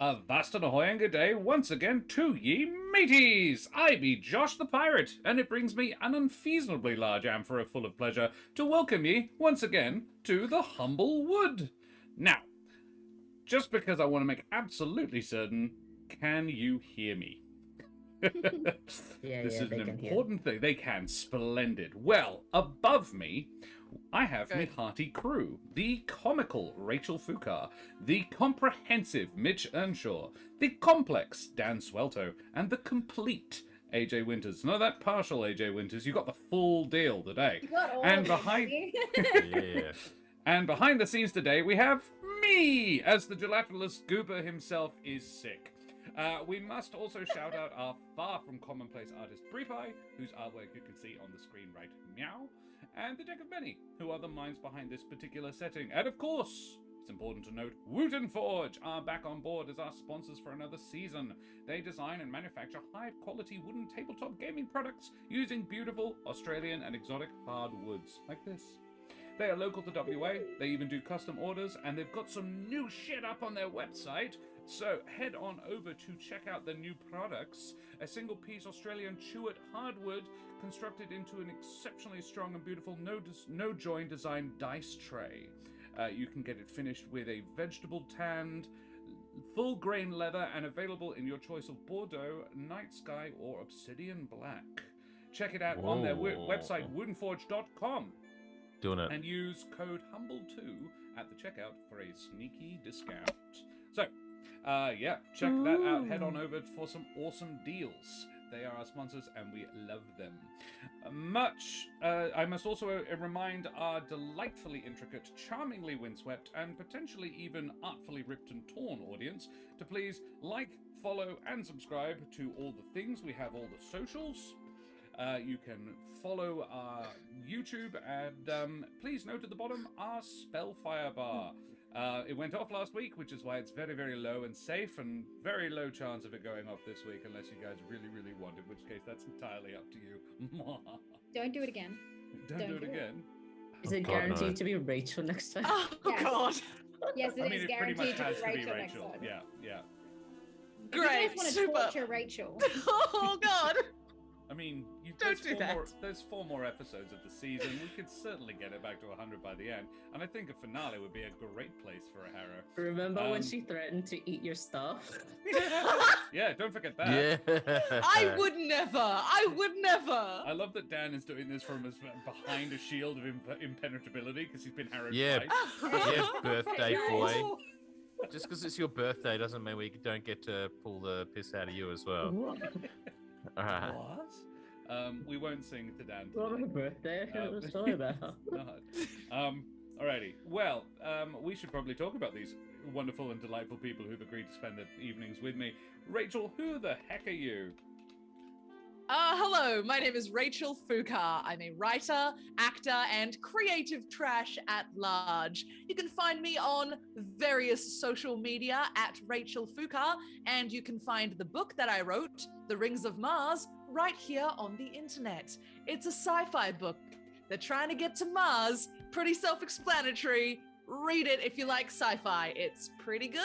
Avast and ahoy and good day once again to ye mateys! I be Josh the Pirate, and it brings me an unseasonably large amphora full of pleasure to welcome ye once again to the Humblewood. Now, just because I want to make absolutely certain, can you hear me? This is an important thing. They can. Splendid. Well, above me, I have my hearty crew. The comical Rachel Foucar, the comprehensive Mitch Earnshaw, the complex Dan Suelto, and the complete AJ Winters. None of that partial AJ Winters. You got the full deal today. You got all and of behind it, yeah. And behind the scenes today, we have me, as the gelatinous goober himself is sick. We must also shout out our far from commonplace artist Breepie, whose artwork you can see on the screen right meow, and the deck of Benny, who are the minds behind this particular setting. And of course, it's important to note, Woot & Forge are back on board as our sponsors for another season. They design and manufacture high-quality wooden tabletop gaming products using beautiful Australian and exotic hardwoods, like this. They are local to WA, they even do custom orders, and they've got some new shit up on their website. So head on over to check out the new products. A single-piece Australian chewit hardwood constructed into an exceptionally strong and beautiful no-join design dice tray. You can get it finished with a vegetable tanned, full-grain leather and available in your choice of Bordeaux, Night Sky, or Obsidian Black. Check it out on their website, woodenforge.com. Doing it. And use code HUMBLE2 at the checkout for a sneaky discount. So, check that out. Head on over for some awesome deals. They are our sponsors, and we love them. I must also remind our delightfully intricate, charmingly windswept, and potentially even artfully ripped and torn audience to please like, follow, and subscribe to all the things. We have all the socials. You can follow our YouTube, and please note at the bottom our Spellfire bar. It went off last week, which is why it's very, very low and safe, and very low chance of it going off this week, unless you guys really, really want, in which case that's entirely up to you. Don't do it again. Don't do it again. Is it guaranteed to be Rachel next time? Oh, yes. God. Yes, it is guaranteed to be Rachel next time. Yeah. Great. You guys want to Super. torture Rachel. Oh, God. I mean, there's 4 more episodes of the season. We could certainly get it back to 100 by the end. And I think a finale would be a great place for a harrow. Remember when she threatened to eat your stuff? Yeah, don't forget that. Yeah. I would never. I love that Dan is doing this from behind a shield of impenetrability because he's been harrowed twice. Yeah, birthday boy. Just because it's your birthday doesn't mean we don't get to pull the piss out of you as well. All right. What? We won't sing to Dan. What a birthday! What was talking about? Alrighty. Well, we should probably talk about these wonderful and delightful people who've agreed to spend their evenings with me. Rachel, who the heck are you? Hello, my name is Rachel Foucar. I'm a writer, actor, and creative trash at large. You can find me on various social media at Rachel Foucar, and you can find the book that I wrote, The Rings of Mars, right here on the internet. It's a sci-fi book. They're trying to get to Mars. Pretty self-explanatory. Read it if you like sci-fi. It's pretty good.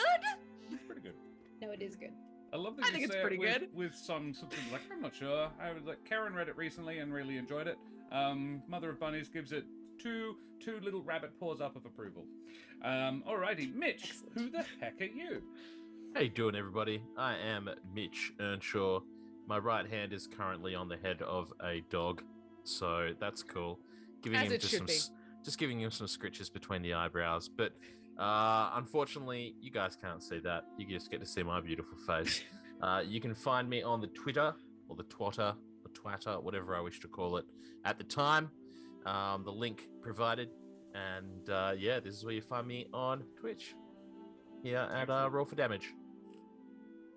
It's pretty good. No, it is good. I love that I you think it's say pretty it good. with something like, I'm not sure. I was like, Karen read it recently and really enjoyed it. Mother of Bunnies gives it two little rabbit paws up of approval. Alrighty, Mitch, excellent. Who the heck are you? How you doing, everybody? I am Mitch Earnshaw. My right hand is currently on the head of a dog, so that's cool. Giving him just giving him some scritches between the eyebrows, but unfortunately, you guys can't see that. You just get to see my beautiful face. You can find me on the Twitter, or the Twatter, or Twatter, whatever I wish to call it, at the time. The link provided. And this is where you find me on Twitch. Yeah, and Roll for Damage.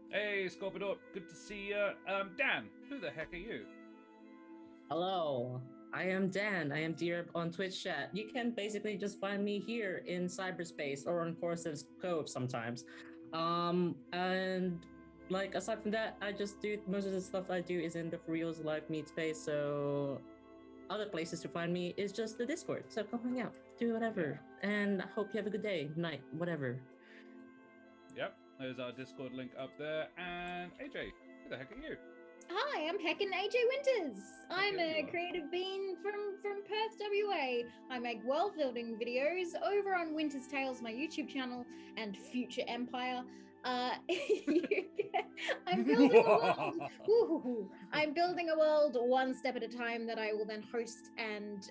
Hey, Scorpidor, good to see you. Dan, who the heck are you? Hello, I am Dan. I am Dear on Twitch chat. You can basically just find me here in cyberspace or on Course's Cove sometimes. And like aside from that, I just do most of the stuff I do is in the For Reals live meet space. So other places to find me is just the Discord. So come hang out, do whatever, and I hope you have a good day, night, whatever. Yep. There's our Discord link up there. And AJ, who the heck are you? Hi, I'm heckin' AJ Winters. I'm a creative being from Perth, WA. I make world building videos over on Winter's Tales, my YouTube channel, and Future Empire. I'm building a world. I'm building a world one step at a time that I will then host and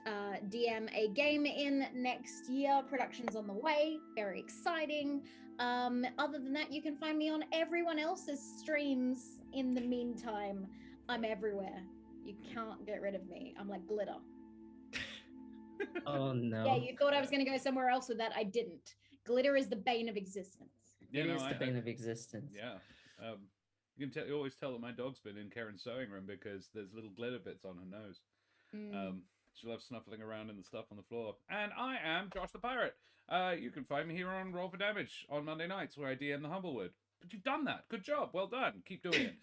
DM a game in next year. Production's on the way. Very exciting. Other than that, you can find me on everyone else's streams. In the meantime, I'm everywhere. You can't get rid of me. I'm like glitter. Oh no. Yeah, you thought I was going to go somewhere else with that. I didn't. Glitter is the bane of existence. It is the bane of existence. Yeah. You always tell that my dog's been in Karen's sewing room because there's little glitter bits on her nose. She loves snuffling around in the stuff on the floor. And I am Josh the Pirate. You can find me here on Roll for Damage on Monday nights where I DM the Humblewood. But you've done that. Good job. Well done. Keep doing it.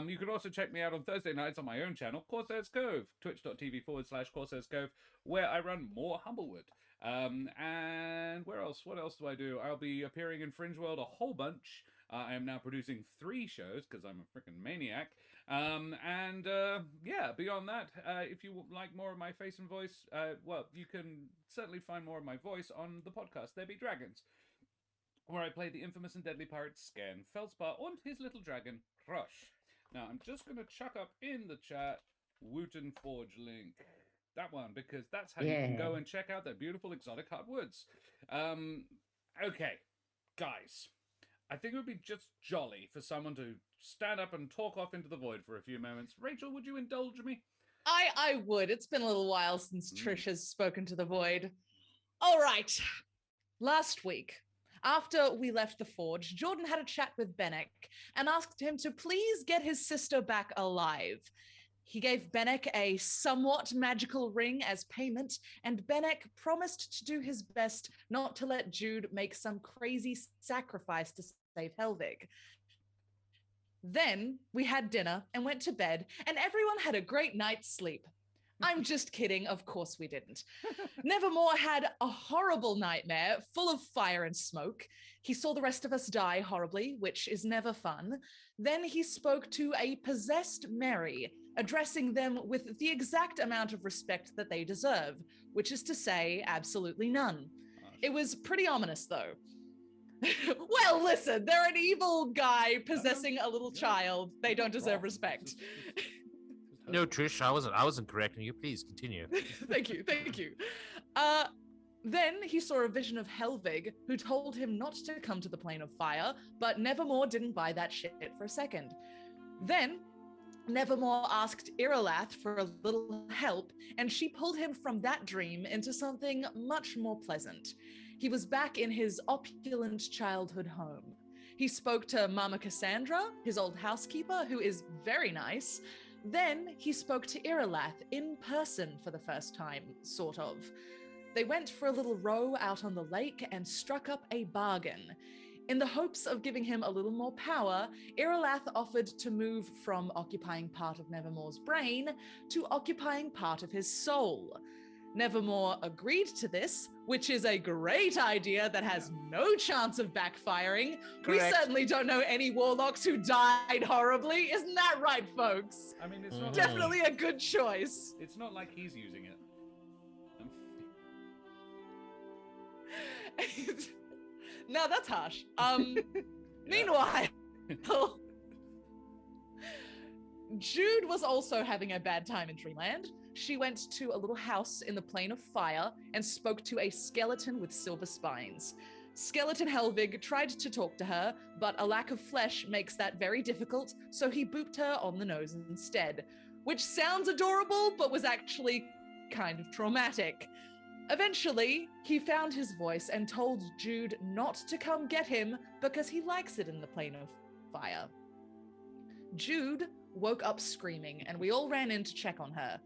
You can also check me out on Thursday nights on my own channel, Corsair's Cove, twitch.tv/Corsair's Cove, where I run more Humblewood. And where else? What else do I do? I'll be appearing in Fringe World a whole bunch. I am now producing 3 shows because I'm a freaking maniac. Yeah, beyond that, if you would like more of my face and voice, well, you can certainly find more of my voice on the podcast There Be Dragons, where I play the infamous and deadly pirate Sken, Feldspar, and his little dragon, Crush. Now, I'm just going to chuck up in the chat Wooten Forge link. That one, because that's how you can go and check out their beautiful exotic hardwoods. Okay, guys. I think it would be just jolly for someone to stand up and talk off into the void for a few moments. Rachel, would you indulge me? I would. It's been a little while since Trish has spoken to the void. All right. Last week, after we left the forge, Jordan had a chat with Benneck and asked him to please get his sister back alive. He gave Benneck a somewhat magical ring as payment, and Benneck promised to do his best not to let Jude make some crazy sacrifice to save Helvig. Then we had dinner and went to bed, and everyone had a great night's sleep. I'm just kidding. Of course we didn't. Nevermore had a horrible nightmare full of fire and smoke. He saw the rest of us die horribly, which is never fun. Then he spoke to a possessed Mary, addressing them with the exact amount of respect that they deserve, which is to say, absolutely none. It was pretty ominous, though. Well, listen, they're an evil guy possessing a little child. They don't deserve respect. No, Trish, I wasn't correcting you. Please continue. Thank you. Then he saw a vision of Helvig, who told him not to come to the plane of fire, but Nevermore didn't buy that shit for a second. Then Nevermore asked Iralath for a little help, and she pulled him from that dream into something much more pleasant. He was back in his opulent childhood home. He spoke to Mama Cassandra, his old housekeeper, who is very nice. Then he spoke to Iralath in person for the first time, sort of. They went for a little row out on the lake and struck up a bargain. In the hopes of giving him a little more power, Iralath offered to move from occupying part of Nevermore's brain to occupying part of his soul. Nevermore agreed to this, which is a great idea that has no chance of backfiring. Correct. We certainly don't know any warlocks who died horribly. Isn't that right, folks? I mean, it's not definitely a good choice. It's not like he's using it. No, that's harsh. Meanwhile, Jude was also having a bad time in Dreamland. She went to a little house in the Plane of Fire and spoke to a skeleton with silver spines. Skeleton Helvig tried to talk to her, but a lack of flesh makes that very difficult, so he booped her on the nose instead, which sounds adorable, but was actually kind of traumatic. Eventually, he found his voice and told Jude not to come get him because he likes it in the Plane of Fire. Jude woke up screaming, and we all ran in to check on her.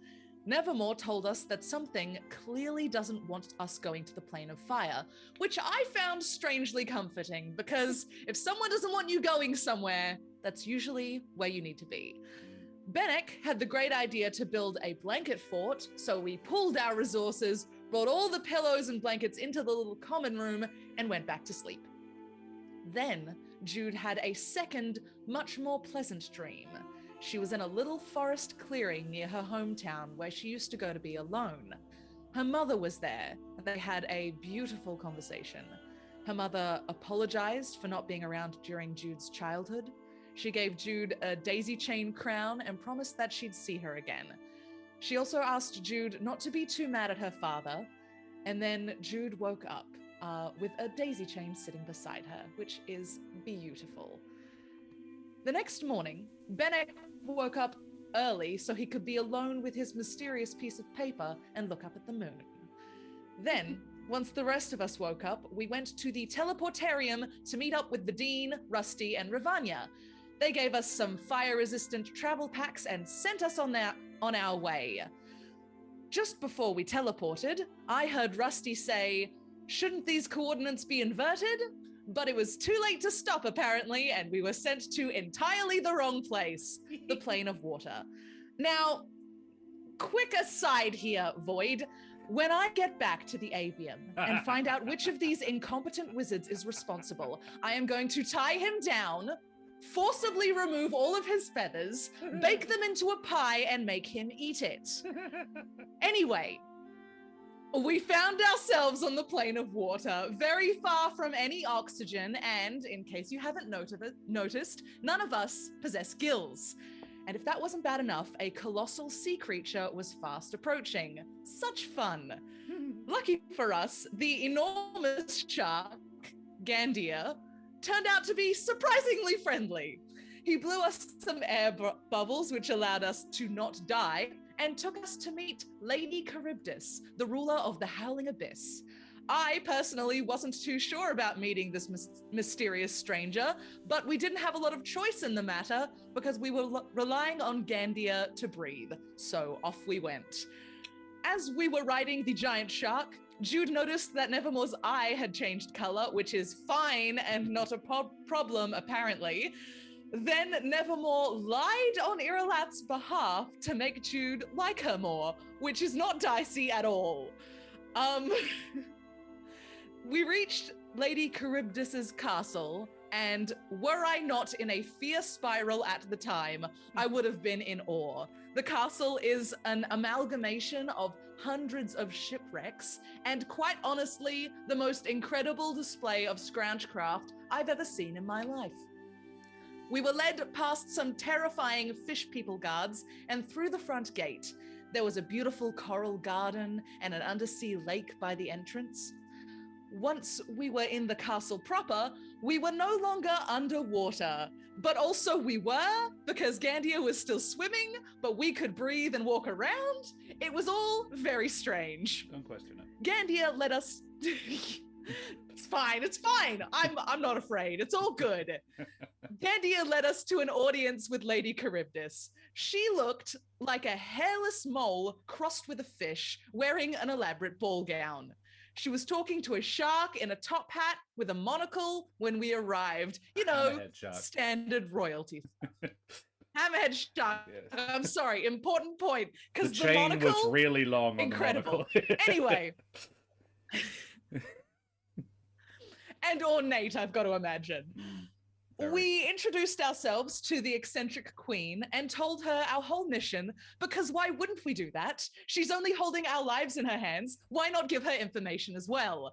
Nevermore told us that something clearly doesn't want us going to the Plane of Fire, which I found strangely comforting, because if someone doesn't want you going somewhere, that's usually where you need to be. Benneck had the great idea to build a blanket fort, so we pooled our resources, brought all the pillows and blankets into the little common room, and went back to sleep. Then Jude had a second, much more pleasant dream. She was in a little forest clearing near her hometown where she used to go to be alone. Her mother was there, and they had a beautiful conversation. Her mother apologized for not being around during Jude's childhood. She gave Jude a daisy chain crown and promised that she'd see her again. She also asked Jude not to be too mad at her father, and then Jude woke up with a daisy chain sitting beside her, which is beautiful. The next morning, Benneck woke up early so he could be alone with his mysterious piece of paper and look up at the moon. Then, once the rest of us woke up, we went to the teleportarium to meet up with the Dean, Rusty, and Ravanya. They gave us some fire-resistant travel packs and sent us on our way. Just before we teleported, I heard Rusty say, "Shouldn't these coordinates be inverted?" But it was too late to stop, apparently, and we were sent to entirely the wrong place, the plane of water. Now, quick aside here, Void. When I get back to the avium and find out which of these incompetent wizards is responsible, I am going to tie him down, forcibly remove all of his feathers, bake them into a pie, and make him eat it. Anyway, we found ourselves on the plane of water, very far from any oxygen, and in case you haven't noticed, none of us possess gills. And if that wasn't bad enough, a colossal sea creature was fast approaching. Such fun. Lucky for us, the enormous shark, Gandia, turned out to be surprisingly friendly. He blew us some air bubbles, which allowed us to not die, and took us to meet Lady Charybdis, the ruler of the Howling Abyss. I personally wasn't too sure about meeting this mysterious stranger, but we didn't have a lot of choice in the matter because we were relying on Gandia to breathe, so off we went. As we were riding the giant shark, Jude noticed that Nevermore's eye had changed color, which is fine and not a problem, apparently. Then Nevermore lied on Iralat's behalf to make Jude like her more, which is not dicey at all. We reached Lady Charybdis's castle, and were I not in a fear spiral at the time, I would have been in awe. The castle is an amalgamation of hundreds of shipwrecks, and quite honestly, the most incredible display of scroungecraft I've ever seen in my life. We were led past some terrifying fish people guards and through the front gate. There was a beautiful coral garden and an undersea lake by the entrance. Once we were in the castle proper, we were no longer underwater, but also we were, because Gandia was still swimming, but we could breathe and walk around. It was all very strange. Don't question it. Gandia let us... It's fine. I'm not afraid. It's all good. Gandia led us to an audience with Lady Charybdis. She looked like a hairless mole crossed with a fish, wearing an elaborate ball gown. She was talking to a shark in a top hat with a monocle when we arrived. You know, standard royalty. Hammerhead shark. Yes. I'm sorry, important point. Because the chain monocle was really long. Incredible. Anyway. And ornate, I've got to imagine. We introduced ourselves to the eccentric queen and told her our whole mission, because why wouldn't we do that? She's only holding our lives in her hands. Why not give her information as well?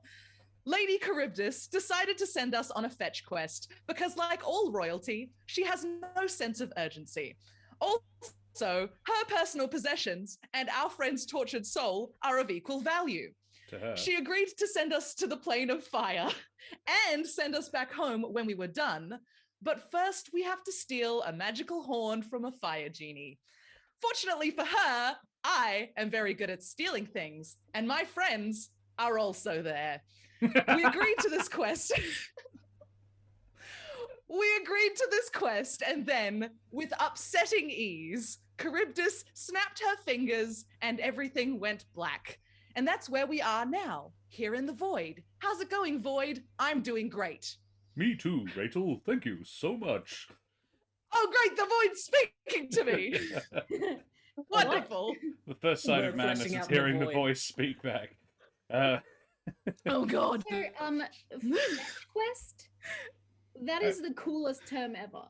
Lady Charybdis decided to send us on a fetch quest because, like all royalty, she has no sense of urgency. Also, her personal possessions and our friend's tortured soul are of equal value. To her. She agreed to send us to the plane of fire and send us back home when we were done. But first, we have to steal a magical horn from a fire genie. Fortunately for her, I am very good at stealing things, and my friends are also there. We agreed to this quest. And then, with upsetting ease, Charybdis snapped her fingers and everything went black. And that's where we are now, here in the Void. How's it going, Void? I'm doing great. Me too, Rachel. Thank you so much. Oh, great, the Void's speaking to me. Wonderful. The first sign of madness is hearing the voice speak back. Oh, God. So, fetch quest? That is the coolest term ever.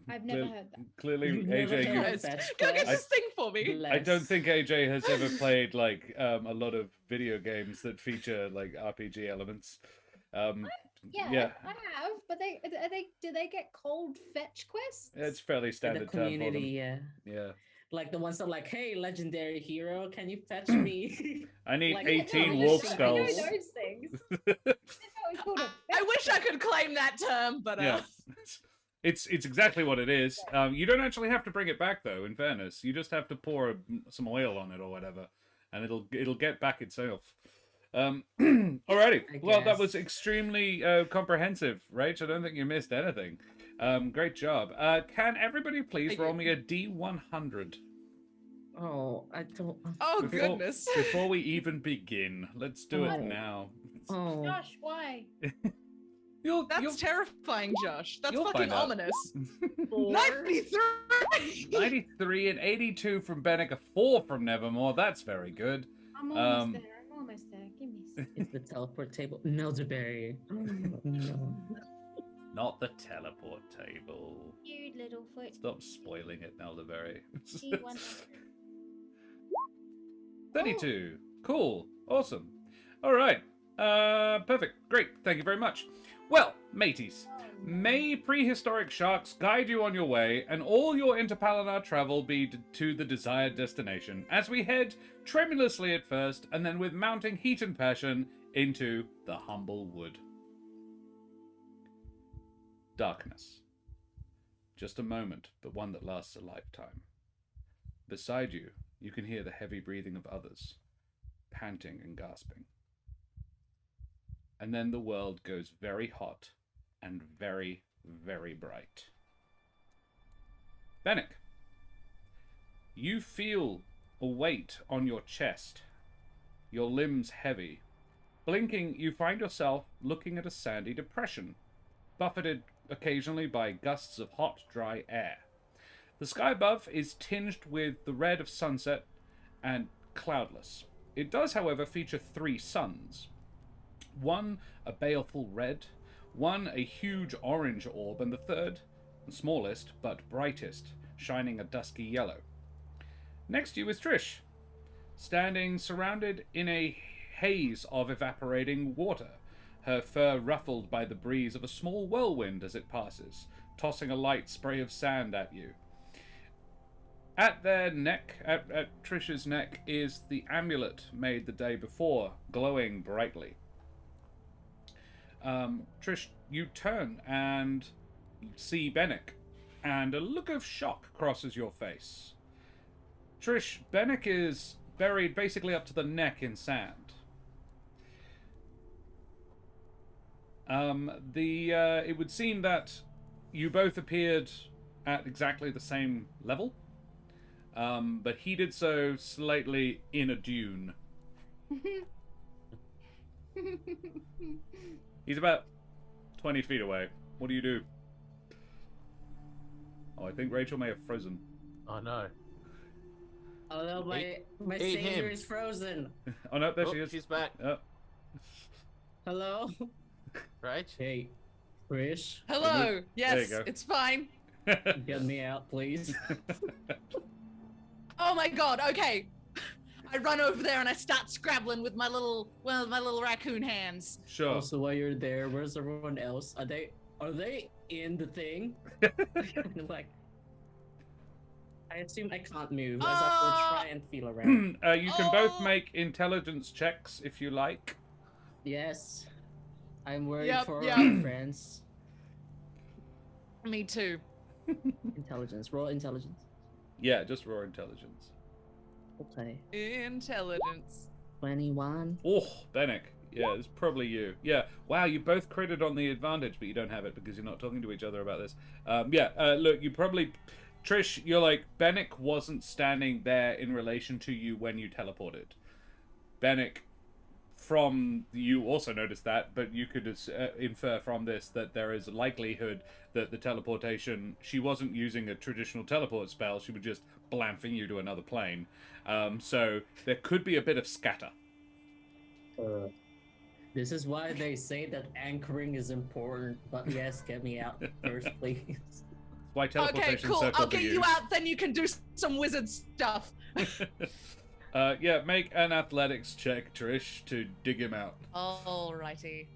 I've never heard that. Clearly, You've never AJ, heard you, of fetch Go get quest? this thing for me. I don't think AJ has ever played like a lot of video games that feature like RPG elements. Yeah, I have, but do they get called fetch quests? It's fairly In the standard term for community, them. yeah. Yeah. Like the ones that are like, hey, legendary hero, can you fetch me? I need Like, 18 no, wolf I know skulls. those things. I didn't know it was called a I fetch wish I could claim that term, but Yeah. It's exactly what it is. You don't actually have to bring it back though, in fairness. You just have to pour some oil on it or whatever, and it'll get back itself. Alrighty. Well, that was guess. extremely comprehensive, Rach. I don't think you missed anything. Great job. Can everybody please roll me a D100? Oh, I don't. Oh, Before- goodness. Before we even begin, let's do it Oh. now. Oh, Josh, why? That's terrifying, Josh. That's you'll fucking find out. ominous. 4. 93! 93 and 82 from Benneck, a 4 from Nevermore. That's very good. I'm Um, almost there. Give me a it's the teleport table. Elderberry. No. Not the teleport table. Jude, Littlefoot. Stop spoiling it, Elderberry. D100. 32. Cool. Awesome. All right. Perfect. Great. Thank you very much. Well, mateys, may prehistoric sharks guide you on your way, and all your interpalanar travel be to the desired destination, as we head tremulously at first, and then with mounting heat and passion, into the Humblewood. Darkness. Just a moment, but one that lasts a lifetime. Beside you, you can hear the heavy breathing of others, panting and gasping. And then the world goes very hot and very, very bright. Benneck, you feel a weight on your chest, your limbs heavy. Blinking, you find yourself looking at a sandy depression, buffeted occasionally by gusts of hot, dry air. The sky above is tinged with the red of sunset and cloudless. It does, however, feature 3 suns. One a baleful red, one a huge orange orb, and the third, the smallest but brightest, shining a dusky yellow. Next to you is Trish, standing surrounded in a haze of evaporating water, her fur ruffled by the breeze of a small whirlwind as it passes, tossing a light spray of sand at you. At their neck, at Trish's neck, is the amulet made the day before, glowing brightly. Trish, you turn and see Benneck, and a look of shock crosses your face. Trish, Benneck is buried basically up to the neck in sand. It would seem that you both appeared at exactly the same level, but he did so slightly in a dune. He's about 20 feet away. What do you do? Oh, I think Rachel may have frozen. Oh no. Oh no, my eat savior him. is frozen. Oh no, there Oh, she is. she's back. Oh. Hello? Right? Hey, Trish, Hello. Yes, go. it's fine. get me out, please. Oh my god, okay. I run over there and I start scrabbling with my little raccoon hands. Sure. Also, while you're there, where's everyone else? Are they in the thing? Like, I assume I can't move as I will try and feel around. You can both make intelligence checks if you like. Yes, I'm worried Yep, for yep. our friends. Me too. Intelligence, roll intelligence. Yeah, just raw intelligence. Okay, Intelligence. 21. Oh, Benneck. Yeah, it's probably you. Yeah. Wow, you both critted on the advantage, but you don't have it because you're not talking to each other about this. Look, you probably... Trish, you're like, Benneck wasn't standing there in relation to you when you teleported. Benneck, from... You also noticed that, but you could infer from this that there is a likelihood that the teleportation... She wasn't using a traditional teleport spell, she was just blamphing you to another plane. So there could be a bit of scatter. This is why they say that anchoring is important. But yes, get me out first, please. Why teleportation Okay, cool. circles I'll are get you used. out, then you can do some wizard stuff. Yeah, make an athletics check, Trish, to dig him out. Alrighty.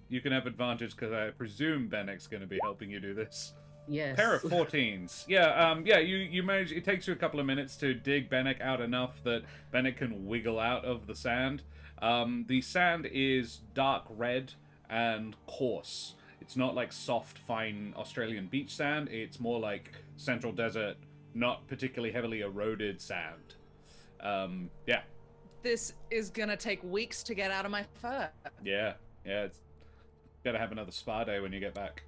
You can have advantage because I presume Benneck's going to be helping you do this. Yes. Pair of 14s. Yeah, you manage. It takes you a couple of minutes to dig Benneck out enough that Benneck can wiggle out of the sand. The sand is dark red and coarse. It's not like soft, fine Australian beach sand. It's more like central desert, not particularly heavily eroded sand. Yeah. This is gonna take weeks to get out of my fur. Yeah. It's gotta have another spa day when you get back.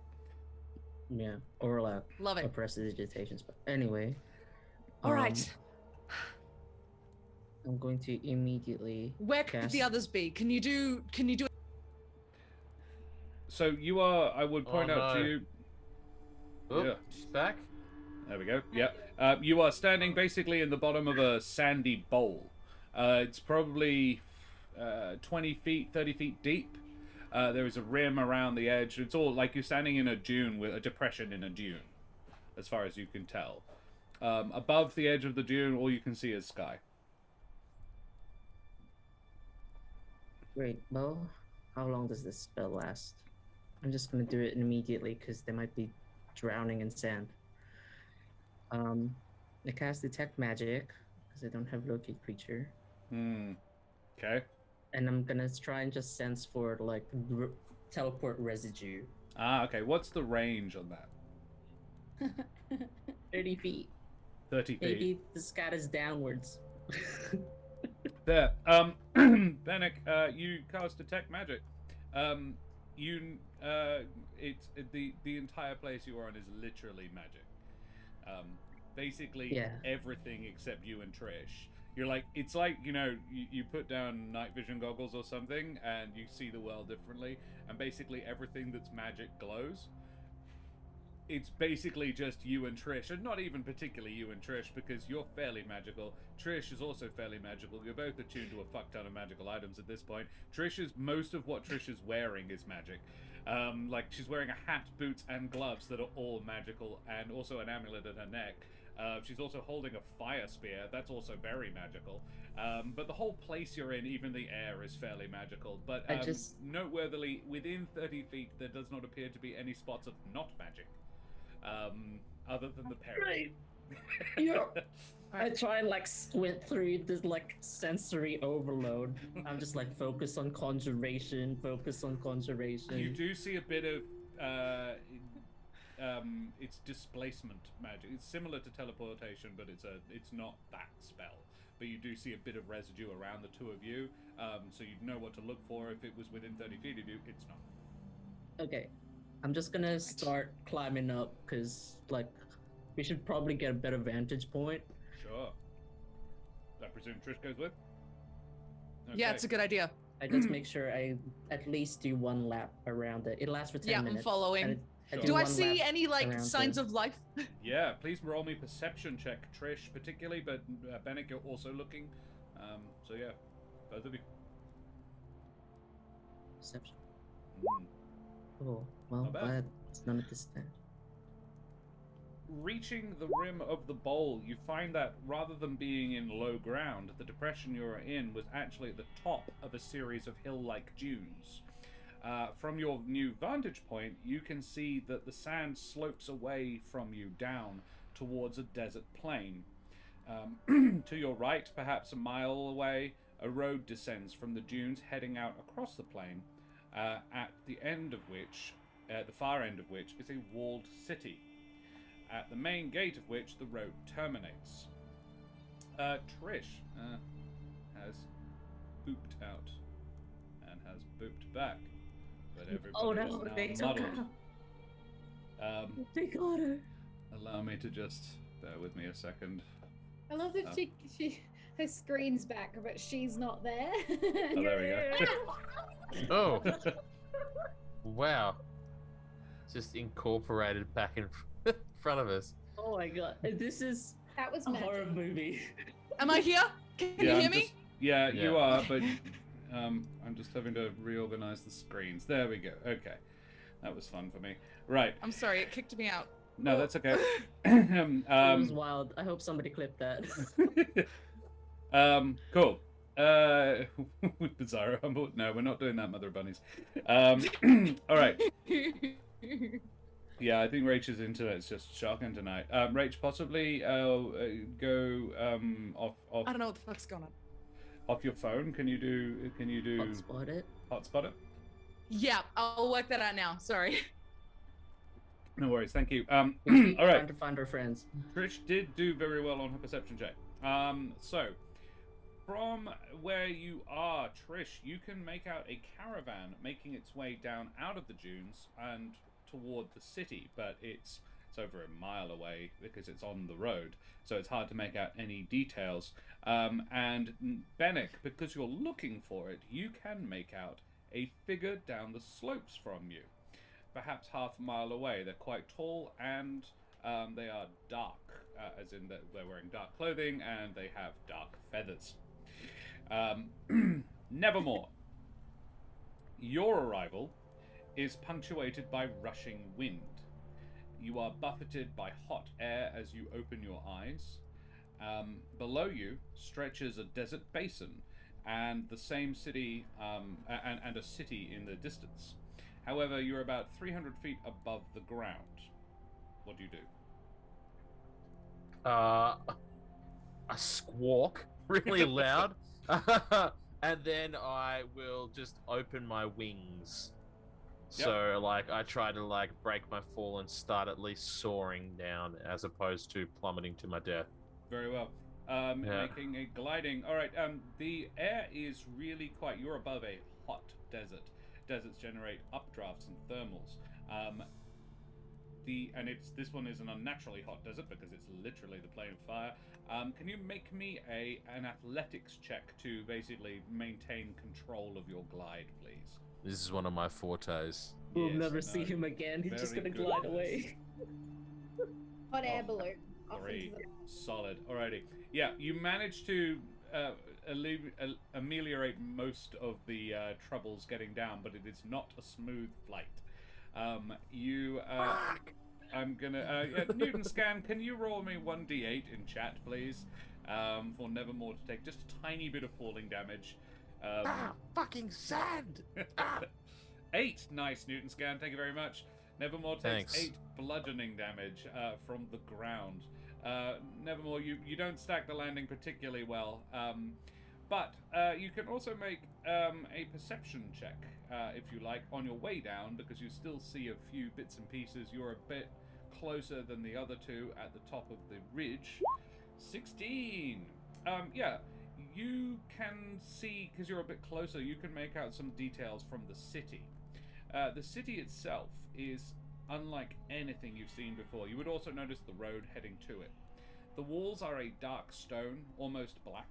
Yeah, or Love it. prestidigitations. But anyway. All right. I'm going to immediately. Where could the others be? Can you do? So you are. I would point out to you. Oh, Yeah. she's back. There we go. Yeah. You are standing basically in the bottom of a sandy bowl. It's probably 20 feet, 30 feet deep. There is a rim around the edge. It's all like you're standing in a dune with a depression in a dune, as far as you can tell. Above the edge of the dune, all you can see is sky. Great. Well, how long does this spell last? I'm just gonna do it immediately because they might be drowning in sand. I cast Detect Magic because I don't have Locate Creature. Okay. And I'm gonna try and just sense for like teleport residue. Okay. What's the range on that? 30 feet. 30 feet. Maybe the scatters downwards. There. Benneck, you cast Detect Magic. The entire place you are in is literally magic. Basically, Yeah. everything except you and Trish. You're like, it's like, you put down night vision goggles or something and you see the world differently, and basically everything that's magic glows. It's basically just you and Trish, and not even particularly you and Trish, because you're fairly magical. Trish is also fairly magical. You're both attuned to a fuck ton of magical items at this point. Most of what Trish is wearing is magic. Like, she's wearing a hat, boots, and gloves that are all magical, and also an amulet at her neck. She's also holding a fire spear. That's also very magical. But the whole place you're in, even the air, is fairly magical. But noteworthily, within 30 feet, there does not appear to be any spots of not magic. Other than the parrot. Right. Yeah. I try and like squint through this like sensory overload. I'm just like focus on conjuration. You do see a bit of it's displacement magic. It's similar to teleportation, but it's not that spell. But you do see a bit of residue around the two of you, so you'd know what to look for if it was within 30 feet of you. It's not. Okay, I'm just gonna start climbing up because like we should probably get a better vantage point. Sure. I presume Trish goes with? Okay. Yeah, it's a good idea. I just make sure I at least do one lap around it. It lasts for 10 minutes. I'm following. And Sure. Do I one see lap any like around signs there. of life? Yeah, please roll me perception check, Trish, particularly, but Benneck, you're also looking. So yeah, both of you. Perception. Mm. Oh, well, Not bad. glad it's none of this then. Reaching the rim of the bowl, you find that rather than being in low ground, the depression you were in was actually at the top of a series of hill-like dunes. From your new vantage point, you can see that the sand slopes away from you down towards a desert plain. To your right, perhaps a mile away, a road descends from the dunes heading out across the plain, at the far end of which is a walled city, at the main gate of which the road terminates. Trish has booped out and has booped back, but everybody is now muddled. They got her. Allow me to just bear with me a second. I love that her screen's back, but she's not there. Oh, there we go. Oh, wow! Just incorporated back in front of us. Oh my god, this is That was a magic. horror movie. Am I here? Can you hear me? Yeah, you are, but I'm just having to reorganize the screens. There we go. Okay. That was fun for me. Right. I'm sorry, it kicked me out. No, that's okay. It was wild. I hope somebody clipped that. Cool. Bizarro Humble. No, we're not doing that, Mother of Bunnies. All right. Yeah, I think Rach is into it. It's just shocking tonight. Rach, possibly go off. I don't know what the fuck's going on. Off your phone. Can you do? Hotspot it. Hotspot it. Yeah, I'll work that out now. Sorry. No worries. Thank you. All All right. Trying to find our friends. Trish did do very well on her perception check. So, from where you are, Trish, you can make out a caravan making its way down out of the dunes and toward the city, but it's over a mile away because it's on the road, so it's hard to make out any details. And Benneck, because you're looking for it, you can make out a figure down the slopes from you, perhaps half a mile away. They're quite tall and they are dark, as in that they're wearing dark clothing and they have dark feathers. Nevermore. Your arrival is punctuated by rushing wind. You are buffeted by hot air as you open your eyes. Below you stretches a desert basin and the same city, and a city in the distance. However, you're about 300 feet above the ground. What do you do? I squawk really loud, and then I will just open my wings. Yep. So, like, I try to, like, break my fall and start at least soaring down as opposed to plummeting to my death. Very well. Making a gliding. All right. The air is really quite. You're above a hot desert. Deserts generate updrafts and thermals. This one is an unnaturally hot desert because it's literally the plane of fire. Can you make me an athletics check to basically maintain control of your glide, please? This is one of my fortes. We'll never see him again. He's just gonna glide away. Hot air balloon. Off 3. into the- Solid. Alrighty. Yeah, you managed to ameliorate most of the troubles getting down, but it is not a smooth flight. I'm gonna Newton scan. Can you roll me 1d8 in chat, please, for Nevermore to take just a tiny bit of falling damage. Fucking sand! 8. Nice, Newton scan. Thank you very much. Nevermore takes Thanks. 8 bludgeoning damage from the ground. Nevermore, you don't stack the landing particularly well, but you can also make a perception check, if you like, on your way down, because you still see a few bits and pieces. You're a bit closer than the other two at the top of the ridge. 16! Yeah, you can see, because you're a bit closer, you can make out some details from the city. The city itself is unlike anything you've seen before. You would also notice the road heading to it. The walls are a dark stone, almost black,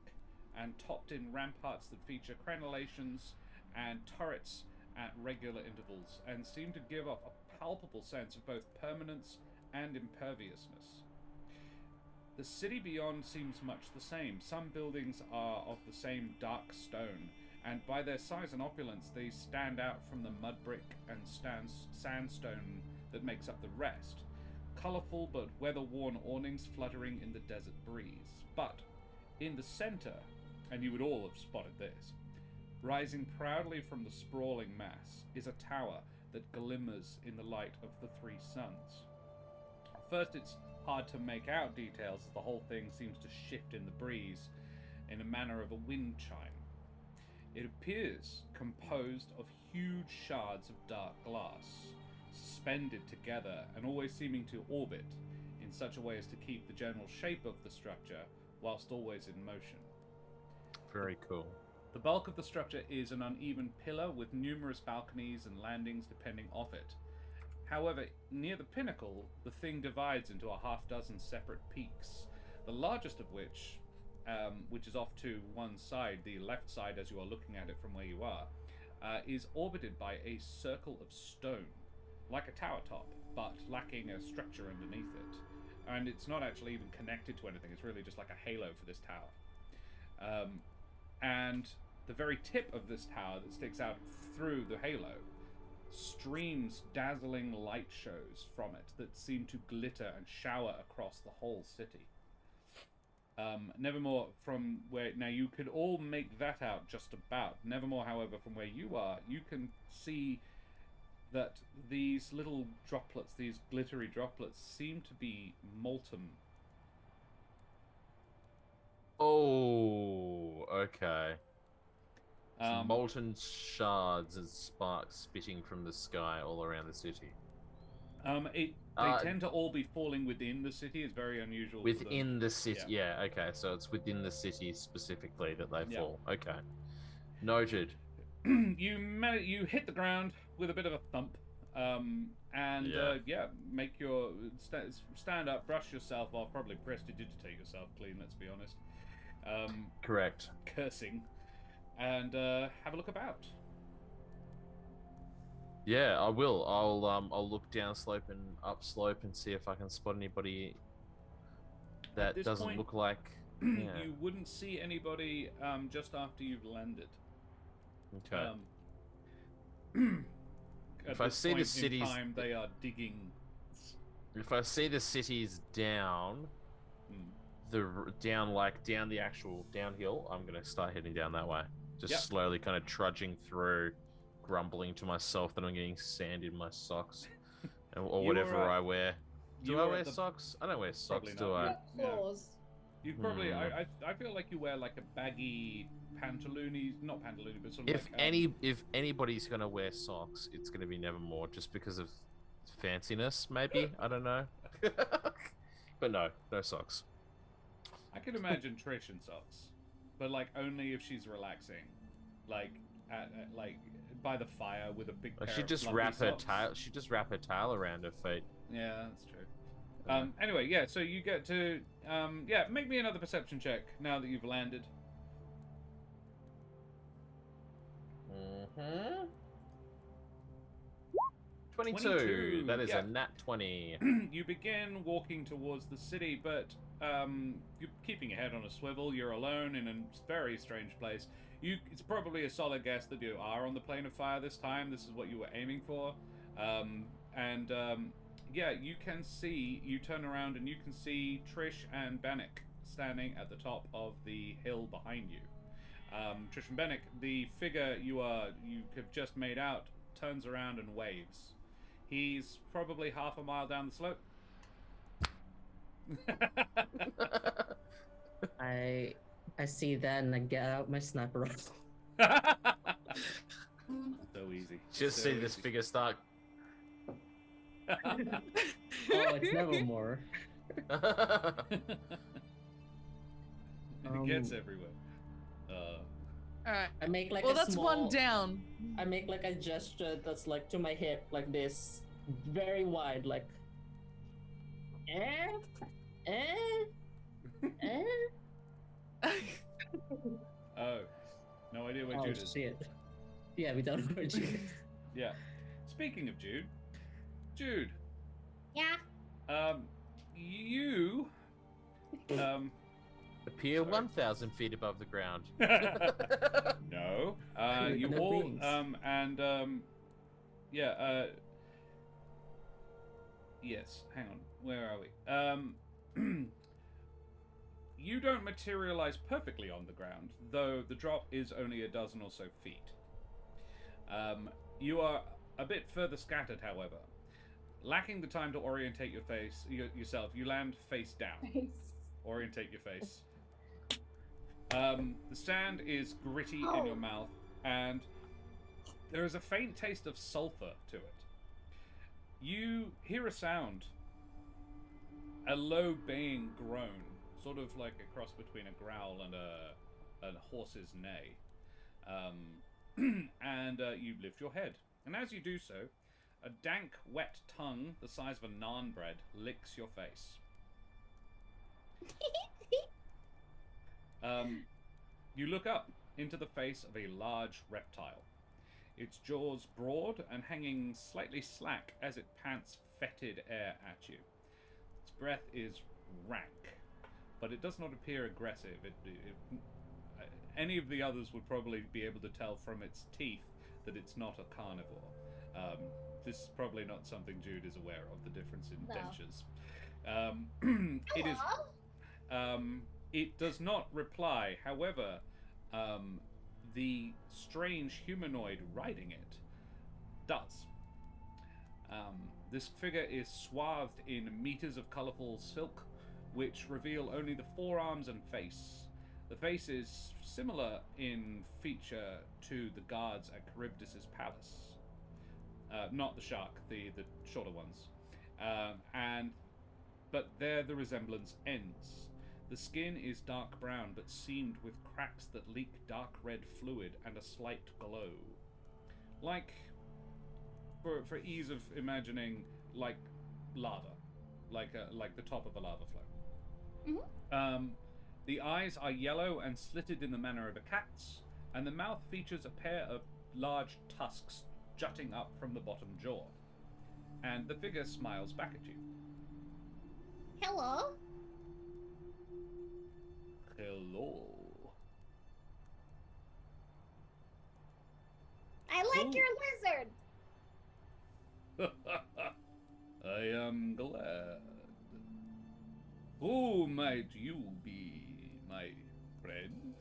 and topped in ramparts that feature crenellations and turrets at regular intervals, and seem to give off a palpable sense of both permanence and imperviousness. The city beyond seems much the same. Some buildings are of the same dark stone, and by their size and opulence they stand out from the mud brick and sandstone that makes up the rest. Colourful but weather-worn awnings fluttering in the desert breeze. But in the centre, and you would all have spotted this, rising proudly from the sprawling mass, is a tower that glimmers in the light of the 3 suns. At first it's hard to make out details, as the whole thing seems to shift in the breeze in a manner of a wind chime. It appears composed of huge shards of dark glass, suspended together and always seeming to orbit in such a way as to keep the general shape of the structure whilst always in motion. Very cool. The bulk of the structure is an uneven pillar with numerous balconies and landings depending off it. However, near the pinnacle, the thing divides into a half-dozen separate peaks, the largest of which is off to one side, the left side as you are looking at it from where you are, is orbited by a circle of stone, like a tower top, but lacking a structure underneath it. And it's not actually even connected to anything, it's really just like a halo for this tower. And the very tip of this tower that sticks out through the halo, streams dazzling light shows from it that seem to glitter and shower across the whole city. Nevermore, from where... Now, you could all make that out just about. Nevermore, however, from where you are, you can see that these little droplets, these glittery droplets, seem to be molten. Oh, okay. Some Um, molten shards and sparks spitting from the sky all around the city. They tend to all be falling within the city. It's very unusual. Within the city, yeah. Okay, so it's within the city specifically that they fall. Okay, noted. You hit the ground with a bit of a thump, make your stand up, brush yourself off, probably prestidigitate yourself clean. Let's be honest. Correct. Cursing, and have a look about. Yeah, I will. I'll look down slope and up slope and see if I can spot anybody that doesn't point, look like. Yeah. You wouldn't see anybody just after you've landed. Okay. At If I this see the point in cities, time, they are digging. if I see the cities down, down the actual downhill, I'm gonna start heading down that way. Just slowly, kind of trudging through, grumbling to myself that I'm getting sand in my socks, or whatever I wear. Do I wear socks? I don't wear socks, do I? Claws. You probably. I feel like you wear like a baggy pantaloony, not pantaloony, but sort of. If anybody's gonna wear socks, it's gonna be Nevermore, just because of fanciness, maybe. I don't know. But no socks. I can imagine Trish in socks, but like only if she's relaxing, like like by the fire with a big. She just wrap her tail. She just wrap her tail around her feet. Yeah, that's true. Anyway, yeah. So you get to make me another perception check now that you've landed. 22. That is a nat 20. You begin walking towards the city, but you're keeping your head on a swivel. You're alone in a very strange place. It's probably a solid guess that you are on the plane of fire this time. This is what you were aiming for. You can see, you turn around and you can see Trish and Benneck standing at the top of the hill behind you. Trish and Benneck, the figure you have just made out, turns around and waves. He's probably half a mile down the slope. I see that and I get out my sniper rifle. So easy. Just see this figure start. Oh, it's Nevermore. And it gets everywhere. Alright. I make like that's one down. I make like a gesture that's like to my hip, like this, very wide, like. Oh, no idea where Jude is. Shit. Yeah, we don't know where Jude is. Yeah. Speaking of Jude. Yeah. You. Appear 1,000 feet above the ground. No. You No all. wings. Yes. Hang on. Where are we? You don't materialize perfectly on the ground, though the drop is only a dozen or so feet. You are a bit further scattered, however. Lacking the time to orientate yourself, you land face down. Orientate your face. The sand is gritty in your mouth, and there is a faint taste of sulfur to it. You hear a sound. A low baying groan, sort of like a cross between a growl and a horse's neigh. And you lift your head. And as you do so, a dank, wet tongue the size of a naan bread licks your face. You look up into the face of a large reptile. Its jaws broad and hanging slightly slack as it pants fetid air at you. Its breath is rank, but it does not appear aggressive. any of the others would probably be able to tell from its teeth that it's not a carnivore. This is probably not something Jude is aware of, the difference in No. dentures. It is. Hello? It does not reply. However, the strange humanoid riding it does. This figure is swathed in meters of colorful silk, which reveal only the forearms and face. The face is similar in feature to the guards at Charybdis's palace. Not the shark, the shorter ones. But there the resemblance ends. The skin is dark brown, but seamed with cracks that leak dark red fluid and a slight glow. Like, for ease of imagining, like lava. Like the top of a lava flow. Mhm. The eyes are yellow and slitted in the manner of a cat's, and the mouth features a pair of large tusks jutting up from the bottom jaw. And the figure smiles back at you. Hello? Hello. I like Ooh. your lizard. I am glad. Who might you be, my friend?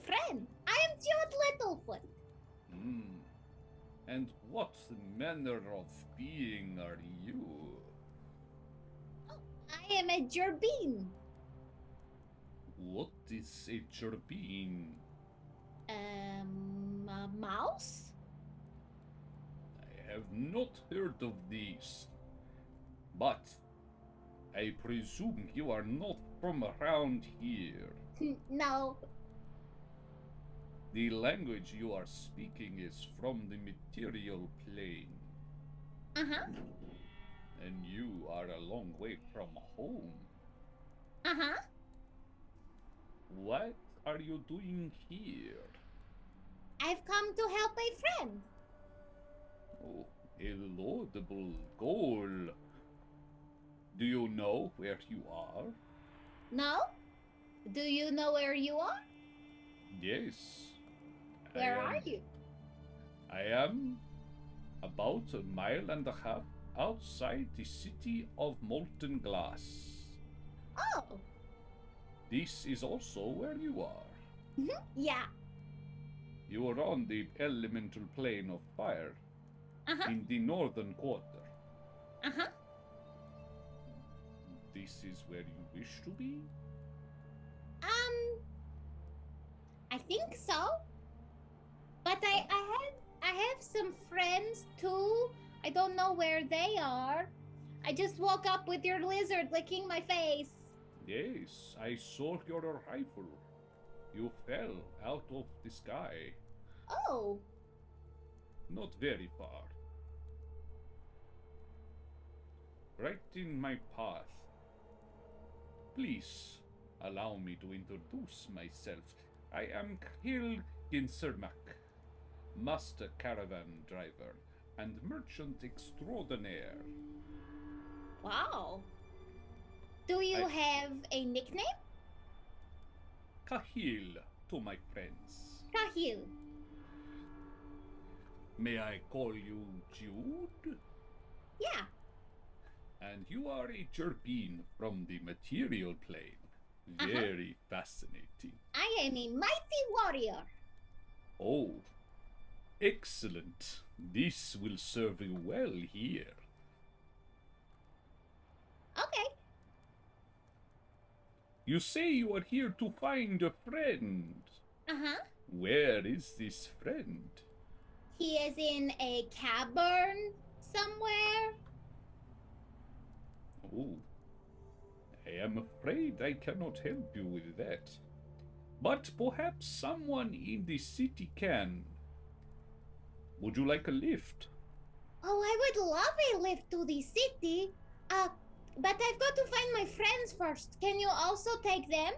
Friend, I am Jude Littlefoot. And what manner of being are you? I am a Gerbine. What is a turbine? A mouse? I have not heard of these. But I presume you are not from around here. No. The language you are speaking is from the material plane, Uh-huh. and you are a long way from home. Uh-huh. What are you doing here? I've come to help a friend. Oh, a laudable goal. Do you know where you are? No? Do you know where you are? Yes. Where are you? I am about 1.5 miles outside the city of Molten Glass. Oh. This is also where you are. Yeah. You are on the elemental plane of fire Uh-huh. in the northern quarter. Uh-huh. This is where you wish to be? I think so. But I have some friends too. I don't know where they are. I just woke up with your lizard licking my face. Yes, I saw your rifle. You fell out of the sky, Oh. not very far. Right in my path. Please allow me to introduce myself. I am Kil Ginsermak, master caravan driver and merchant extraordinaire. Wow. Do you have a nickname? Kahil to my friends. Kahil. May I call you Jude? Yeah. And you are a Gerbine from the material plane. Very fascinating. I am a mighty warrior. Oh, excellent. This will serve you well here. Okay. You say you are here to find a friend. Uh-huh. Where is this friend? He is in a cavern somewhere. Oh, I am afraid I cannot help you with that. But perhaps someone in the city can. Would you like a lift? Oh, I would love a lift to the city. But I've got to find my friends first. Can you also take them?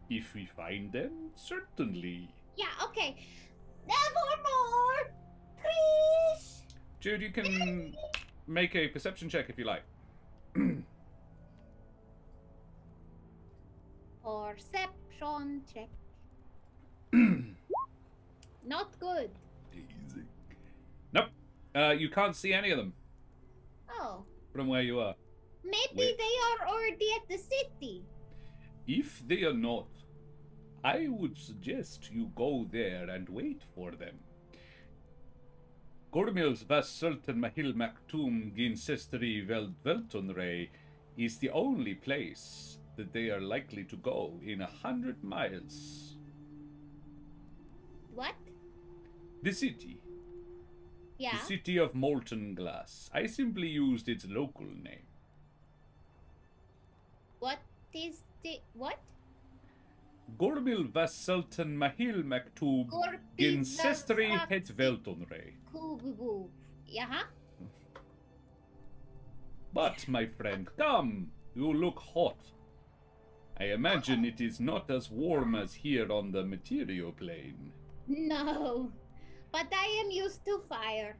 If we find them, certainly. Yeah, okay. Nevermore! Trish! Jude, you can make a perception check if you like. Perception check. Not good. Easy. Nope. You can't see any of them Oh. from where you are. Maybe Wait. they are already at the city. If they are not, I would suggest you go there and wait for them. Gormils vas sultan mahil maktum ginsestri veltonre is the only place that they are likely to go in 100 miles. What? The city. Yeah. The city of molten glass. I simply used its local name. What is the what? Gormil vas sultan mahil maktub ginsestri het veltonre. Kububu. Yeah. But, my friend, come! You look hot. I imagine it is not as warm as here on the material plane. No. But I am used to fire.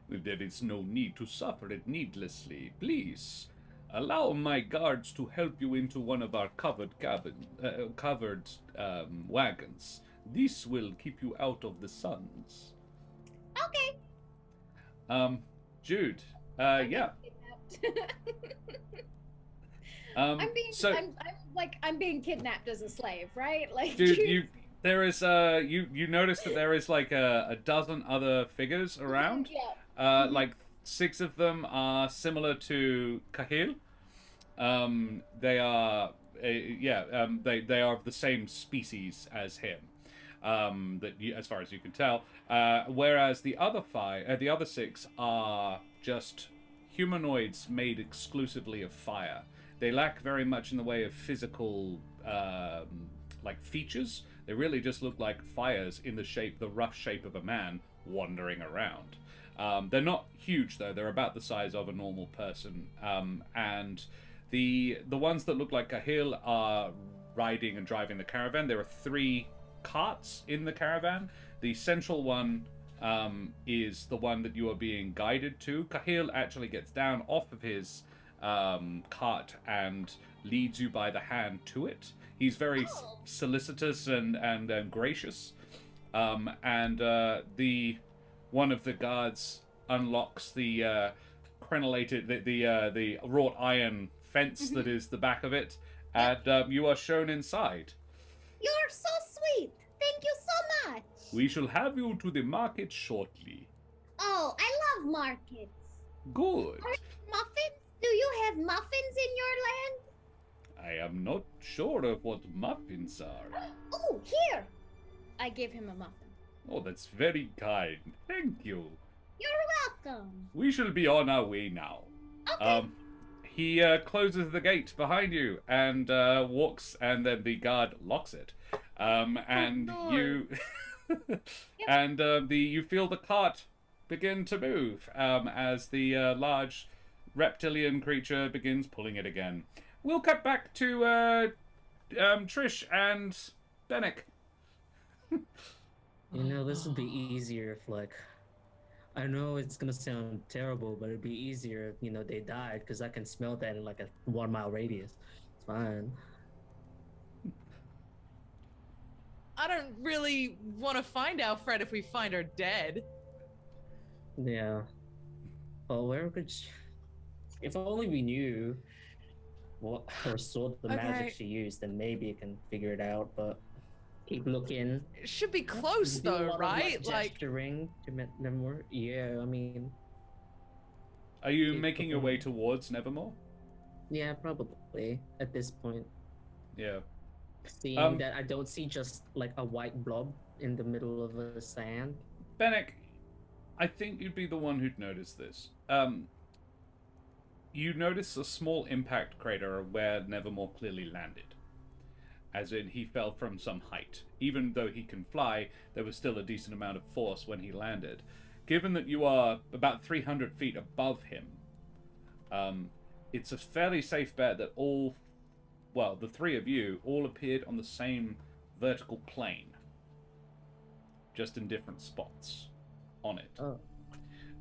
There is no need to suffer it needlessly. Please, allow my guards to help you into one of our covered wagons. This will keep you out of the suns. Okay. Jude, yeah. I'm being kidnapped as a slave, right? Like, Jude, you notice that there is like a dozen other figures around. Yeah. Like 6 of them are similar to Kahil. They are, they are of the same species as him. As far as you can tell. Whereas the other 6 are just humanoids made exclusively of fire. They lack very much in the way of physical, features. They really just look like fires in the rough shape of a man wandering around. They're not huge though. They're about the size of a normal person. And the ones that look like Kahil are riding and driving the caravan. There are 3 carts in the caravan. The central one is the one that you are being guided to. Kahil actually gets down off of his cart and leads you by the hand to it. He's very solicitous and gracious. The one of the guards unlocks the crenellated, the wrought iron fence that is the back of it, and you are shown inside. You're so sweet. Thank you so much. We shall have you to the market shortly. Oh, I love markets. Good. Muffins? Do you have muffins in your land? I am not sure of what muffins are. Oh, here. I give him a muffin. Oh, that's very kind. Thank you. You're welcome. We shall be on our way now. Okay. He closes the gate behind you and walks, and then the guard locks it. And you and you feel the cart begin to move as the large reptilian creature begins pulling it again. We'll cut back to Trish and Benneck. This would be easier if, I know it's gonna sound terrible, but it'd be easier if, they died, because I can smell that in, a 1 mile radius. It's fine. I don't really want to find Alfred if we find her dead. Yeah. Well, where could she... If only we knew what her sword, the magic she used, then maybe I can figure it out, but... Keep looking. It should be close though, right? Gesturing to Nevermore. Yeah, I mean. Are you making your way towards Nevermore? Yeah, probably at this point. Yeah. Seeing that I don't see just a white blob in the middle of the sand. Benneck, I think you'd be the one who'd notice this. You notice a small impact crater where Nevermore clearly landed. As in, he fell from some height. Even though he can fly, there was still a decent amount of force when he landed. Given that you are about 300 feet above him, it's a fairly safe bet that the 3 of you all appeared on the same vertical plane. Just in different spots on it. Oh.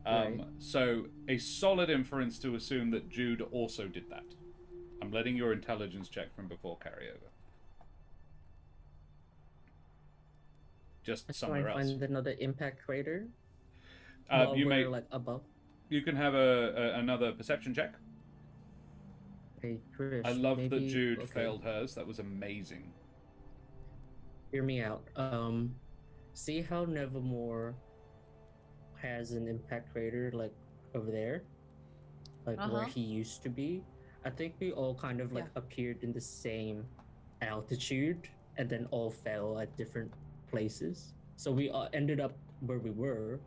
Right. So, a solid inference to assume that Jude also did that. I'm letting your intelligence check from before carry over. just Let's somewhere try and else. find another impact crater. You may like above. You can have another perception check. Hey, Trish, I love that maybe- Jude okay. failed hers. That was amazing. Hear me out. See how Nevermore has an impact crater like over there, like where he used to be. I think we all kind of like appeared in the same altitude and then all fell at different places. So we ended up where we were.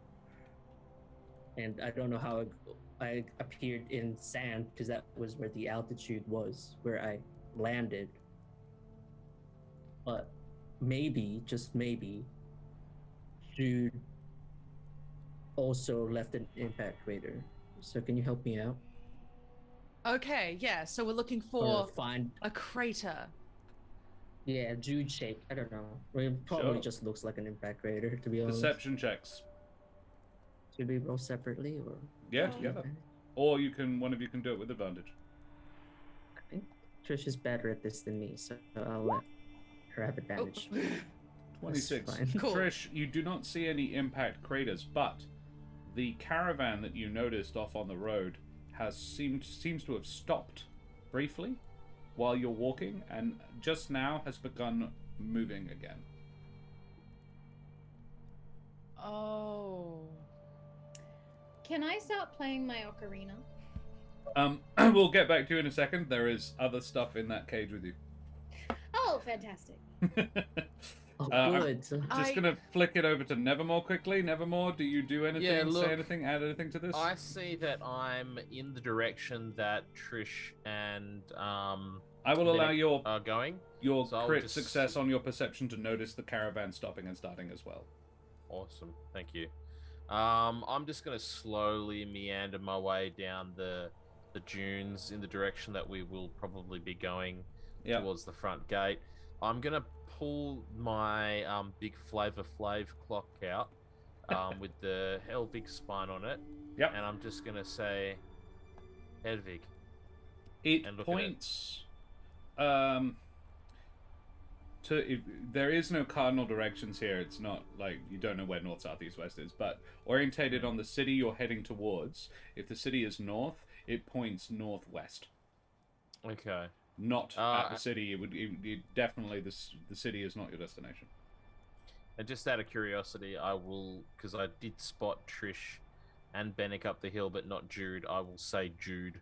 And I don't know how I appeared in sand because that was where the altitude was, where I landed. But maybe, just maybe, Jude also left an impact crater. So can you help me out? Okay, yeah. So we're looking Or for find a crater. Yeah, Jude shape. I don't know. It probably Sure. just looks like an impact crater, to be honest. Perception checks. Should we roll separately or? Yeah, together. Or one of you can do it with advantage. I think Trish is better at this than me, so I'll let her have advantage. 26. Fine. Cool. Trish, you do not see any impact craters, but the caravan that you noticed off on the road seems to have stopped briefly while you're walking, and just now has begun moving again. Oh. Can I start playing my ocarina? We'll get back to you in a second. There is other stuff in that cage with you. Oh, fantastic. Oh, I'm good. Just gonna flick it over to Nevermore quickly. Nevermore, do you do anything, Yeah, look, say anything, add anything to this? I see that I'm in the direction that Trish and I will allow Benneck are going. your So I'll crit just- success on your perception to notice the caravan stopping and starting as well. Awesome, thank you. I'm just gonna slowly meander my way down the dunes in the direction that we will probably be going Yeah. towards the front gate. I'm gonna pull my big Flavor Flav clock out with the Helvig spine on it. Yep. And I'm just gonna say, Helvig. It And look at it. points there is no cardinal directions here. It's not like you don't know where north, south, east, west is, but orientated on the city you're heading towards. If the city is north, it points northwest. Okay. Not at the city. It definitely the city is not your destination. And just out of curiosity, I will, because I did spot Trish and Benneck up the hill, but not Jude. I will say Jude,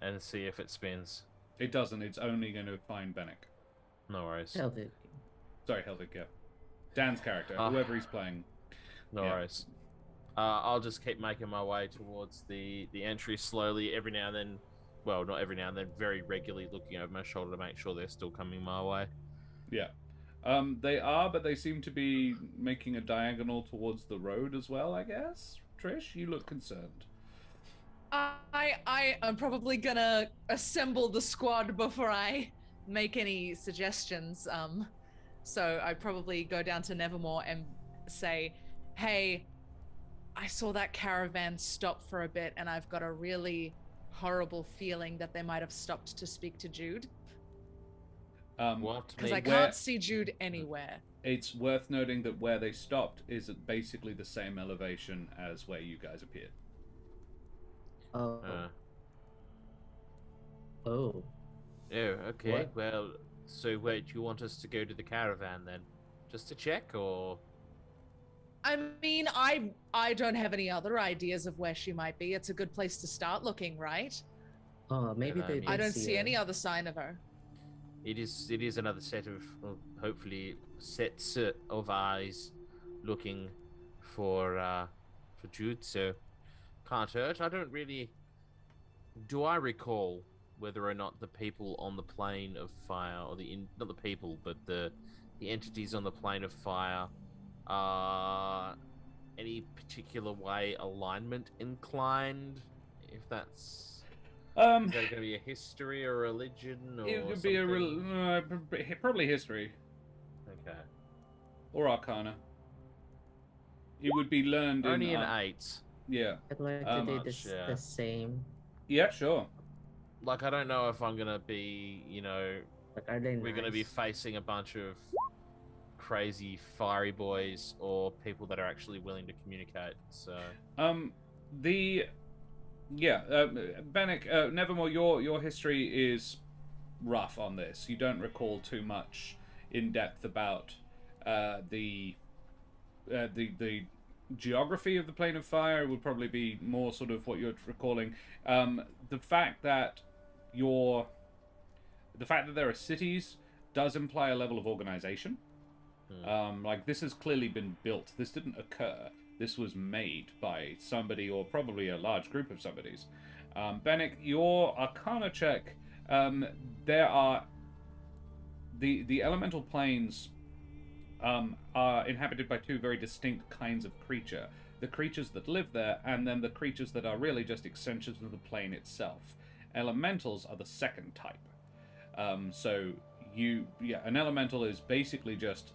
and see if it spins. It doesn't. It's only going to find Benneck. No worries. Helvig. Sorry, Helvig, yeah. Dan's character, whoever he's playing. No Yeah. worries. I'll just keep making my way towards the entry slowly. Every now and then, well, not every now and then, very regularly looking over my shoulder to make sure they're still coming my way. Yeah. They are, but they seem to be making a diagonal towards the road as well, I guess. Trish, you look concerned. I am probably gonna assemble the squad before I make any suggestions. So I probably go down to Nevermore and say, hey, I saw that caravan stop for a bit and I've got a really horrible feeling that they might have stopped to speak to Jude. What? Because I Maybe- can't see Jude anywhere. It's worth noting that where they stopped is at basically the same elevation as where you guys appeared. Oh. Uh, Oh. yeah, okay. What? Well, so wait, you want us to go to the caravan then? Just to check, or? I mean, I don't have any other ideas of where she might be. It's a good place to start looking, right? Maybe I they mean- did I don't see her. any other sign of her. It is another set of hopefully sets of eyes looking for Jude, so can't hurt. I don't really. Do I recall whether or not the people on the plane of fire, or not the people, but the entities on the plane of fire, are any particular way alignment inclined? If that's. Is that going to be a history or religion or It would something? be probably history Okay. or arcana. It would be learned Only in an 8. yeah. I'd like Um, to do much, this yeah. the same. Yeah, sure. Like, I don't know if I'm going to be, Like, are they we're going to be nice? facing a bunch of crazy fiery boys or people that are actually willing to communicate. So Benneck, Nevermore, your history is rough on this. You don't recall too much in depth about the geography of the plane of fire. Would probably be more sort of what you're recalling. The fact that there are cities does imply a level of organization. Like, this has clearly been built. This didn't occur. This was made by somebody, or probably a large group of somebody's. Benneck, your Arcana check, there are... The elemental planes are inhabited by two very distinct kinds of creature. The creatures that live there, and then the creatures that are really just extensions of the plane itself. Elementals are the second type. An elemental is basically just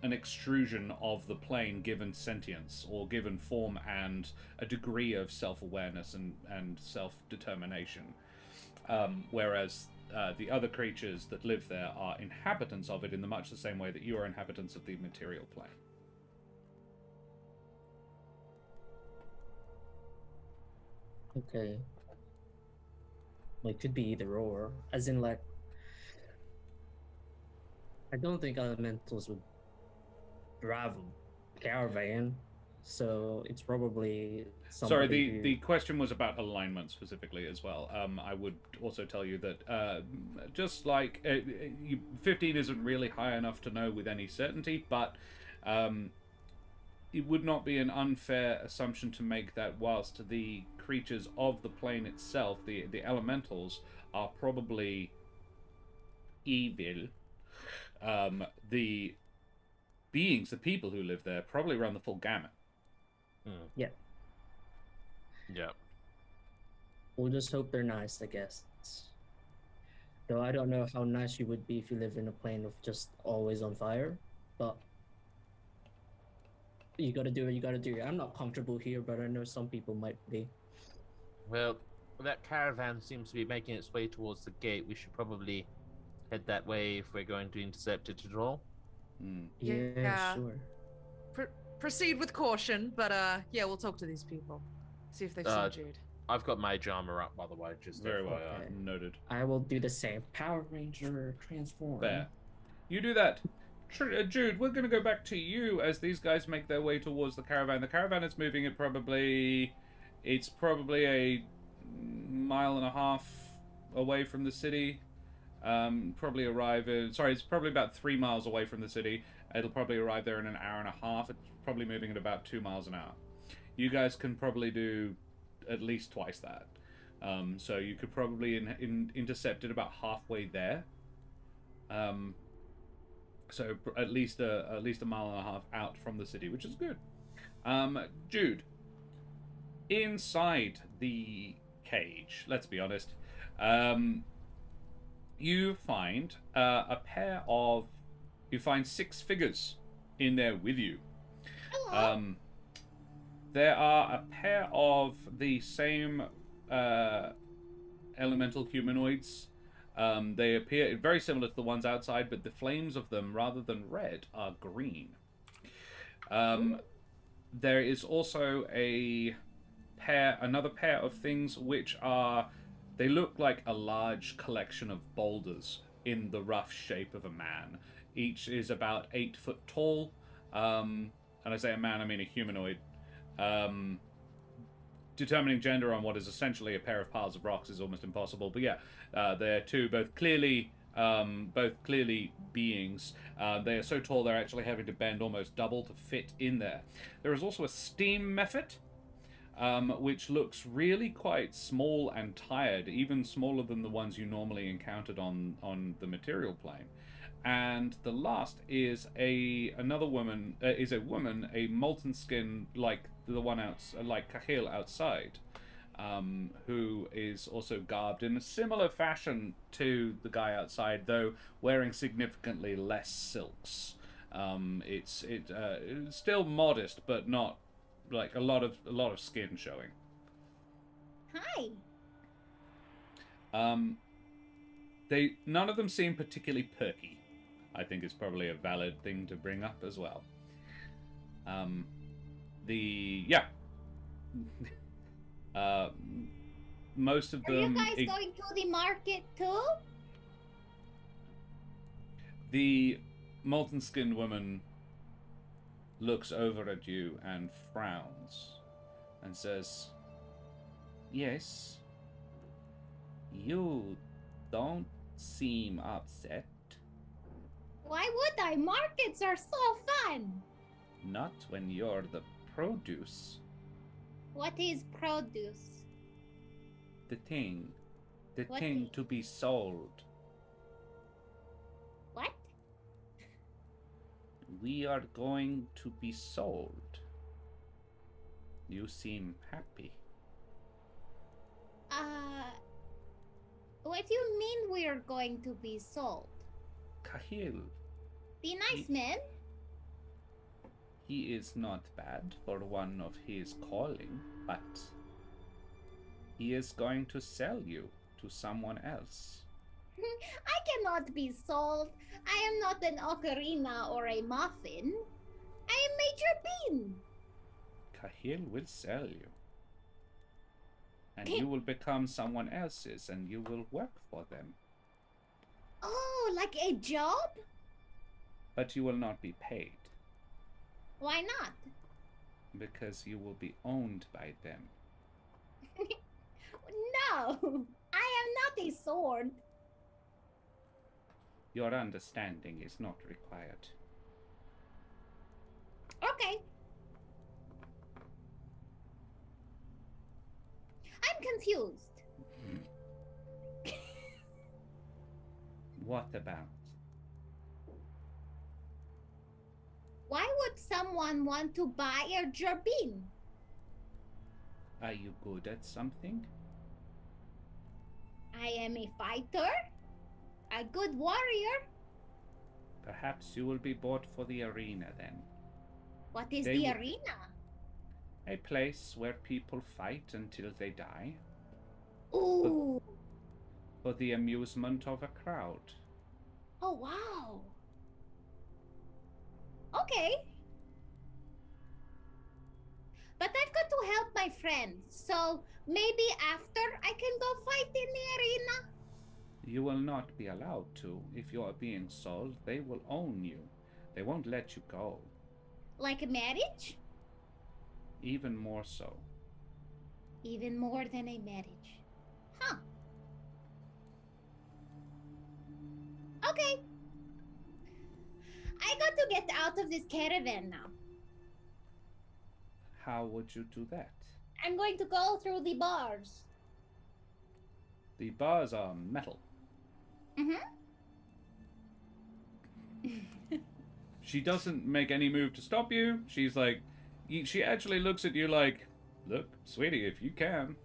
an extrusion of the plane given sentience, or given form and a degree of self-awareness and self-determination. Whereas the other creatures that live there are inhabitants of it in much the same way that you are inhabitants of the material plane. Okay. Well, it could be either or. As in, like, I don't think elementals would drive a caravan, so it's probably Sorry, the question was about alignment specifically as well. I would also tell you that just like 15 isn't really high enough to know with any certainty, but it would not be an unfair assumption to make that whilst the creatures of the plane itself, the elementals, are probably evil, the beings, the people who live there, probably run the full gamut. Yeah. Yeah. We'll just hope they're nice, I guess. Though I don't know how nice you would be if you live in a plane of just always on fire, but you gotta do what you gotta do. I'm not comfortable here, but I know some people might be. Well, that caravan seems to be making its way towards the gate. We should probably head that way if we're going to intercept it at all. Yeah, sure. Proceed with caution, but we'll talk to these people. See if they've seen Jude. I've got mage armor up, by the way, just very well FYI. noted. I will do the same. Power Ranger transform. There. You do that. Jude, we're going to go back to you as these guys make their way towards the caravan. The caravan is moving at probably a mile and a half away from the city. It's probably about 3 miles away from the city. It'll probably arrive there in an hour and a half. It's probably moving at about 2 miles an hour. You guys can probably do at least twice that. So you could probably intercept it about halfway there. So at least a mile and a half out from the city, which is good. Jude, inside the cage, let's be honest, you find you find 6 figures in there with you. There are a pair of the same elemental humanoids. They appear very similar to the ones outside, but the flames of them, rather than red, are green. There is also another pair of things which they look like a large collection of boulders in the rough shape of a man. Each is about 8 foot tall. And I say a man, I mean a humanoid. Determining gender on what is essentially a pair of piles of rocks is almost impossible. But yeah, they're two both clearly beings. They are so tall they're actually having to bend almost double to fit in there. There is also a steam method, which looks really quite small and tired, even smaller than the ones you normally encountered on the material plane. And the last is a woman, a molten skin like the one like Cahill outside, who is also garbed in a similar fashion to the guy outside, though wearing significantly less silks. It's still modest, but not like a lot of skin showing. Hi. None of them seem particularly perky. I think is probably a valid thing to bring up as well. Most of them. Are you guys going to the market too? The molten-skinned woman looks over at you and frowns and says, "Yes, you don't seem upset. Why would I? Markets are so fun. Not when you're the produce. What is produce? The thing. The What thing thing? to be sold. What? We are going to be sold. You seem happy. What do you mean we're going to be sold? Kahil, The nice man? he is not bad for one of his calling, but he is going to sell you to someone else. I cannot be sold. I am not an ocarina or a muffin. I am Major Bean. Kahil will sell you. And you will become someone else's and you will work for them. Oh, like a job? But you will not be paid Why not? because you will be owned by them. No, I am not a sword. Your understanding is not required. Okay. I'm confused. What about? Why would someone want to buy a Jarbin? Are you good at something? I am a fighter, a good warrior. Perhaps you will be bought for the arena then. What is They the will- arena? A place where people fight until they die Ooh. for the amusement of a crowd. Oh, wow. Okay. But I've got to help my friends, so maybe after I can go fight in the arena. You will not be allowed to. If you are being sold, they will own you. They won't let you go. Like a marriage? Even more so. Even more than a marriage. Huh. Okay. I got to get out of this caravan now. How would you do that? I'm going to go through the bars. The bars are metal. She doesn't make any move to stop you. She's like, she actually looks at you like, look, sweetie, if you can.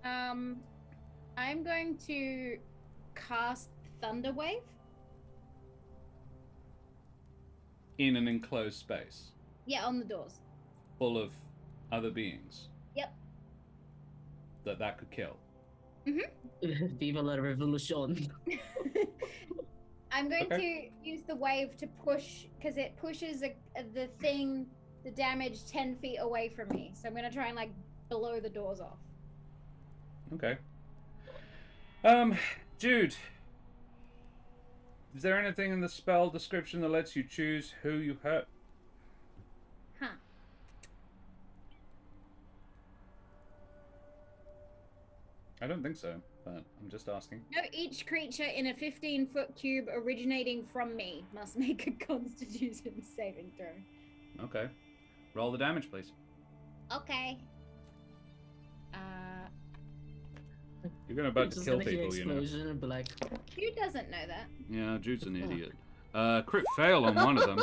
I'm going to cast Thunderwave. In an enclosed space, Yeah, on the doors. full of other beings Yep. that could kill. Viva la revolution. I'm going Okay. to use the wave to push, because it pushes the damage 10 feet away from me. So I'm going to try and like blow the doors off. Okay. Jude. Is there anything in the spell description that lets you choose who you hurt? Huh. I don't think so, but I'm just asking. No, each creature in a 15-foot cube originating from me must make a Constitution saving throw. Okay. Roll the damage, please. Okay. You're about to Just kill gonna hear people, you know. explosion and be like, Who doesn't know that? Yeah, Jude's an idiot. Crit fail on one of them.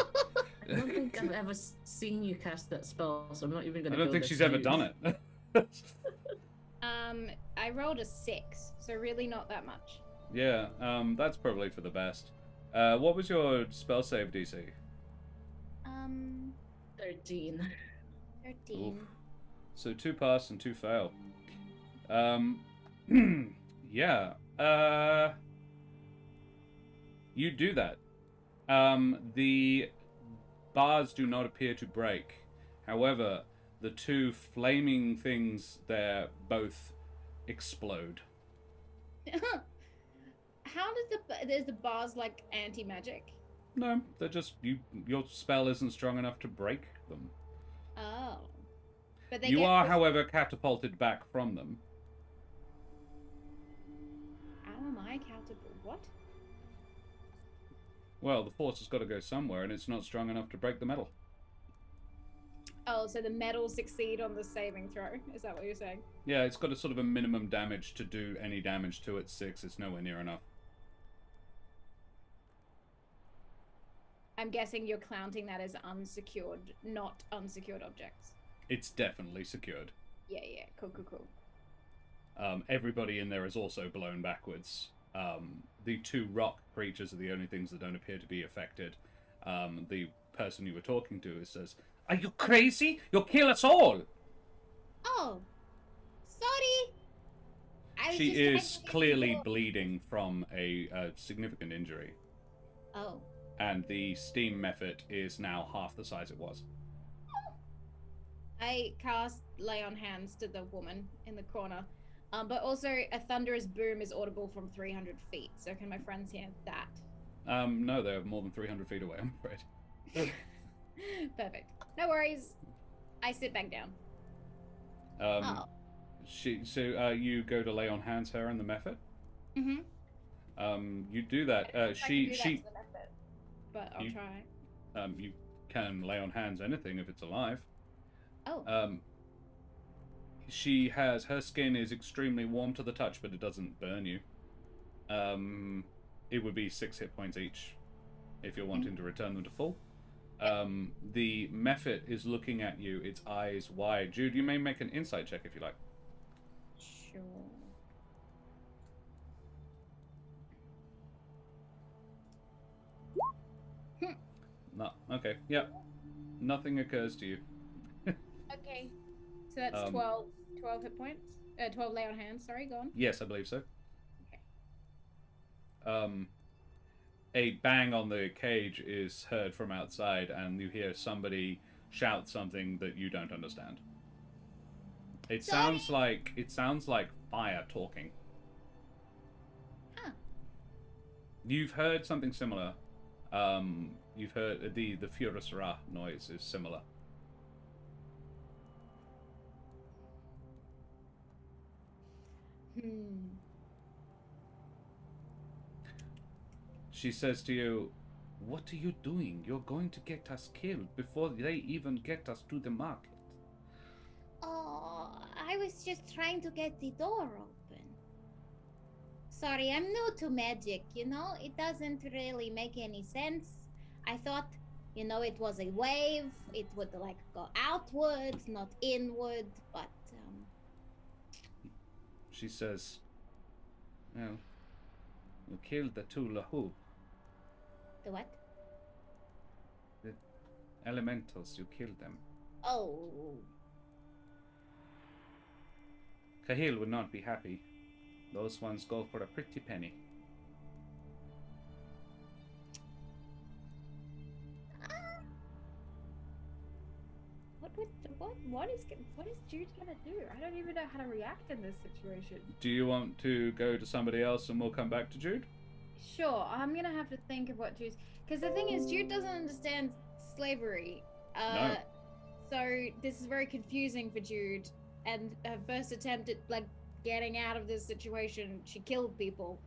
I don't think I've ever seen you cast that spell, so I'm not even gonna. I don't go think there she's to ever use. done it. I rolled a 6, so really not that much. Yeah, that's probably for the best. What was your spell save DC? 13. 13. Oof. So 2 pass and 2 fail. You do that. The bars do not appear to break. However, the two flaming things there both explode. How does the bars like anti-magic? No, they're just your spell isn't strong enough to break them. Oh. But You are, however, catapulted back from them. How am I catapulted? What? Well, the force has got to go somewhere, and it's not strong enough to break the metal. Oh, so the metal succeed on the saving throw? Is that what you're saying? Yeah, it's got a sort of a minimum damage to do any damage to it. 6. It's nowhere near enough. I'm guessing you're counting that as unsecured, not unsecured objects. It's definitely secured. Yeah. Cool. Everybody in there is also blown backwards. The two rock creatures are the only things that don't appear to be affected. The person you were talking to says, "Are you crazy? You'll kill us all!" Oh, sorry. She is clearly bleeding from a significant injury. Oh. And the steam method is now half the size it was. I cast Lay on Hands to the woman in the corner. But also a thunderous boom is audible from 300 feet. So can my friends hear that? No, they're more than 300 feet away, I'm afraid. Perfect. No worries. I sit back down. You go to lay on hands her in the method? Mm-hmm. You do that. But I'll try. You can lay on hands anything if it's alive. Oh. Her skin is extremely warm to the touch, but it doesn't burn you. It would be 6 hit points each if you're wanting to return them to full. The method is looking at you, its eyes wide. Jude, you may make an insight check if you like. Sure. No. Okay. Yep. Nothing occurs to you. Okay. So that's 12 hit points? 12 lay on hands, sorry, go on. Yes, I believe so. Okay. A bang on the cage is heard from outside, and you hear somebody shout something that you don't understand. It sounds like fire talking. Huh. You've heard something similar. You've heard the Furious Ra noise is similar. She says to you, "What are you doing? You're going to get us killed before they even get us to the market." Oh, I was just trying to get the door open. Sorry, I'm new to magic, it doesn't really make any sense. I thought, it was a wave, it would go outwards, not inward, but She says, "Well, you killed the two Lahu. The what? The elementals, you killed them. Oh. Cahill would not be happy. Those ones go for a pretty penny." What is Jude gonna do? I don't even know how to react in this situation. Do you want to go to somebody else and we'll come back to Jude? Sure, I'm gonna have to think of what Jude... Because the thing is, Jude doesn't understand slavery. No. So this is very confusing for Jude. And her first attempt at, getting out of this situation, she killed people.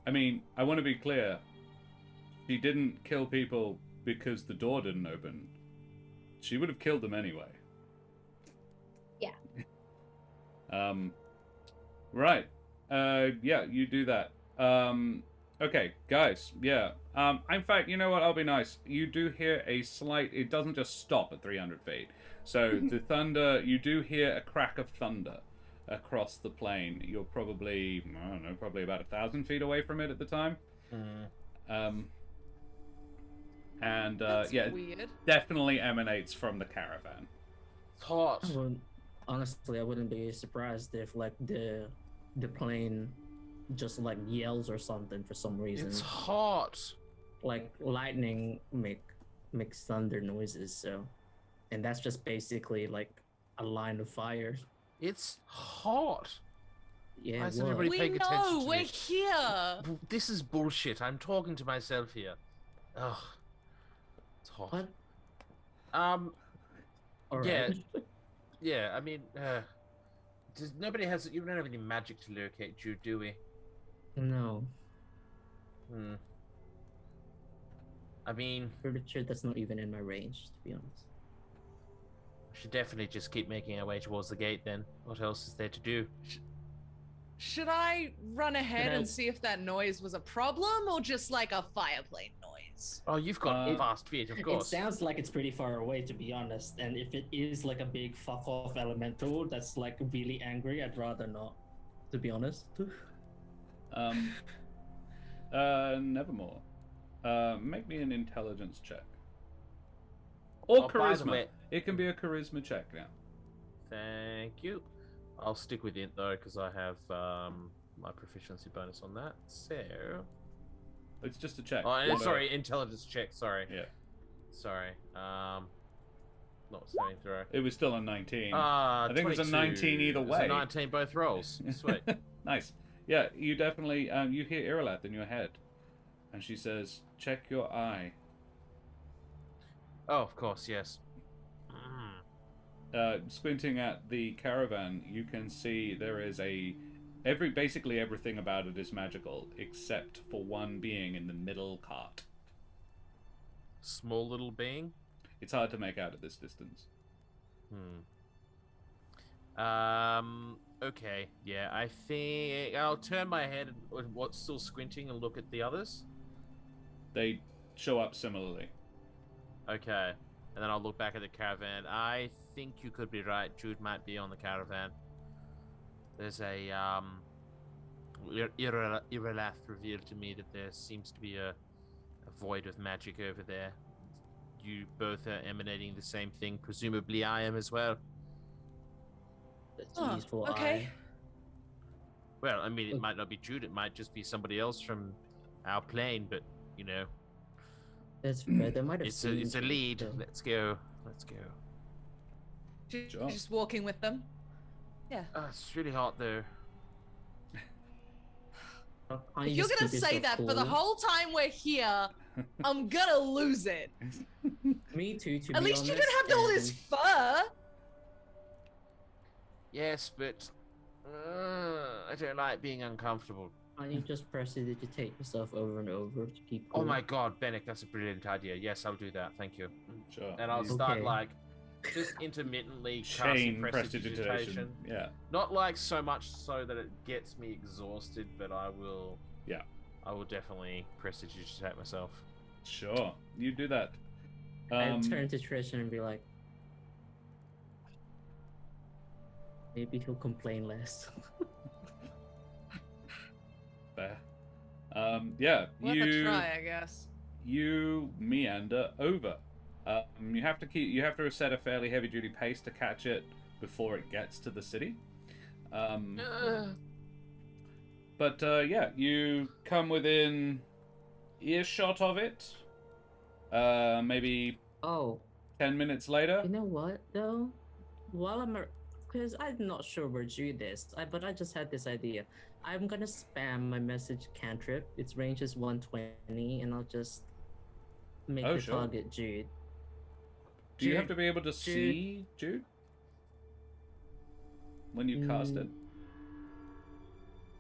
I mean, I want to be clear. She didn't kill people because the door didn't open. She would have killed them anyway. Yeah. Right. Yeah, you do that. Okay, guys, yeah. In fact, you know what? I'll be nice. You do hear a slight... It doesn't just stop at 300 feet. So the thunder... You do hear a crack of thunder across the plain. You're probably, I don't know, probably about 1,000 feet away from it at the time. That's weird. Definitely emanates from the caravan. It's hot. Honestly, I wouldn't be surprised if the plane just like yells or something for some reason. It's hot. Like lightning makes thunder noises, so, and that's just basically like a line of fire. It's hot. Yeah, Why is what? everybody We paying attention know, to we're this? here. This is bullshit. I'm talking to myself here. Ugh. It's hot. What? Um, All yeah. right. Yeah, I mean, you don't have any magic to locate Jude, do we? No, Hmm. I mean, pretty sure that's not even in my range, to be honest. we should definitely just keep making our way towards the gate then. What else is there to do? Should I run ahead Should I- and see if that noise was a problem or just like a fireplane noise? Oh, you've got Uh, fast feet, of It course. sounds like it's pretty far away, to be honest. And if it is like a big fuck off elemental that's like really angry, I'd rather not, to be honest. Nevermore. Make me an intelligence check. Or Oh, by the charisma. way- It can be a charisma check now. Thank you. I'll stick with it though, because I have my proficiency bonus on that. So, It's just a check. oh, not a- sorry, intelligence check. Sorry. Yeah. Sorry. Not saving throw. It was still a 19. I think it was a 19 either way. 19 both rolls. Sweet. Nice. Yeah, you definitely you hear Irileth in your head, and she says, "Check your eye." Oh, of course, yes. Squinting at the caravan, you can see there is basically everything about it is magical except for one being in the middle cart. Small little being. It's hard to make out at this distance. Okay. Yeah, I think I'll turn my head and what's still squinting and look at the others. They show up similarly. Okay. And then I'll look back at the caravan. I think you could be right. Jude might be on the caravan. There's a Irelath revealed to me that there seems to be a void of magic over there. You both are emanating the same thing. Presumably I am as well. That's Oh, useful. okay. Well, I mean, it might not be Jude. It might just be somebody else from our plane. But you know, That's fair. They might have it's a lead. so- Let's go. Let's go. Sure. Just walking with them. Yeah. It's really hot though. Can't If you you're just gonna keep say yourself that for the cool? whole time we're here, I'm gonna lose it. Me too, to At be least you honest, don't have all this and- fur. Yes, but I don't like being uncomfortable. Can't you just prestidigitate yourself over and over to keep cool? Oh my god, Benneck, that's a brilliant idea. Yes, I'll do that. Thank you. Sure. And I'll You start Okay. like just intermittently chain casting prestidigitation. prestidigitation. Yeah. Not like so much so that it gets me exhausted, but I will. Yeah. I will definitely prestidigitate myself. Sure. You do that. I'd turn to Trish and be like, maybe he'll complain less. Fair. Yeah. Worth a try, I guess. You meander over. You have to set a fairly heavy duty pace to catch it before it gets to the city. But yeah, you come within earshot of it. Maybe Oh, 10 minutes later. you know what though? While because I'm not sure where Jude is, but I just had this idea. I'm gonna spam my message cantrip. Its range is 120, and I'll just make Oh, the sure. target Jude. Do you have Jude, to be able to see Jude when you cast it?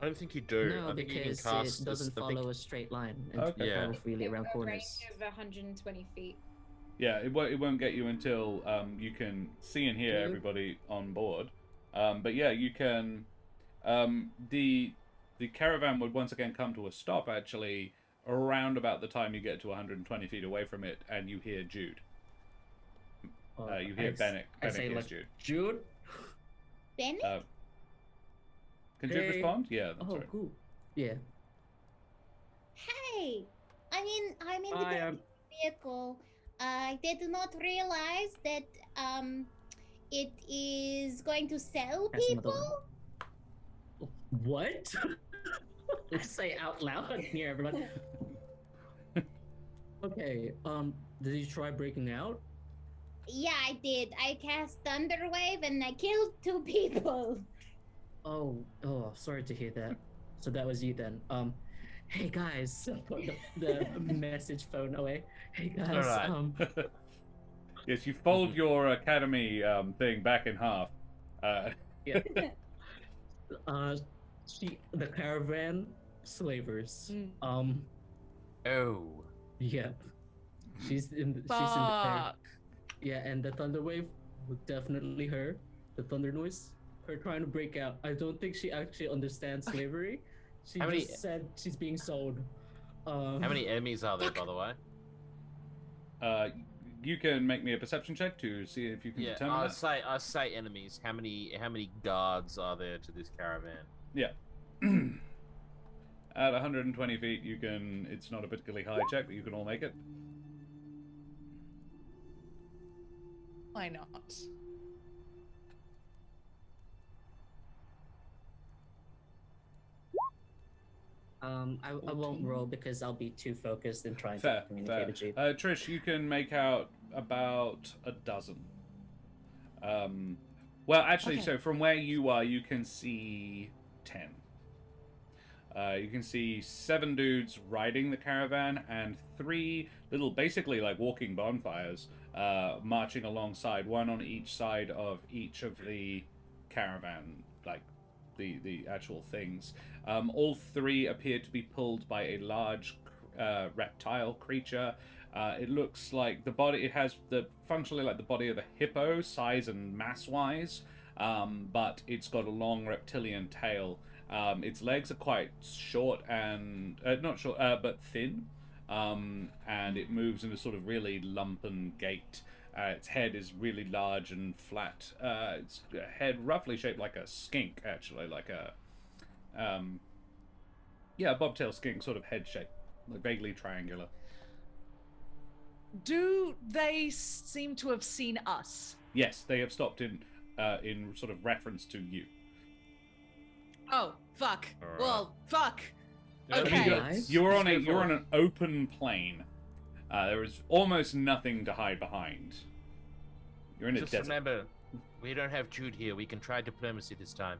I don't think you do. No, I think you can because cast it doesn't this, I think- follow a straight line and Okay. Yeah. travel freely around A corners. range of 120 feet. Yeah, it won't get you until you can see and hear Mhm. everybody on board. But yeah, you can. The caravan would once again come to a stop actually around about the time you get to 120 feet away from it, and you hear Jude. You hear Benneck. I Benneck say hears like, Jude. Jude. Benny? Can Jude Hey. respond? Yeah, that's Oh, right. cool. Yeah. Hey! I'm in the I am. vehicle. I did not realize that it is going to sell That's another people. What? Say out loud near everyone. Okay, did you try breaking out? Yeah, I did. I cast Thunderwave and I killed 2 people. Oh, sorry to hear that. So that was you then. Hey guys, put the message phone away. Hey guys, Alright. Yes, you fold your academy thing back in half. yeah. The caravan slavers. Mm. Oh. Yeah. She's in there. Fuck. Yeah, and the thunder wave, definitely her. The thunder noise, her trying to break out. I don't think she actually understands slavery. She How just many- said she's being sold. How many enemies are there, by the way? You can make me a perception check to see if you can Yeah, determine that. I say enemies. How many guards are there to this caravan? Yeah. At 120 feet, you can. It's not a particularly high check, but you can all make it. Why not? I won't roll because I'll be too focused in trying Fair, to communicate with you. Trish, you can make out about a dozen. Well, actually, Okay. so from where you are, you can see 10. You can see 7 dudes riding the caravan and 3 little, basically like walking bonfires, marching alongside, one on each side of each of the caravan, like the actual things. All 3 appear to be pulled by a large reptile creature. It looks like the body. It has functionally like the body of a hippo, size and mass-wise, but it's got a long reptilian tail. Its legs are quite short and not short, but thin, and it moves in a sort of really lumpen gait. Its head is really large and flat. Its head roughly shaped like a skink, actually, like a bobtail skink sort of head shape, like vaguely triangular. Do they seem to have seen us? Yes, they have stopped in sort of reference to you. Oh, fuck. Alright. Well, fuck. Yeah, Okay. Guys, You're on Let's go an open plain. There is almost nothing to hide behind. You're in a Just desert. remember, we don't have Jude here. We can try diplomacy this time.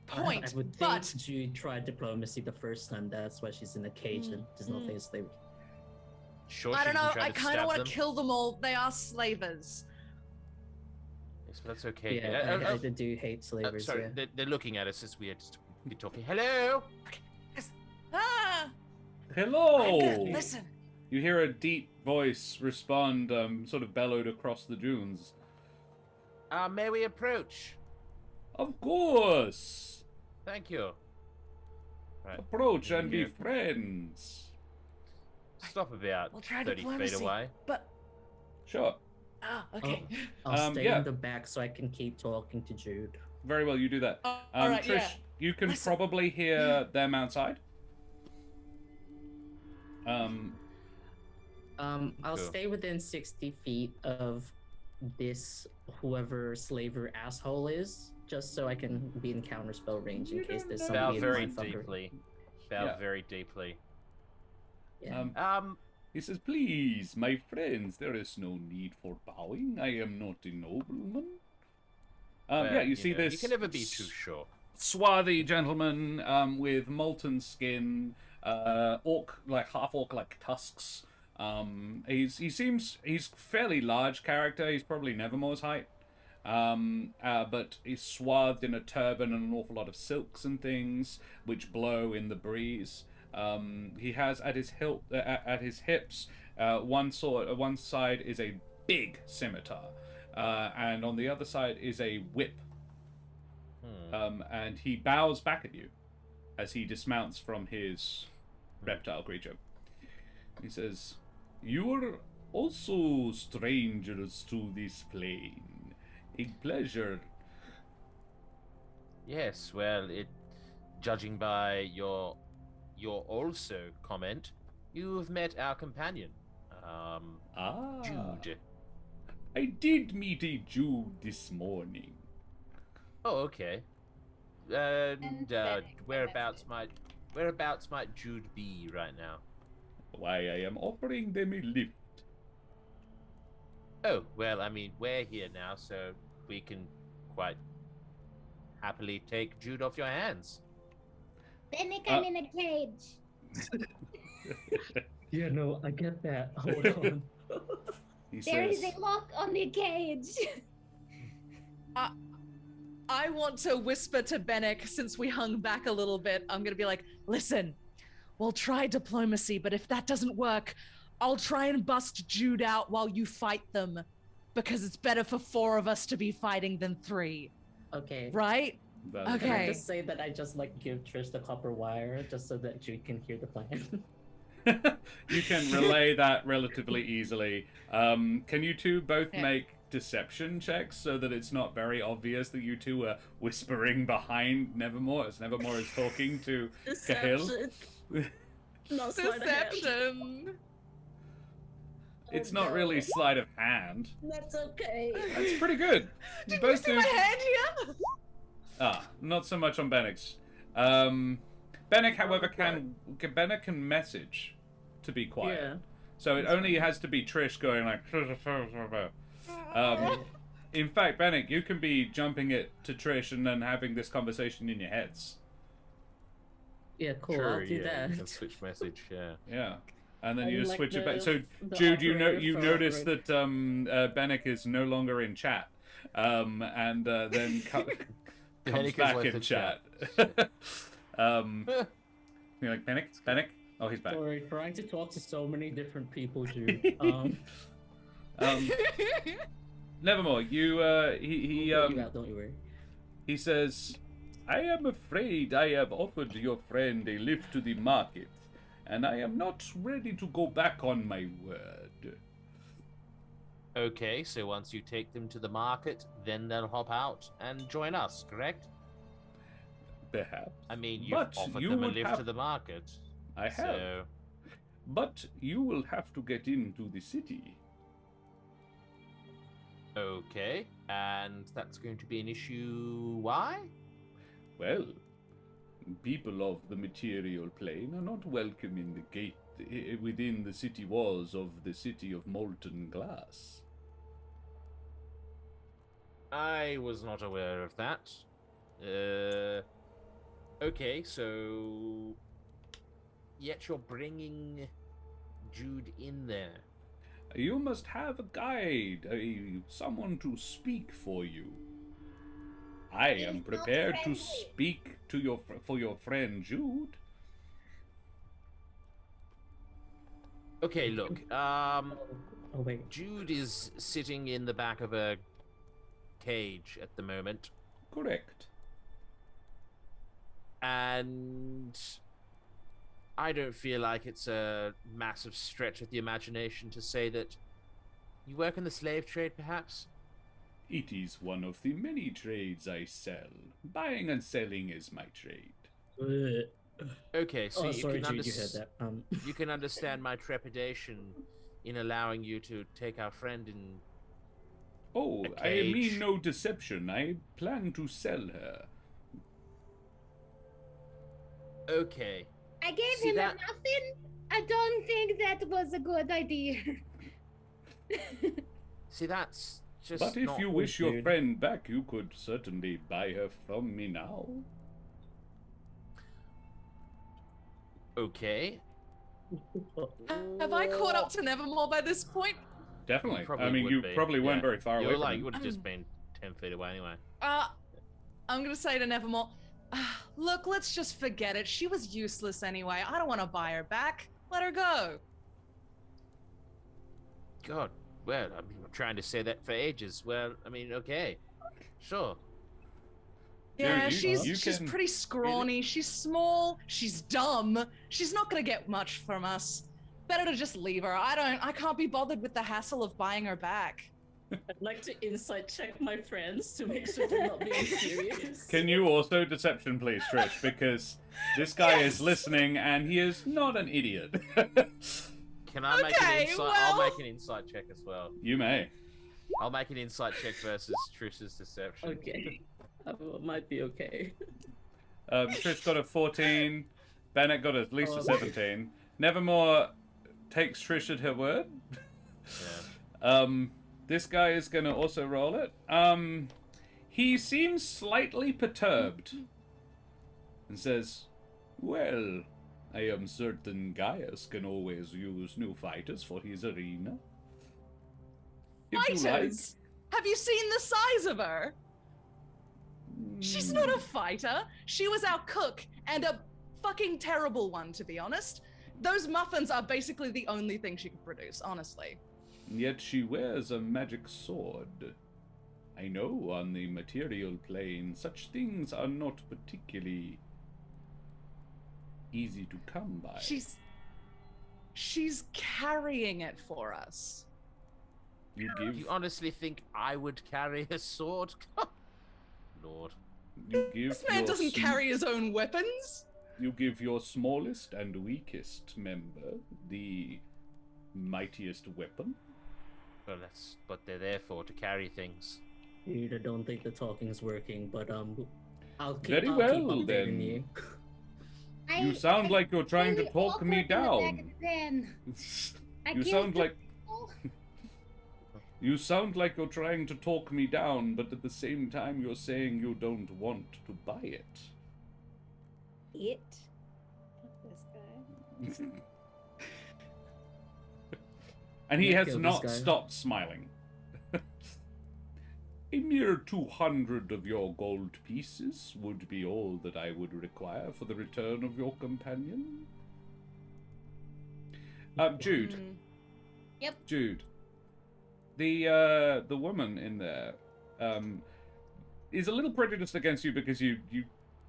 Point, I would think but- Jude tried diplomacy the first time. That's why she's in a cage and does not face slavery. Sure, I she don't can know. try I to kind of stab want them. to kill them all. They are slavers. Yes, but that's okay. Yeah, I do hate slavers. sorry, Yeah. they're looking at us as we are just be talking. Hello. Ah! Hello! Listen. You hear a deep voice respond, sort of bellowed across the dunes. May we approach? Of course! Thank you. Right. Approach and be Yeah. friends. Stop about We'll try 30 feet diplomacy. away. But Sure. okay. I'll stay yeah. in the back so I can keep talking to Jude. Very well, you do that. All right. Trish, Yeah. you can Listen. probably hear them outside. I'll Cool. stay within 60 feet of this whoever slaver asshole is, just so I can be in counterspell range in You case don't there's know. some Bow weird very motherfucker. deeply. Bow Yeah. very deeply. Yeah. He says, please, my friends, there is no need for bowing. I am not a nobleman. Well, you see know, this You can never be too sure. swarthy gentleman with molten skin, orc, like half orc like tusks. He's fairly large character. He's probably Nevermore's height. But he's swathed in a turban and an awful lot of silks and things which blow in the breeze. He has at his hips, one side is a big scimitar, and on the other side is a whip. And he bows back at you as he dismounts from his reptile creature. He says, "You are also strangers to this plane. A pleasure." Yes, well, judging by your also comment, you've met our companion, Jude. I did meet a Jude this morning. Oh, okay. And Benneck, whereabouts might Jude be right now? Why, I am offering them a lift. Oh, well, I mean, we're here now, so we can quite happily take Jude off your hands. Benneck, I'm in a cage. Yeah, no, I get that. Hold on. There is a lock on the cage. I want to whisper to Benneck, since we hung back a little bit. I'm going to be like, listen, we'll try diplomacy, but if that doesn't work, I'll try and bust Jude out while you fight them, because it's better for 4 of us to be fighting than 3. Okay. Right? That's Can I Okay. just say that I just like give Trish the copper wire just so that Jude can hear the plan? You can relay that relatively easily. Can you two both Yeah. make deception checks so that it's not very obvious that you two are whispering behind Nevermore as Nevermore is talking to Cahill? Not sleight of hand. Deception. It's not really sleight of hand. That's okay. That's pretty good. You Did you both see do. my hand here? Not so much on Benneck's. Benneck, however, Benneck can message to be quiet. Yeah. So it only has to be Trish going like. In fact, Benneck, you can be jumping it to Trish and then having this conversation in your heads. Yeah, cool. True, I'll do yeah, that. you can switch message, yeah. Yeah. And then I'm you just like switch it back. the- So the Jude, operator you for notice operate- that Benneck is no longer in chat, and then comes Benneck is back left in in chat. You're like Benneck. Oh, he's back. Sorry, trying to talk to so many different people, Jude. Nevermore. You we'll get you out, don't you worry. he says, I am afraid I have offered your friend a lift to the market, and I am not ready to go back on my word. Okay, so once you take them to the market, then they'll hop out and join us, correct? Perhaps. I mean, you've But offered you them a would lift have- to the market. I have. So, But you will have to get into the city. okay, and that's going to be an issue. Why? Well, people of the material plane are not welcome in the gate within the city walls of the city of molten glass. I was not aware of that. Okay, so yet you're bringing Jude in there. You must have a guide, someone to speak for you. I am He's not prepared to friendly. speak to for your friend Jude. Okay, look. Oh wait. Jude is sitting in the back of a cage at the moment, Correct. and I don't feel like it's a massive stretch of the imagination to say that you work in the slave trade, perhaps? It is one of the many trades I sell. Buying and selling is my trade. Okay, so Oh, you sorry, can Jude, you heard that. you can understand my trepidation in allowing you to take our friend in. Oh, A I cage. mean no deception. I plan to sell her. Okay, I gave See him that- nothing. I don't think that was a good idea. see, that's just. But if not you good, wish your dude. friend back, you could certainly buy her from me now. Okay. Have I caught up to Nevermore by this point? Definitely. Probably I mean, would you be, probably weren't yeah. very far You away were from like, him. you would have just been 10 feet away anyway. I'm gonna say to Nevermore, look, let's just forget it. She was useless anyway. I don't want to buy her back. Let her go. God, well, I've been trying to say that for ages. Well, I mean, okay, sure. Yeah, you- she's you she's can- pretty scrawny. She's small. She's dumb. She's not gonna get much from us. Better to just leave her. I can't be bothered with the hassle of buying her back. I'd like to insight check my friends to make sure they're not being serious. Can you also deception, please, Trish? Because this guy Yes. is listening and he is not an idiot. Can I make Okay, an insight? I'll well- make an insight check as well. You may. I'll make an insight check versus Trish's deception. Okay. Might be okay. Trish got a 14. Benneck got at least a 17. Nevermore takes Trish at her word. Yeah. This guy is going to also roll it. He seems slightly perturbed and says, "Well, I am certain Gaius can always use new fighters for his arena. If you like." Fighters? Have you seen the size of her? She's not a fighter. She was our cook, and a fucking terrible one, to be honest. Those muffins are basically the only thing she could produce, honestly. Yet she wears a magic sword. I know on the material plane, such things are not particularly easy to come by. She's carrying it for us. You give. You honestly think I would carry a sword? Lord. You give. This man doesn't carry his own weapons. You give your smallest and weakest member the mightiest weapon. Well, that's what they're there for, to carry things. Dude, I don't think the talking's working, but I'll keep, Very I'll well, keep updating then. you. You sound like you're trying to really talk me awkward in the back down. of the den. I You killed sound two like people. you sound like you're trying to talk me down, but at the same time you're saying you don't want to buy it. It. This guy. And he Yeah, has kill this not guy. stopped smiling. A mere 200 of your gold pieces would be all that I would require for the return of your companion. Jude. Yep. Jude. The woman in there is a little prejudiced against you because you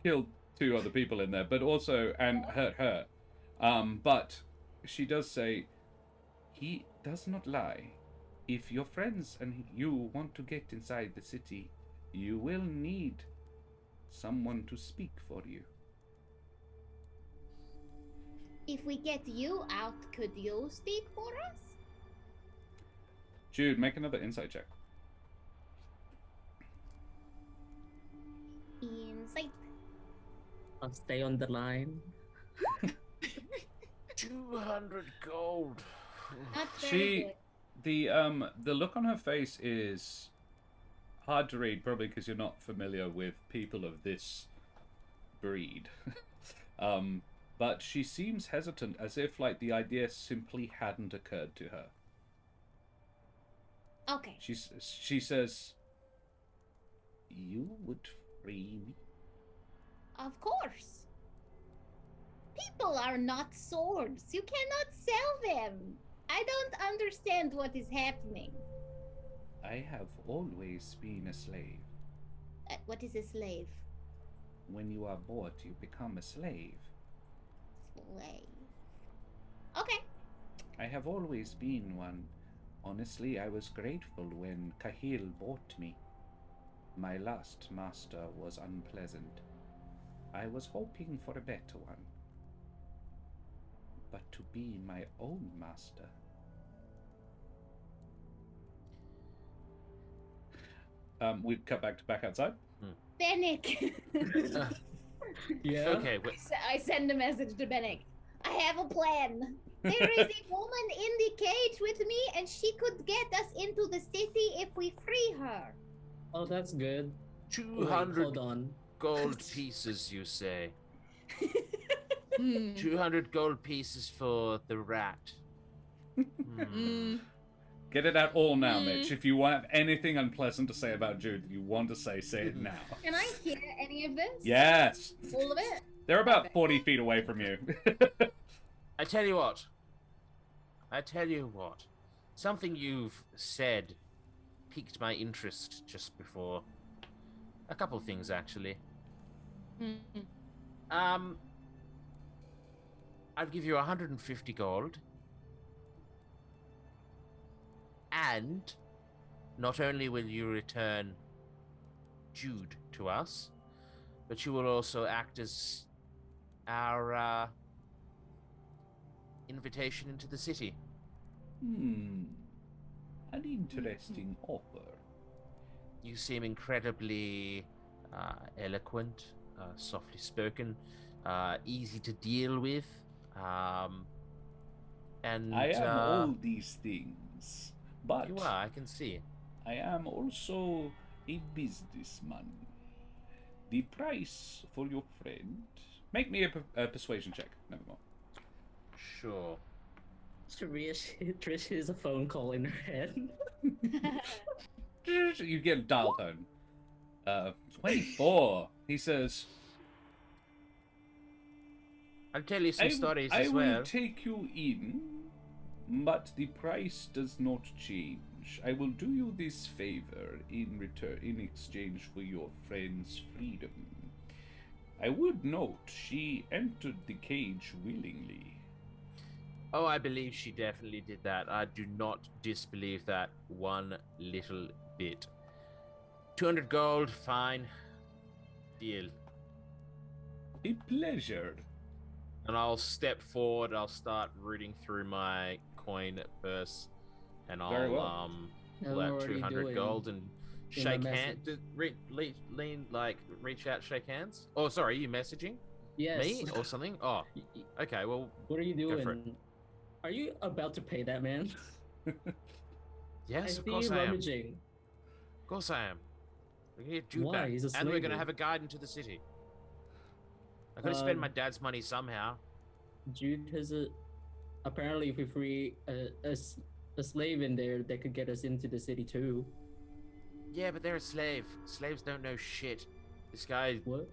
killed 2 other people in there, but also and hurt her. But she does say he does not lie. If your friends and you want to get inside the city, you will need someone to speak for you. If we get you out, could you speak for us? Jude, make another insight check. Insight. I'll stay on the line. 200 gold. Not very good. The look on her face is hard to read, probably because you're not familiar with people of this breed. But she seems hesitant, as if like the idea simply hadn't occurred to her. Okay. She says, "You would free me?" Of course. People are not swords. You cannot sell them. I don't understand what is happening. I have always been a slave. What is a slave? When you are bought, you become a slave. Slave. Okay. I have always been one. Honestly, I was grateful when Kahil bought me. My last master was unpleasant. I was hoping for a better one. But to be my own master... we cut back outside. Benneck. Yeah. Okay, wait. I send a message to Benneck. I have a plan. There is a woman in the cage with me, and she could get us into the city if we free her. Oh, that's good. Wait, 200 hold on. gold pieces, you say? Hmm. 200 gold pieces for the rat. Mm. Get it out all now, Mitch. If you have anything unpleasant to say about Jude that you want to say it now. Can I hear any of this? Yes. All of it? They're about 40 feet away from you. I tell you what. Something you've said piqued my interest just before. A couple things, actually. Mm. I'd give you 150 gold. And not only will you return Jude to us, but you will also act as our invitation into the city. An interesting offer. You seem incredibly eloquent. softly spoken, easy to deal with, and I am all these things, but you are. I can see. I am also a businessman. The price for your friend. Make me a persuasion check. Nevermore. Sure. Trish hears a phone call in her head. You get a dial tone. 24. He says, I'll tell you some stories as well. I will take you in, but the price does not change. I will do you this favor in exchange for your friend's freedom. I would note she entered the cage willingly. Oh, I believe she definitely did that. I do not disbelieve that one little bit. 200 gold, fine. Deal. A pleasure. And I'll step forward, I'll start rooting through my coin purse, and Very I'll well. pull What out are you 200 doing gold and in shake the hands. Reach out, shake hands? Oh, sorry, are you messaging Yes. me or something? Oh, okay, well, What are you Go for it. doing? Are you about to pay that man? yes, I of see course you I am. rummaging. Of course I am. We're gonna get Jude Why? back, He's a and we're gonna slaver. have a guide into the city. I gotta spend Um, my dad's money somehow. Jude has a. Apparently, if we free a slave in there, that could get us into the city too. Yeah, but they're a slave. Slaves don't know shit. This guy What?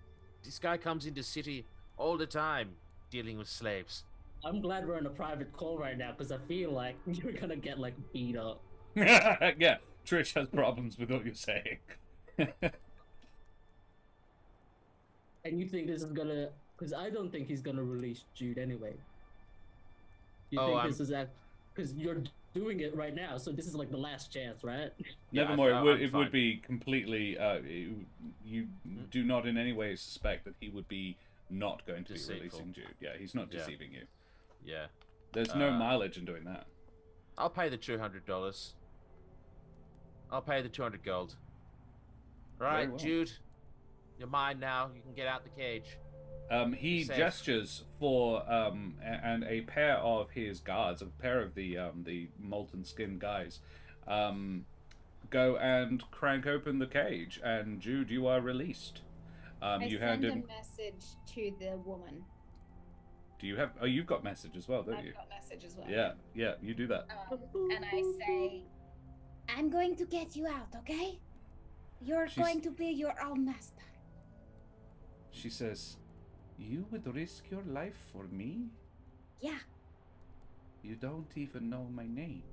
comes into city all the time dealing with slaves. I'm glad we're on a private call right now because I feel like you're gonna get like beat up. Yeah, Trish has problems with what you're saying. And you think this is gonna? Because I don't think he's gonna release Jude anyway. You think this is because you're doing it right now, so this is like the last chance, right? Yeah, Nevermore, I'm it fine. would be completely. You do not in any way suspect that he would be not going to be Deceitful. releasing Jude. Yeah, he's not Yeah. deceiving you. Yeah. There's no mileage in doing that. I'll pay the $200. I'll pay the 200 gold. Right, well. Jude. You're mine now. You can get out the cage. He You're safe. gestures for and a pair of his guards, a pair of the molten skin guys, go and crank open the cage, and Jude, you are released. I You send hand a him. message to the woman. Do you have? Oh, you've got message as well, don't I've you? got message as well. Yeah, you do that. And I say, I'm going to get you out, okay? You're She's- going to be your own master. She says, "You would risk your life for me? Yeah. You don't even know my name."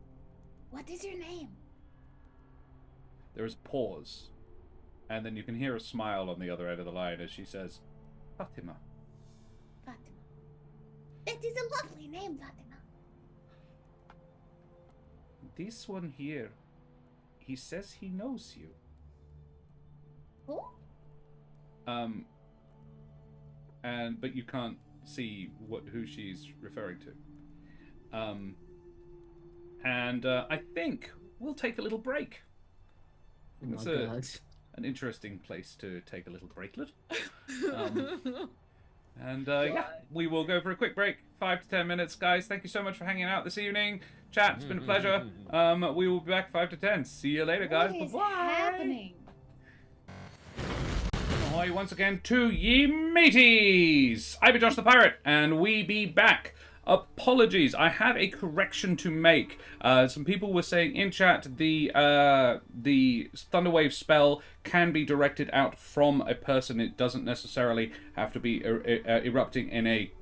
What is your name? There is a pause, and then you can hear a smile on the other end of the line as she says, "Fatima." Fatima. That is a lovely name, Fatima. This one here, he says he knows you. Who? But you can't see who she's referring to. I think we'll take a little break. Oh my That's god. an interesting place to take a little breaklet. Yeah, we will go for a quick break, 5 to 10 minutes, guys. Thank you so much for hanging out this evening. Chat, it's been a pleasure. We will be back 5 to 10. See you later, guys. What is Bye-bye. happening? Ahoy once again to ye mateys! I be Josh the Pirate, and we be back. Apologies, I have a correction to make. Some people were saying in chat the Thunderwave spell can be directed out from a person. It doesn't necessarily have to be erupting in a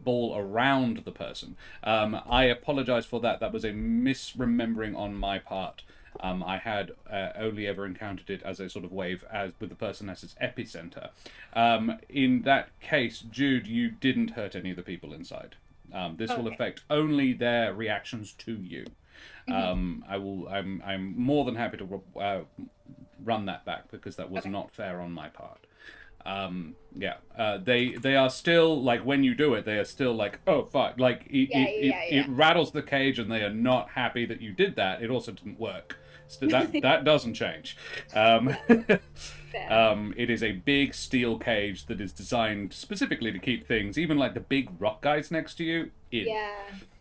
ball around the person. I apologize for that. That was a misremembering on my part. I had only ever encountered it as a sort of wave as with the person as its epicenter. In that case, Jude, you didn't hurt any of the people inside. This will affect only their reactions to you. I'm more than happy to run that back because that was not fair on my part. They are still like when you do it, they are still like, oh fuck, like it rattles the cage, and they are not happy that you did that. It also didn't work, So that doesn't change. It is a big steel cage that is designed specifically to keep things, even like the big rock guys next to you, in.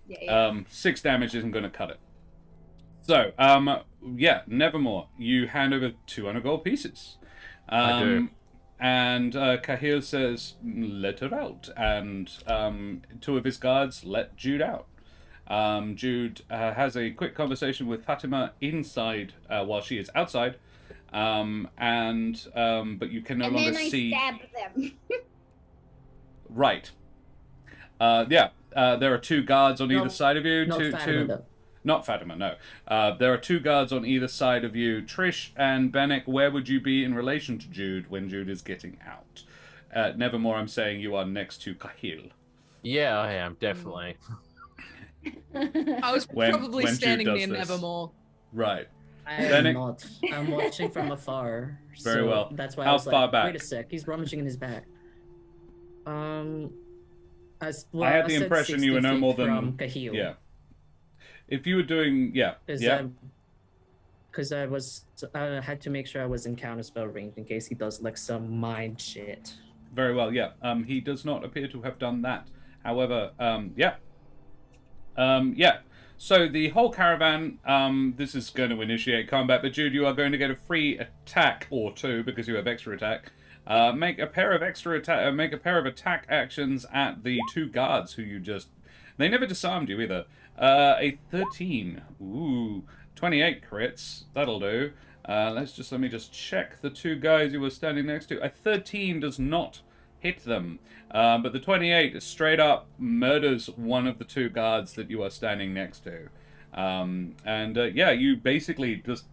Yeah. 6 damage isn't going to cut it. So, Nevermore, you hand over 200 gold pieces. I do. And Cahill says, let her out. And 2 of his guards let Jude out. Jude has a quick conversation with Fatima inside while she is outside. But you can no longer see. And then I stab them. Right. There are 2 guards on either side of you. Not Fatima, no. There are 2 guards on either side of you. Trish and Benneck, where would you be in relation to Jude when Jude is getting out? Nevermore, I'm saying you are next to Cahill. Yeah, I am, definitely. I was probably when standing Jude near does this. Nevermore. Right. I'm not. I'm watching from afar. Very well. That's why How I was far like, back? wait a sec, he's rummaging in his bag. I had the said impression you were 60 no more feet than from Cahill. Yeah. If you were doing Because I had to make sure I was in counterspell range in case he does like some mind shit. Very well, yeah. He does not appear to have done that. However, So the whole caravan, this is going to initiate combat, but Jude, you are going to get a free attack or 2 because you have extra attack. Make a pair of attack actions at the 2 guards who you just. They never disarmed you either. A 13. Ooh, 28 crits. That'll do. Let me just check the 2 guys you were standing next to. A 13 does not hit them, but the 28 straight up murders one of the 2 guards that you are standing next to. You basically just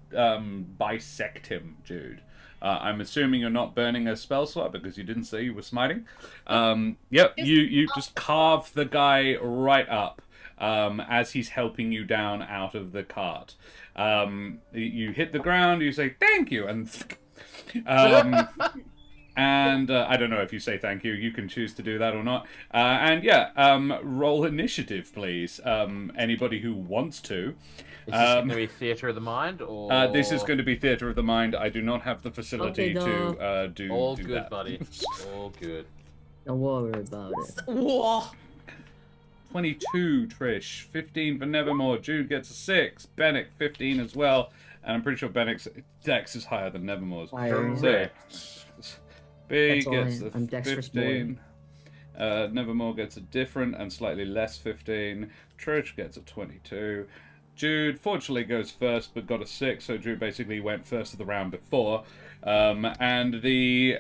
bisect him, Jude. I'm assuming you're not burning a spell slot because you didn't say you were smiting. You just carve the guy right up as he's helping you down out of the cart. You hit the ground, you say thank you, and I don't know if you say thank you. You can choose to do that or not. Roll initiative, please. Anybody who wants to. Is this going to be Theatre of the Mind, or this is going to be Theatre of the Mind. I do not have the facility to do all do good, that. buddy. All good. Don't worry about it. Whoa. 22, Trish. 15 for Nevermore. Jude gets a 6. Benneck 15 as well. And I'm pretty sure Benneck's dex is higher than Nevermore's. Correct. B That's all gets a I'm dexterous 15. Nevermore gets a different and slightly less 15. Trish gets a 22. Jude fortunately goes first, but got a 6, so Jude basically went first of the round before. And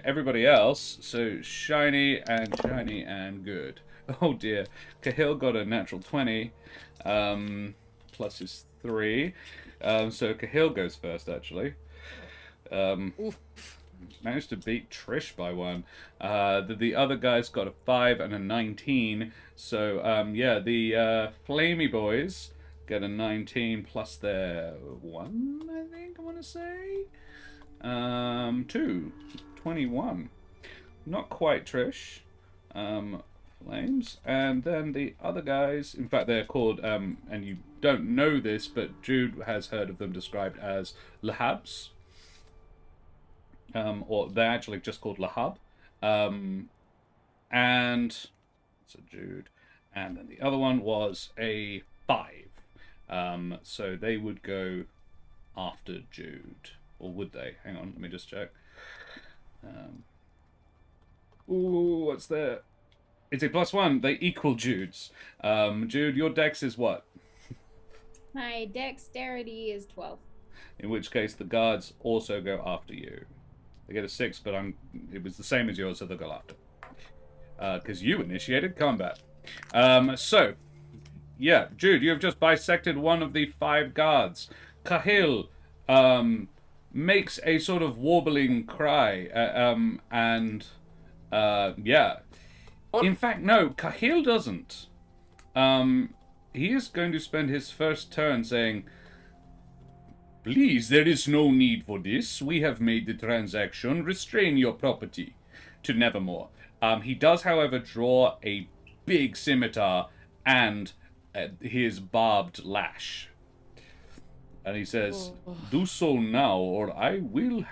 everybody else, so shiny and good. Oh dear, Cahill got a natural 20, plus his 3. So Cahill goes first, actually. Managed to beat Trish by 1. The other guys got a 5 and a 19. So, the Flamey boys get a 19 plus their 1, I think I want to say. 2. 21. Not quite Trish. Flames. And then the other guys, in fact, they're called, and you don't know this, but Jude has heard of them described as Lahabs. Or they're actually just called Lahab. And so Jude. And then the other one was a 5. So they would go after Jude. Or would they? Hang on, let me just check. What's there? It's a +1. They equal Jude's. Jude, your dex is what? My dexterity is 12. In which case the guards also go after you. They get a 6, but it was the same as yours, so they'll go after. Because you initiated combat. Jude, you have just bisected one of the 5 guards. Cahill makes a sort of warbling cry, In fact, no, Cahill doesn't. He is going to spend his first turn saying, "Please, there is no need for this. We have made the transaction. Restrain your property." To Nevermore. He does, however, draw a big scimitar and his barbed lash. And he says, Oh. "Do so now, or I will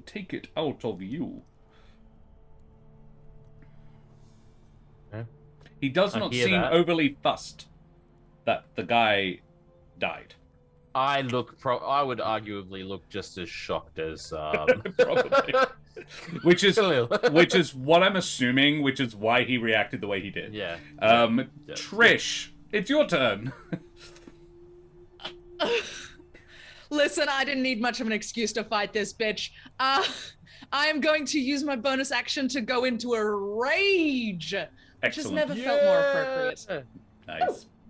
take it out of you." Yeah. He does I not hear seem that. overly fussed that the guy died. I would arguably look just as shocked as Probably. Which is Khalil. what I'm assuming, which is why he reacted the way he did. Yeah. Trish, it's your turn. Listen, I didn't need much of an excuse to fight this bitch. I am going to use my bonus action to go into a rage, which has Excellent. never felt more appropriate.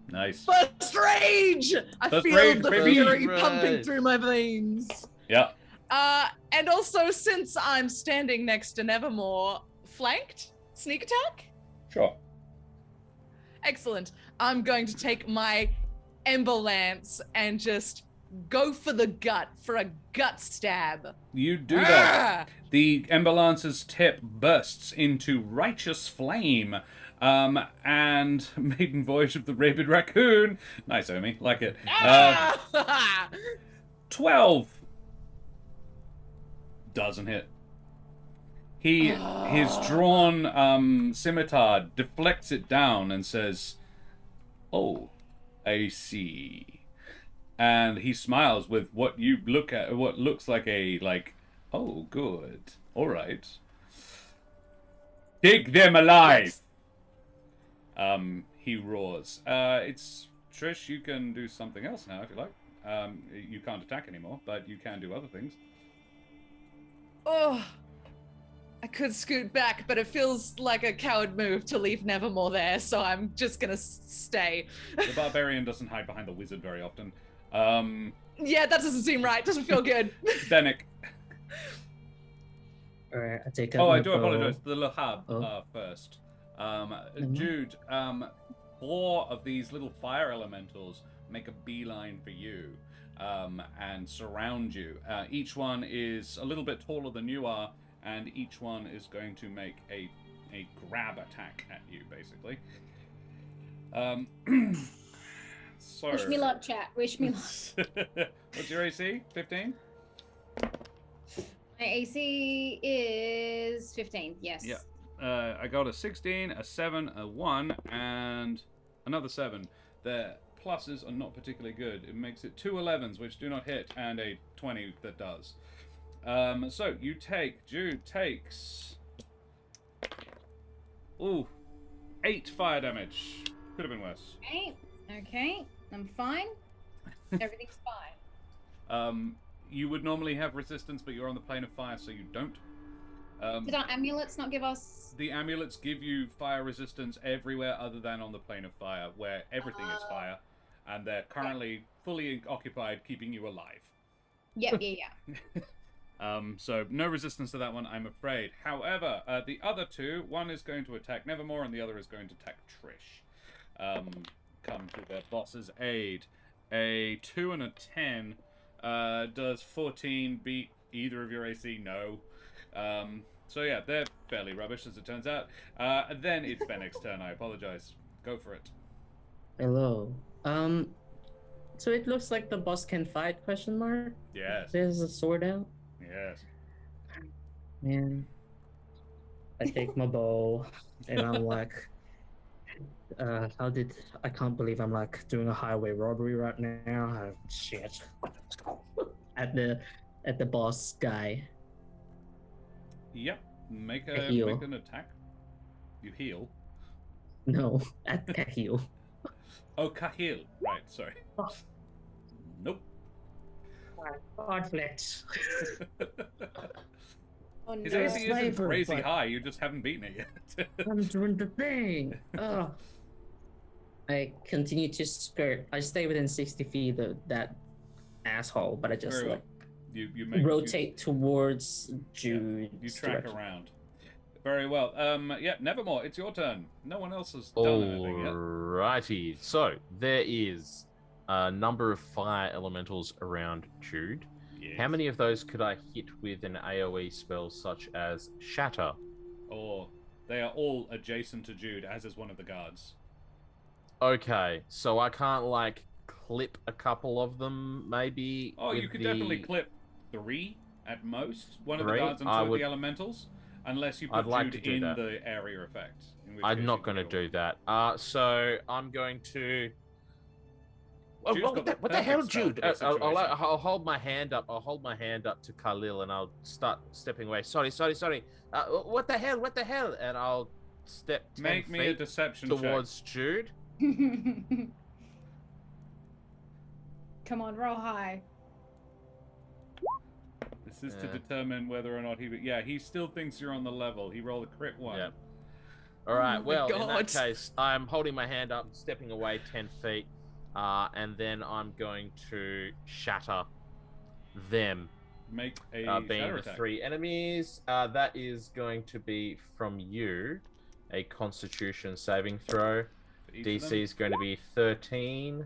Nice. Burst rage! I Burst feel rage, the baby. fury Right. pumping through my veins. Yeah. And also, since I'm standing next to Nevermore, flanked? Sneak attack? Sure. Excellent. I'm going to take my Ember Lance and just go for the gut, for a gut stab. You do that. Ah! The Ember Lancer's tip bursts into righteous flame. And Maiden Voyage of the Rabid Raccoon. Nice, Omi. Like it. Ah! 12. Doesn't hit. His drawn scimitar deflects it down and says, "Oh, I see." And he smiles with what you look at, what looks like "Oh, good. All right. Take them alive." He roars. It's Trish. You can do something else now if you like. You can't attack anymore, but you can do other things. Oh, I could scoot back, but it feels like a coward move to leave Nevermore there, so I'm just gonna stay. The barbarian doesn't hide behind the wizard very often. Yeah, that doesn't seem right. Doesn't feel good. Benneck. Alright, I take out Oh, my I do bow. apologize. The Lahab Oh. first. Jude, 4 of these little fire elementals make a beeline for you and surround you. Each one is a little bit taller than you are, and each one is going to make a grab attack at you, basically. So. Wish me luck, chat. Wish me luck. What's your AC? 15? My AC is 15. Yes. Yeah. I got a 16, a 7, a 1, and another 7. Their pluses are not particularly good. It makes it 2 11s, which do not hit, and a 20 that does. So Jude takes 8 fire damage. Could have been worse. Okay. I'm fine. Everything's fine. You would normally have resistance, but you're on the plane of fire, so you don't. Did our amulets not give us? The amulets give you fire resistance everywhere other than on the plane of fire, where everything is fire, and they're currently fully occupied keeping you alive. Yeah. So no resistance to that one, I'm afraid. However, the other 2, one is going to attack Nevermore, and the other is going to attack Trish. Come to their boss's aid. A 2 and a 10. Does 14 beat either of your AC? No. So yeah, they're fairly rubbish as it turns out. Then it's Benneck's turn. I apologize. Go for it. Hello. So it looks like the boss can fight, question mark? Yes. There's a sword out? Yes. Man. I take my bow and I'm like, I can't believe I'm like doing a highway robbery right now. Shit. at the boss guy. Yep. Make A heal. an attack. You heal. No, at Kahil. Oh, Kahil. Right, sorry. Nope. Conflict. Oh, no. His AC isn't Sniper, crazy but- high, you just haven't beaten it yet. I'm doing the thing. Oh. I continue to skirt. I stay within 60 feet of that asshole, but I just Very well. like You make rotate towards Jude. You track around. Very well. Yeah, Nevermore, it's your turn. No one else has done anything yet. Alrighty. So there is a number of fire elementals around Jude. Yes. How many of those could I hit with an AoE spell such as Shatter? Or they are all adjacent to Jude, as is one of the guards. Okay, so I can't like clip a couple of them, maybe. Oh, you could definitely clip 3 at most. One of the 3? guards and 2 of the elementals, unless you put I'd like Jude to do in that. the area effect. I'm not going to do that. So I'm going to. Jude's got the What the hell, perfect spell Jude? for this situation. I'll hold my hand up. I'll hold my hand up to Khalil, and I'll start stepping away. Sorry. What the hell? And I'll step 10 Make me a feet deception towards Jude. Come on, roll high. This is to determine whether or not he... Yeah, he still thinks you're on the level. He rolled a crit 1. Yeah. All right. Oh my Well, in God. that case, I'm holding my hand up, stepping away 10 feet, and then I'm going to shatter them. Make a Being shatter the attack. 3 enemies. That is going to be from you, a Constitution saving throw. For each of them. DC is going to be 13.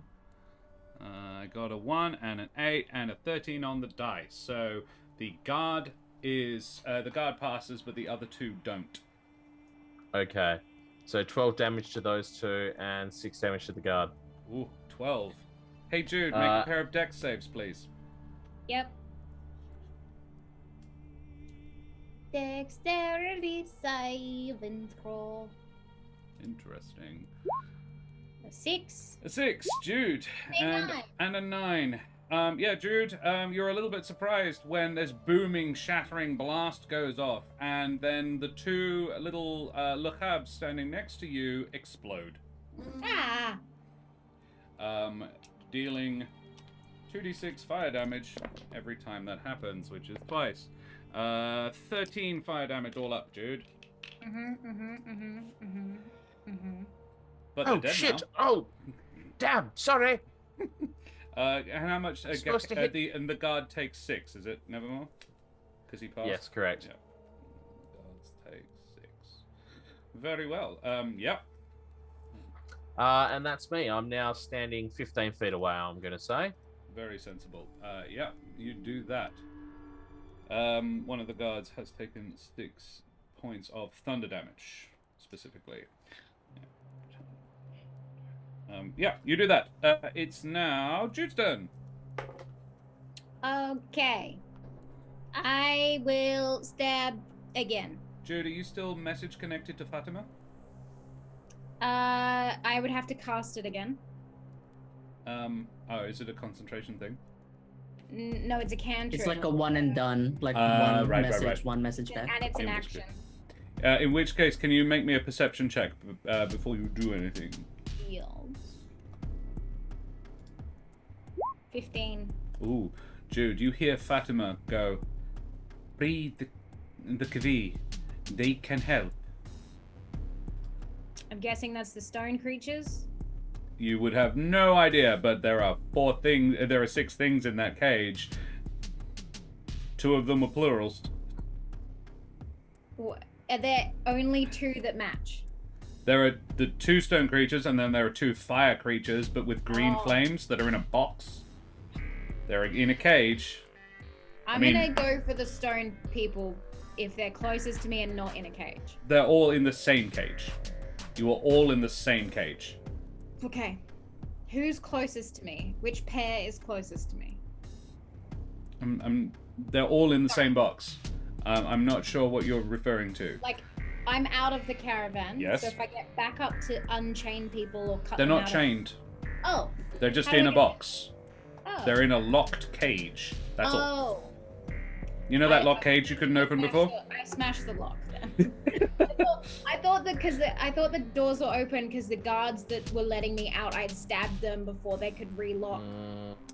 I got a 1 and an 8 and a 13 on the dice. So the guard is... the guard passes, but the other 2 don't. Okay. So 12 damage to those 2 and 6 damage to the guard. Ooh, 12. Hey, Jude, make a pair of dex saves, please. Yep. Dexterity saving throw. Interesting. A 6. A 6, Jude. A And 9. and a 9. Yeah, Jude, you're a little bit surprised when this booming, shattering blast goes off, and then the 2 little Le Habs standing next to you explode. Ah! Dealing 2d6 fire damage every time that happens, which is twice. 13 fire damage all up, Jude. But they're Oh, dead shit! now. Oh, damn! Sorry! And how much? Supposed to hit- And the guard takes 6, is it, Nevermore? Because he passed? Yes, correct. Yeah. Guards take 6. Very well. Yep. And that's me. I'm now standing 15 feet away, I'm going to say. Very sensible. Yeah, you do that. One of the guards has taken 6 points of thunder damage, specifically. Yeah, you do that. It's now Jude's turn. Okay. I will stab again. Jude, are you still message connected to Fatima? I would have to cast it again. Oh, is it a concentration thing? No, it's a cantrip. It's like a one and done, like right. one message back. And it's an In which action. In which case, can you make me a perception check before you do anything? Yields. 15. Ooh, Jude, you hear Fatima go, "Read the Kavi. They can help." I'm guessing that's the stone creatures. You would have no idea, but there are 6 things in that cage. 2 of them are plurals. Are there only 2 that match? There are the 2 stone creatures, and then there are 2 fire creatures, but with green flames that are in a box. They're in a cage. I'm gonna go for the stone people if they're closest to me and not in a cage. They're all in the same cage. You are all in the same cage. Okay. Who's closest to me? Which pair is closest to me? They're all in the same box. I'm not sure what you're referring to. Like, I'm out of the caravan. Yes. So if I get back up to unchain people or cut They're them not out chained. Oh. They're just How do in we a get- box. Oh. They're in a locked cage. That's all. Oh. You know that locked cage you couldn't open before? I smashed the lock then. I thought the doors were open because the guards that were letting me out, I'd stabbed them before they could relock.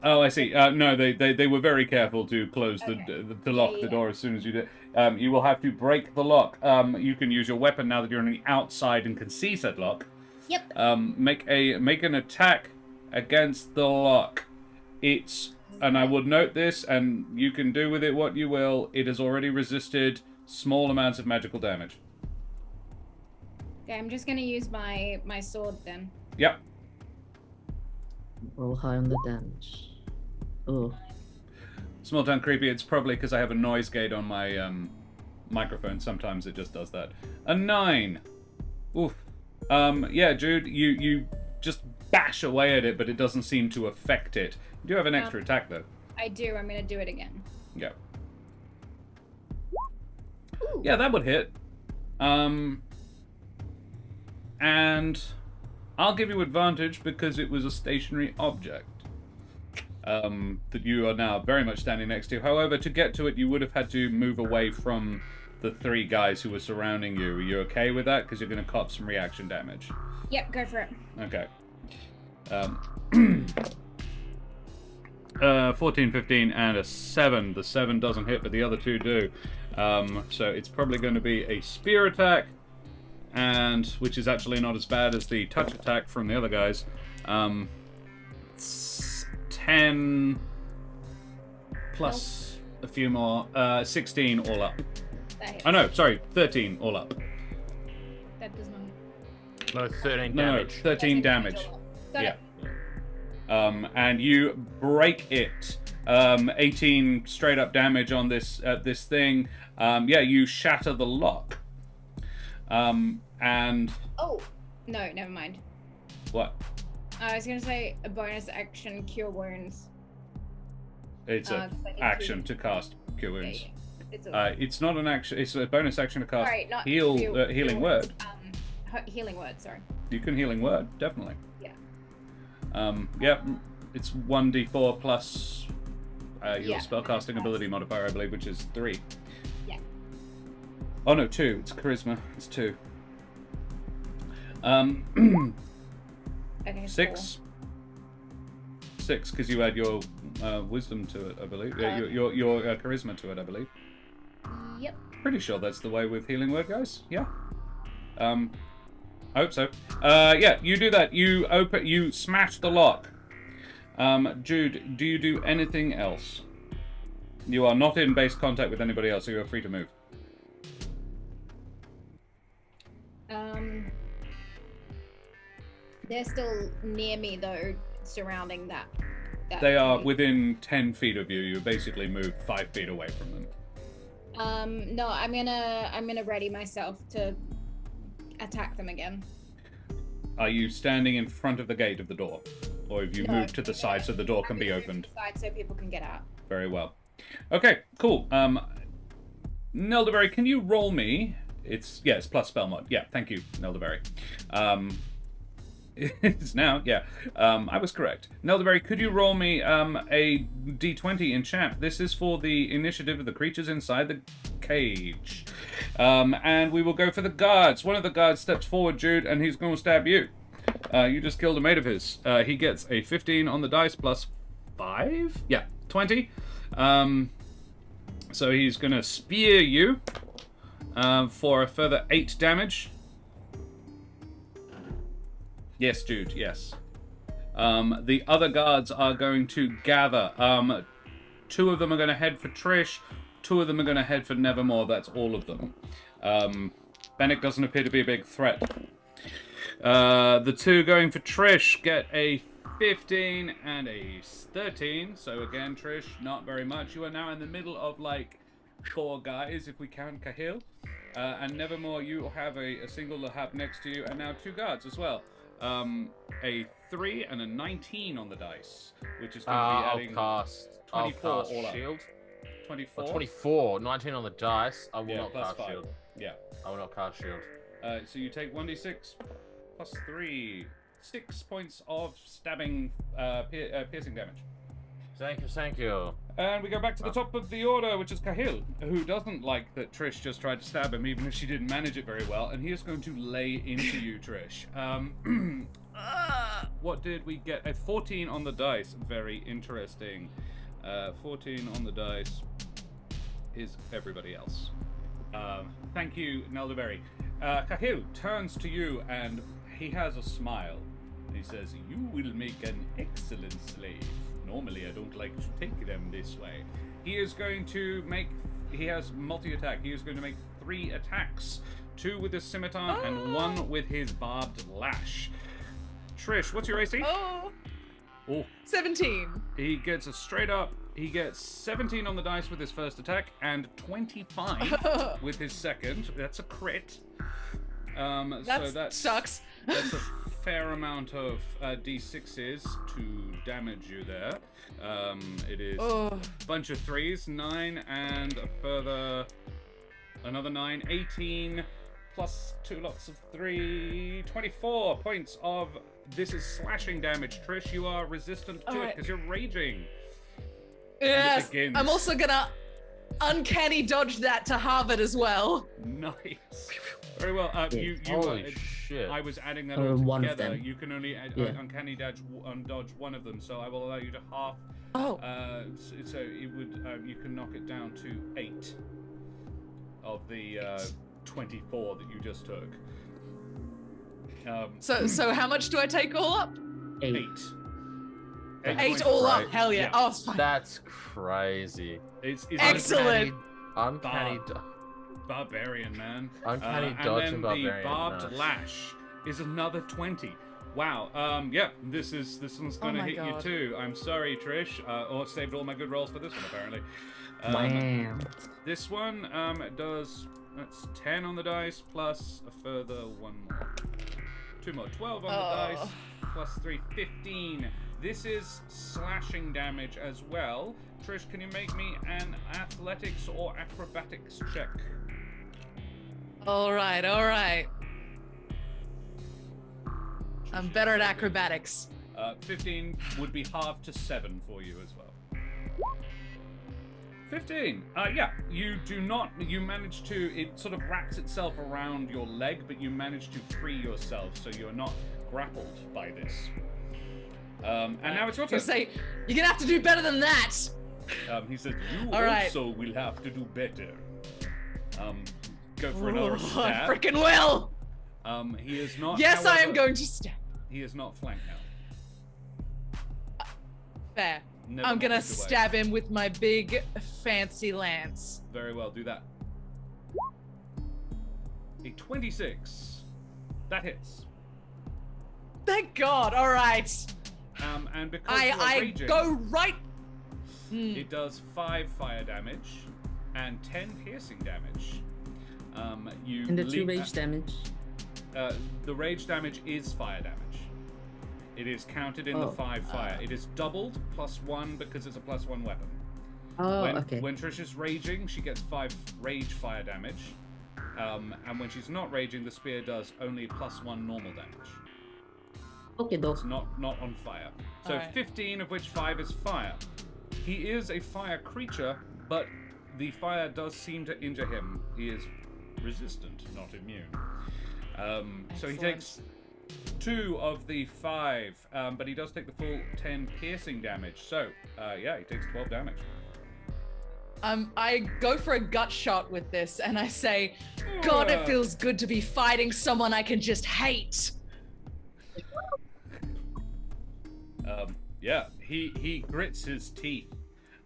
Oh, I see. No, they were very careful to close to lock the Yeah. door as soon as you did. You will have to break the lock. You can use your weapon now that you're on the outside and can see said lock. Yep. Make an attack against the lock. And I would note this, and you can do with it what you will. It has already resisted small amounts of magical damage. Okay, I'm just gonna use my sword then. Yep. Roll high on the damage. Oh. Small town creepy. It's probably because I have a noise gate on my microphone. Sometimes it just does that. A 9. Oof. Yeah, Jude, you just bash away at it, but it doesn't seem to affect it. You do have an extra attack, though. I do. I'm going to do it again. Yeah. Ooh. Yeah, that would hit. And I'll give you advantage because it was a stationary object that you are now very much standing next to. However, to get to it, you would have had to move away from the 3 guys who were surrounding you. Are you okay with that? Because you're going to cop some reaction damage. Yep, go for it. Okay. 14, 15, and a 7. The 7 doesn't hit, but the other 2 do. So it's probably going to be a spear attack, and which is actually not as bad as the touch attack from the other guys. 10 plus a few more. 16 all up. Oh no, sorry, 13 all up. That does not. No, 13 damage. No, 13 damage. Got Yeah. it. And you break it. 18 straight up damage on this thing. Yeah, you shatter the lock. And Oh, no, never mind. what? I was going to say a bonus action cure wounds. It's an 'cause I need action to cast Cure Yeah, Wounds. yeah. It's a, It's not an action. It's a bonus action to cast sorry, not Healing Word. Healing word, sorry. You can Healing Word, definitely. Yeah. Yep. It's 1d4 plus your Yeah, spellcasting ability modifier, I believe, which is 3. Yeah. Oh no, 2. It's charisma. It's 2. Okay. 6. 6, because you add your wisdom to it, I believe. Your charisma to it, I believe. 4. Yep. Pretty sure that's the way with Healing Word, guys. Yeah. I hope so. Yeah, you do that. You smash the lock. Jude, do you do anything else? You are not in base contact with anybody else, so you are free to move. They're still near me though, surrounding that. They are within 10 feet of you. You basically moved 5 feet away from them. No, I'm gonna ready myself to attack them again. Are you standing in front of the gate of the door? Or have you No, moved to the side so the door can be opened? Side so people can get out. Very well. Okay, cool. Nelderberry, can you roll me? It's plus spell mod. Yeah, thank you, Nelderberry. It's now, yeah. I was correct. Nelderberry, could you roll me a d20 in chat? This is for the initiative of the creatures inside the cage. And we will go for the guards. One of the guards steps forward, Jude, and he's going to stab you. You just killed a mate of his. He gets a 15 on the dice plus 5? Yeah, 20. So he's going to spear you for a further 8 damage. Yes, Jude, yes. The other guards are going to gather. 2 of them are going to head for Trish. 2 of them are going to head for Nevermore. That's all of them. Benneck doesn't appear to be a big threat. The 2 going for Trish get a 15 and a 13. So again, Trish, not very much. You are now in the middle of like 4 guys, if we count Cahill. And Nevermore, you have a single Lahab next to you, and now 2 guards as well. A 3 and a 19 on the dice, which is going to be adding 24 I'll cast all up. shield. 24? 24, 19 on the dice. I will not plus cast 5. shield. Yeah. I will not cast shield. So you take 1d6 plus 3. 6 points of stabbing, piercing damage. Thank you. And we go back to the top of the order, which is Cahill, who doesn't like that Trish just tried to stab him, even if she didn't manage it very well, and he is going to lay into you, Trish. What did we get? A 14 on the dice. Very interesting. 14 on the dice is everybody else. Thank you, Nelderberry. Cahill turns to you, and he has a smile. He says, "You will make an excellent slave. Normally, I don't like to take them this way." He is going to make... He has multi-attack. He is going to make 3 attacks. 2 with his scimitar and 1 with his barbed lash. Trish, what's your AC? Oh, Oh, 17. he gets a straight up... He gets 17 on the dice with his first attack and 25 with his second. That's a crit. That so that's sucks. That's a fair amount of d6s to damage you there. It is a bunch of 3s, 9, and a further another 9, 18, plus 2 lots of 3, 24 points of this is slashing damage. Trish, you are resistant to it because you're raging. Yes, I'm also gonna uncanny dodge that to Harvard as well. Nice. Very well. Holy shit. I was adding that Or all one of together. them. You can only uncanny dodge one of them, so I will allow you to half. Oh. So it would you can knock it down to 8 of the 24 that you just took. So how much do I take all up? 8. 8 all up. Hell yeah. Oh, it's fine. That's crazy. It's Excellent. Uncanny barbarian, man. Uncanny dodge and barbarian. And then the barbed nice. lash is another 20. Wow. Yeah. This one's gonna hit you too. I'm sorry, Trish. Or saved all my good rolls for this one apparently. Wow. This one does. That's 10 on the dice plus a further 1 more. 2 more. 12 on the dice plus 3. 15. This is slashing damage as well. Trish, can you make me an athletics or acrobatics check? All right. I'm better at acrobatics. 15 would be halved to 7 for you as well. 15. Yeah, you manage to, it sort of wraps itself around your leg, but you manage to free yourself, so you're not grappled by this. And now it's your turn. Say, you're gonna have to do better than that. He said, you All right. also will have to do better. Go for another I stab. freaking will. He is not. Yes, I am however, going to stab. He is not flanked now. Fair. Never I'm gonna moved away. stab him with my big fancy lance. Very well, do that. A 26. That hits. Thank God. All right. And because you are I raging, go right. it does 5 fire damage and 10 piercing damage. You And the 2 leap rage damage. The rage damage is fire damage. It is counted in the 5 fire. It is doubled plus 1 because it's a plus 1 weapon. Oh, okay. When Trish is raging, she gets 5 rage fire damage. And when she's not raging, the spear does only plus 1 normal damage. Okay, though. It's not on fire. So Alright. 15 of which 5 is fire. He is a fire creature, but the fire does seem to injure him. He is resistant, not immune. So he takes 2 of the 5, but he does take the full 10 piercing damage. So, yeah, he takes 12 damage. I go for a gut shot with this, and I say, "God, it feels good to be fighting someone I can just hate." Yeah, he grits his teeth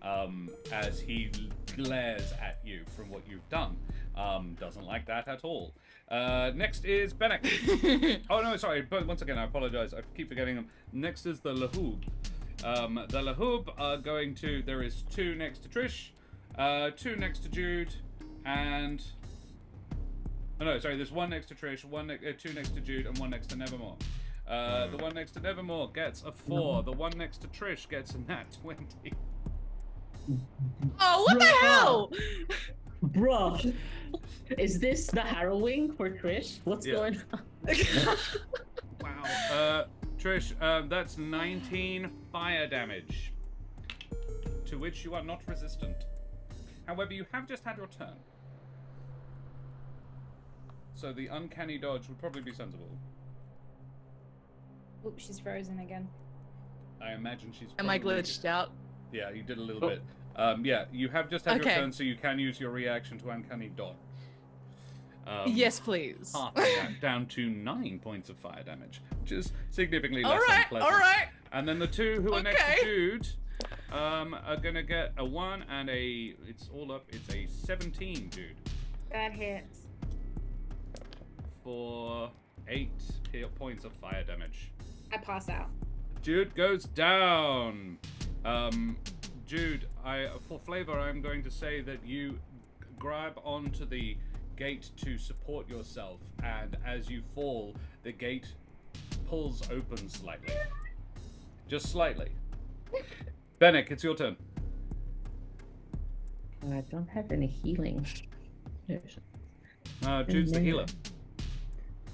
as he glares at you from what you've done. Doesn't like that at all. Next is Benneck. Oh no, sorry. But once again, I apologize. I keep forgetting them. Next is the Lahoob. The Lahoob are going to. There is 2 next to Trish, 2 next to Jude, and. Oh no, sorry. There's 1 next to Trish, 2 next to Jude, and 1 next to Nevermore. The one next to Nevermore gets a 4. The one next to Trish gets a nat 20. Oh, what the hell? Bruh. Is this the harrowing for Trish? What's going on? Wow. Trish, that's 19 fire damage, to which you are not resistant. However, you have just had your turn. So the uncanny dodge would probably be sensible. Oops, she's frozen again. I imagine she's. Am I probably- glitched out? Yeah, you did a little bit. Yeah, you have just had your Okay. turn, so you can use your reaction to uncanny dodge. Yes, please. Halving that down to 9 points of fire damage, which is significantly less All unpleasant. right. And then the 2 who are next to Okay. Jude are gonna get a 1 and a. It's all up. It's a 17, Jude, That hits. for 8 points of fire damage. I pass out. Jude goes down. Jude, for flavor, I'm going to say that you grab onto the gate to support yourself, and as you fall, the gate pulls open slightly. Just slightly. Benneck, it's your turn. I don't have any healing. Jude's the healer.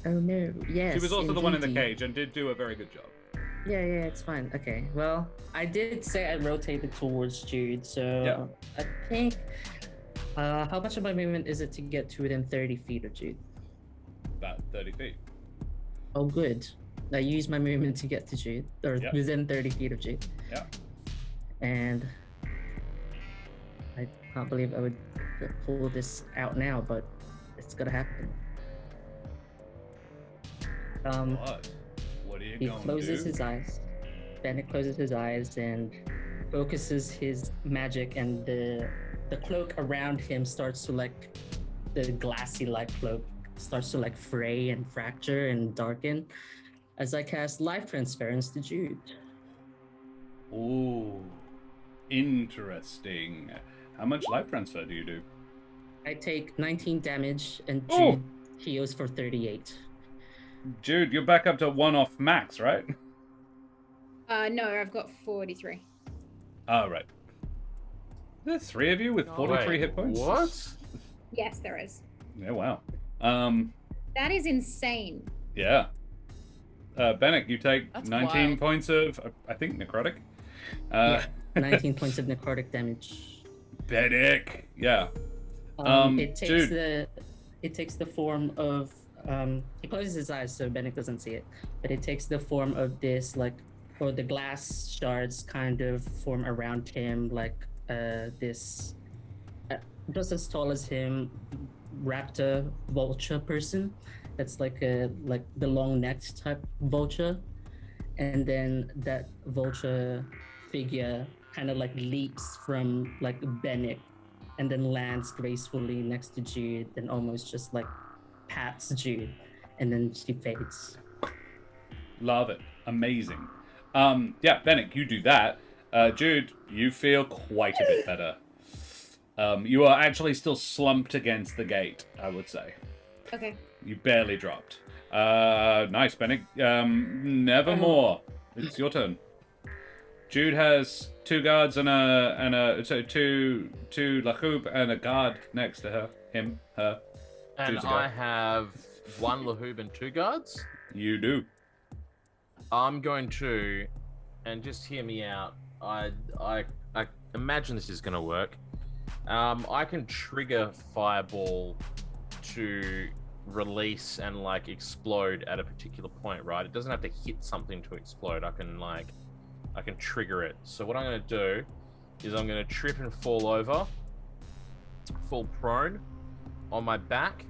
Oh no, yes. She was also the one in the indeed. cage and did do a very good job. Yeah, it's fine. Okay, well, I did say I rotated towards Jude, so I think. How much of my movement is it to get to within 30 feet of Jude? About 30 feet. Oh, good. I used my movement to get to Jude, or within 30 feet of Jude. Yeah. And I can't believe I would pull this out now, but it's gonna happen. What are you He going to closes do? his eyes. Benneck closes his eyes and focuses his magic, and the cloak around him starts to like, the glassy like cloak starts to like fray and fracture and darken as I cast life transference to Jude. Ooh, interesting. How much life transfer do you do? I take 19 damage and Jude heals for 38. Jude, you're back up to 1 off max, right? No, I've got 43. Oh, right. There's 3 of you with 43 hit points? What? Yes, there is. Yeah, wow. That is insane. Yeah. Benneck, you take That's 19 wild. points of, I think, necrotic. Yeah, 19 points of necrotic damage. Benneck. Yeah. It takes the form of he closes his eyes so Benneck doesn't see it, but it takes the form of this or the glass shards kind of form around him this just as tall as him raptor vulture person that's like the long necked type vulture, and then that vulture figure kind of leaps from Benneck and then lands gracefully next to Jude and almost just pats Jude, and then she fades. Love it. Amazing. Yeah, Benneck, you do that. Jude, you feel quite a bit better. You are actually still slumped against the gate, I would say. Okay. You barely dropped. Nice, Benneck. Nevermore. It's your turn. Jude has 2 guards and two Lahoub and a guard next to her. Her. And Jude's a guard. I have 1 Lahoub and 2 guards. You do. I'm going to, and just hear me out. I imagine this is going to work. I can trigger Fireball to release and explode at a particular point, right? It doesn't have to hit something to explode. I can trigger it. So what I'm going to do is I'm going to trip and fall over, fall prone on my back.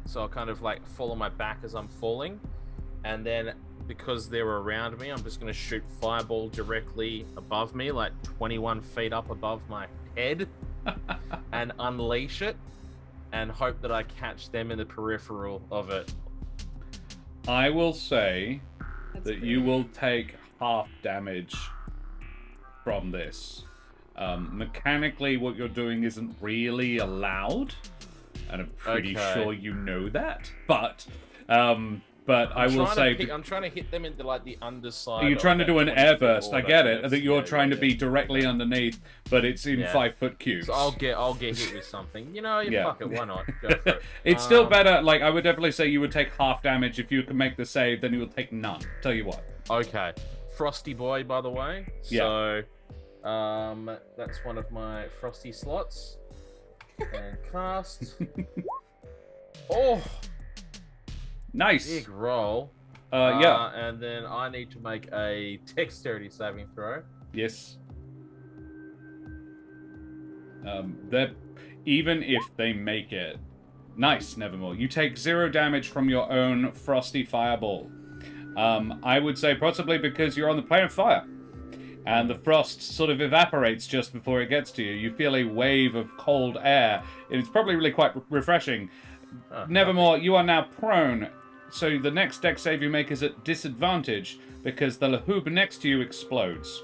So I'll kind of fall on my back as I'm falling, and then because they're around me, I'm just going to shoot Fireball directly above me, 21 feet up above my head, and unleash it, and hope that I catch them in the peripheral of it. I will say That's that great. you will take half damage from this. Mechanically, what you're doing isn't really allowed, and I'm pretty Okay. sure you know that. But I will say, I'm trying to hit them into the underside. you're trying to of do an that air 20 feet burst. I order. get it. Yes, That you're yeah, trying to yeah. be directly underneath, but it's in Yeah. 5-foot cubes. So I'll get hit with something. Yeah. Fuck it, why not? Go for it. It's still better. I would definitely say you would take half damage if you can make the save. Then you will take none. Tell you what. Okay. Frosty Boy, by the way. Yeah. So, that's one of my Frosty slots. And cast. Oh, Nice. big roll. Yeah. And then I need to make a dexterity saving throw. Yes. That even if they make it, nice, Nevermore. You take 0 damage from your own frosty fireball. I would say possibly because you're on the plane of fire, and the frost sort of evaporates just before it gets to you. You feel a wave of cold air. It's probably really quite refreshing. Nevermore, you are now prone, so the next dex save you make is at disadvantage because the Lahoub next to you explodes.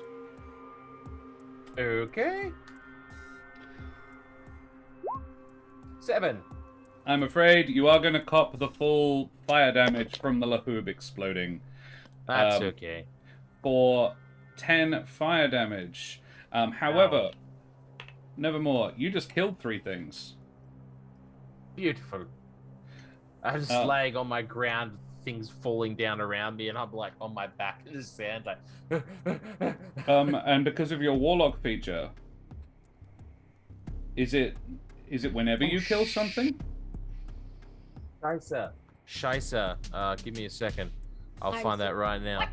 Okay. 7. I'm afraid you are going to cop the full fire damage from the Lahoub exploding. That's okay. For 10 fire damage. However, Nevermore, you just killed 3 things. Beautiful. I'm just laying on my ground, things falling down around me, and I'm like on my back in the sand, like. And because of your warlock feature, is it whenever you kill something? Scheisse. Give me a second. I'll find that right now.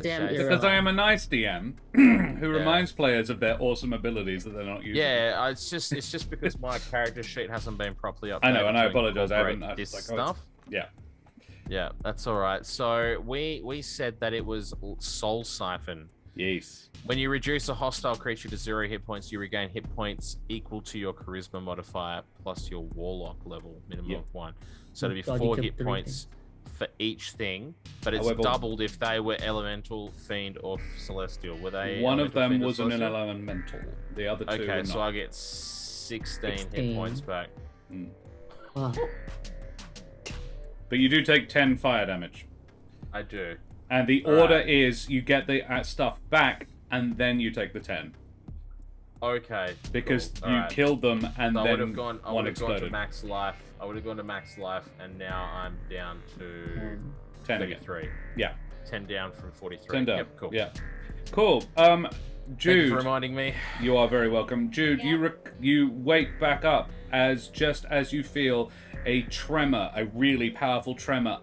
Damn, Because I am a nice DM who reminds players of their awesome abilities that they're not using. Yeah, it's just because my character sheet hasn't been properly updated. I know, and I to apologize. I incorporate haven't. this like, stuff. Yeah, that's all right. So we said that it was Soul Siphon. Yes. When you reduce a hostile creature to 0 hit points, you regain hit points equal to your charisma modifier plus your warlock level, minimum of 1. So it'd be 4 hit points for each thing, but it's doubled if they were elemental, fiend, or celestial. Were they? One of them was an elemental. The other 2 Okay, were not. so I get 16 hit points back. But you do take 10 fire damage. I do. And the order is you get the stuff back, and then you take the 10. Okay. Because cool. you killed them, and so then I would have gone exploded. to max life. I would have gone to max life, and now I'm down to 10 again. 33. Yeah. 10 down from 43. 10 down. Yep, cool. Yeah. Cool. Jude. Thank you for reminding me. You are very welcome. Jude, you wake back up just as you feel a tremor, a really powerful tremor,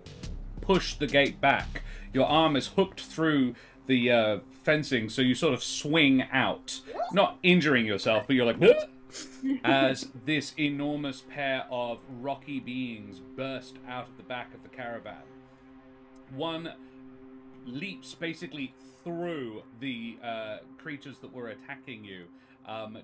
push the gate back. Your arm is hooked through the fencing, so you sort of swing out. Not injuring yourself, but you're like, what? As this enormous pair of rocky beings burst out of the back of the caravan. One leaps basically through the creatures that were attacking you,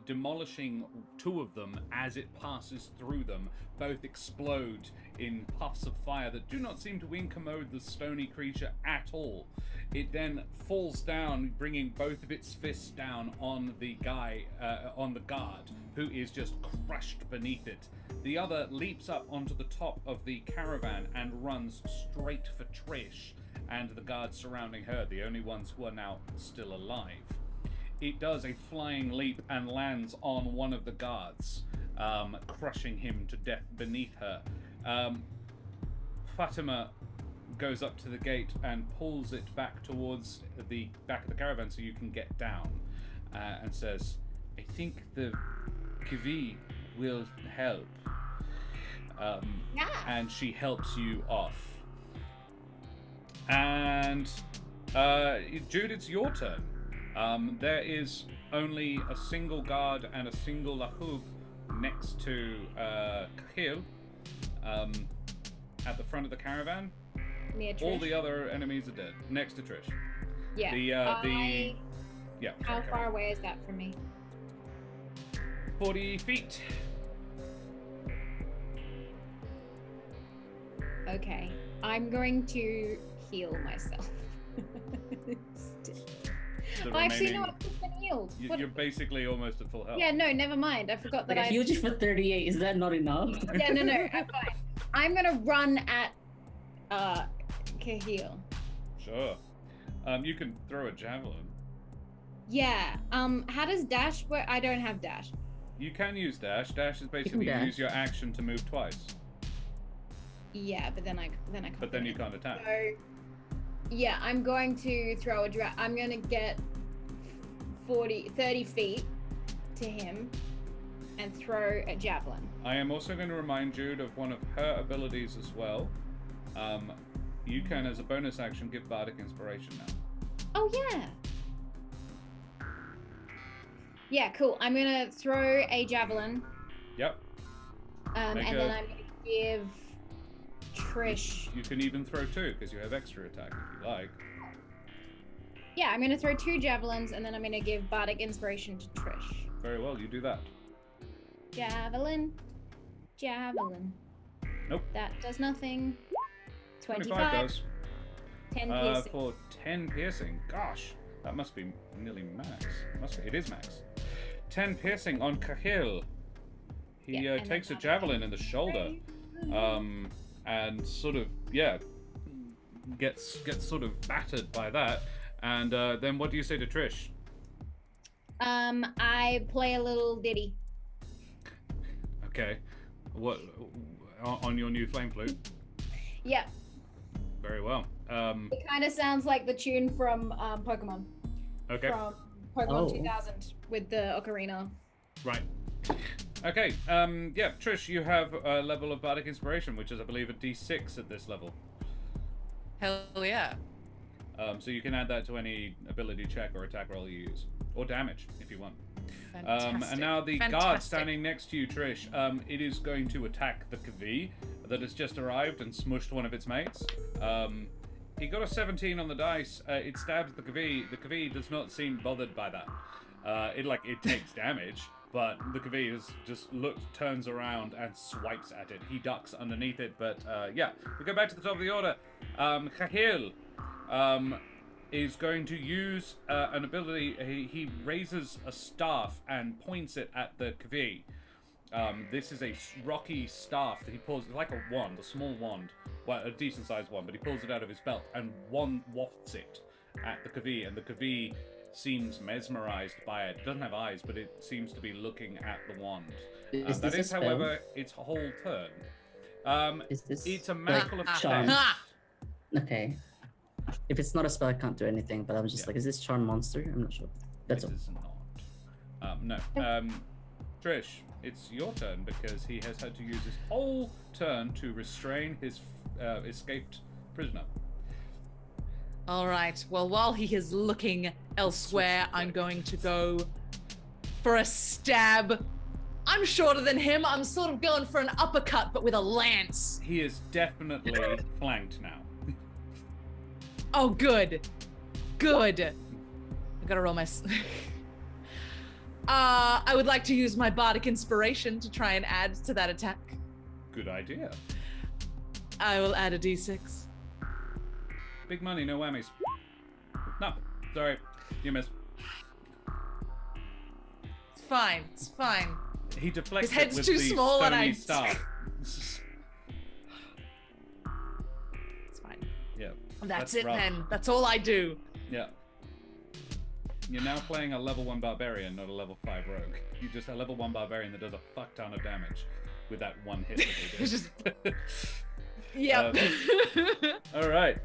demolishing 2 of them as it passes through them. Both explode in puffs of fire that do not seem to incommode the stony creature at all. It then falls down, bringing both of its fists down on the guy, on the guard, who is just crushed beneath it. The other leaps up onto the top of the caravan and runs straight for Trish and the guards surrounding her, the only ones who are now still alive. It does a flying leap and lands on one of the guards, crushing him to death beneath her. Fatima goes up to the gate and pulls it back towards the back of the caravan so you can get down, and says, I think the Kiwi will help. And she helps you off. And Jude, it's your turn. There is only a single guard and a single Lahub next to Cahill, at the front of the caravan. Near Trish. All the other enemies are dead. Next to Trish. Yeah. How sorry, far away is that from me? 40 feet. Okay. I'm going to heal myself. Actually, no, I've just been healed. You're basically almost at full health. Yeah, no, never mind. I forgot that I healed you for 38. Is that not enough? Yeah, no, I'm fine. I'm gonna run at Cahill. Sure. You can throw a javelin. Yeah. How does dash work? I don't have dash. You can use dash. Dash is basically you use your action to move twice. Yeah, but then I can't. But then you can't attack. So, yeah, I'm going to throw I'm gonna get 30 feet to him and throw a javelin. I am also going to remind Jude of one of her abilities as well. You can, as a bonus action, give Bardic Inspiration now. Oh, yeah. Yeah, cool. I'm going to throw a javelin. Yep. And then I'm going to give Trish... You can even throw 2, because you have extra attack if you like. Yeah, I'm going to throw 2 javelins, and then I'm going to give Bardic Inspiration to Trish. Very well, you do that. Javelin. Nope. That does nothing. 25 does. 10 piercing. For 10 piercing. Gosh, that must be nearly max. It is max. 10 piercing on Cahill. He takes a javelin in the shoulder. And sort of, gets sort of battered by that. And then what do you say to Trish? I play a little ditty. Okay. What on your new flame flute? Yeah. Very well. It kind of sounds like the tune from Pokemon. Okay. From Pokemon 2000 with the ocarina. Right. Okay. Yeah, Trish, you have a level of bardic inspiration, which is, I believe, a D6 at this level. Hell yeah. So you can add that to any ability check or attack roll you use, or damage if you want. Fantastic. And now the guard Fantastic. standing next to you, Trish, it is going to attack the Kavi that has just arrived and smushed one of its mates. He got a 17 on the dice. It stabs the Kavi. The Kavi does not seem bothered by that. It takes damage, but the Kavi just turns around and swipes at it. He ducks underneath it, but yeah, we go back to the top of the order. Kahil is going to use an ability. He raises a staff and points it at the Kavi. This is a rocky staff that he pulls, like a wand, a small wand, well, a decent sized one, but he pulls it out of his belt and wafts it at the Kavi, and the Kavi seems mesmerized by it. It doesn't have eyes, but it seems to be looking at the wand. That is, however, its whole turn. It's a magical effect. charm? Okay. If it's not a spell, I can't do anything, but I was just like, is this charm monster? I'm not sure. That's all. It is not. No. Trish, it's your turn because he has had to use his whole turn to restrain his escaped prisoner. All right. Well, while he is looking elsewhere, I'm going to go for a stab. I'm shorter than him. I'm sort of going for an uppercut, but with a lance. He is definitely flanked now. Oh, good. Good. I gotta roll my... I would like to use my bardic inspiration to try and add to that attack. Good idea. I will add a d6. Big money, no whammies. No, sorry, you missed. It's fine. It's fine. He deflects His head's it with too the small and stony I- staff. It's fine. Yeah. That's it rough. then. That's all I do. Yeah. You're now playing a level 1 barbarian, not a level 5 rogue. You just a level 1 barbarian that does a fuck ton of damage with that one hit that they It's do. just... Yep. All right.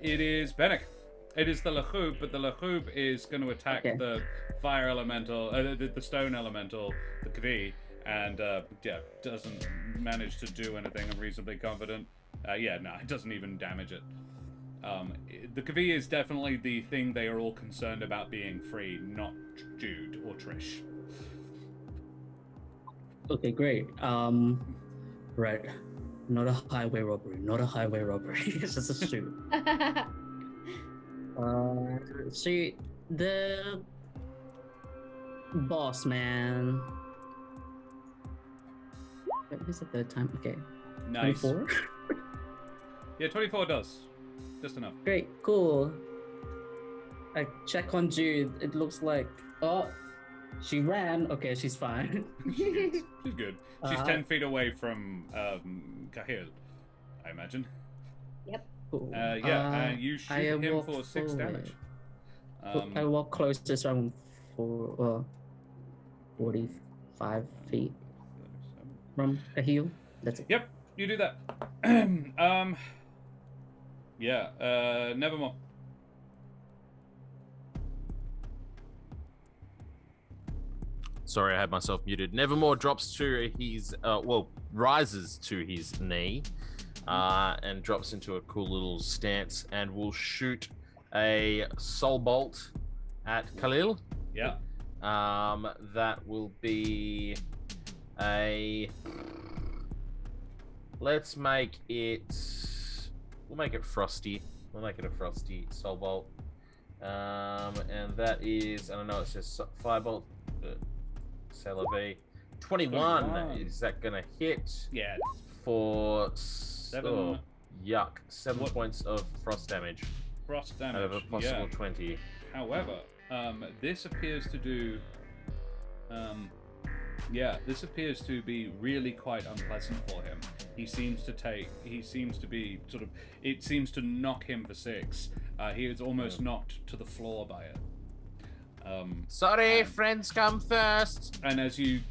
It is Benneck. It is the Lachub, but the Lachub is going to attack the fire elemental, the stone elemental, the Kvi, and doesn't manage to do anything. I'm reasonably confident. It doesn't even damage it. The Kvi is definitely the thing they are all concerned about being free, not Jude or Trish. Okay, great. Right. Not a highway robbery. Not a highway robbery. It's just a shoot. See, the boss man. What is the third time? Okay. Nice. 24? Yeah, 24 does. Just enough. Great, cool. I check on Jude. It looks like, she ran. Okay, she's fine. She's good. She's 10 feet away from Kahil, I imagine. Yep. Cool. You shoot him for 6 damage. I walk closer, so I'm 45 feet from Kahil. That's it. Yep, you do that. Nevermore. Sorry, I had myself muted. Nevermore drops to his, rises to his knee, and drops into a cool little stance, and will shoot a soul bolt at Khalil. Yeah. That will be a. Let's make it. We'll make it frosty. We'll make it a frosty soul bolt. And that is, I don't know, it says firebolt. Celebi. 21. Is that gonna hit? Yeah. For 7. Oh, yuck. 7 points of frost damage. Frost damage. Out of a possible 20. However, this appears to do Yeah, this appears to be really quite unpleasant for him. He seems to be sort of, it seems to knock him for 6. He is almost knocked to the floor by it. Sorry, friends come first. And as he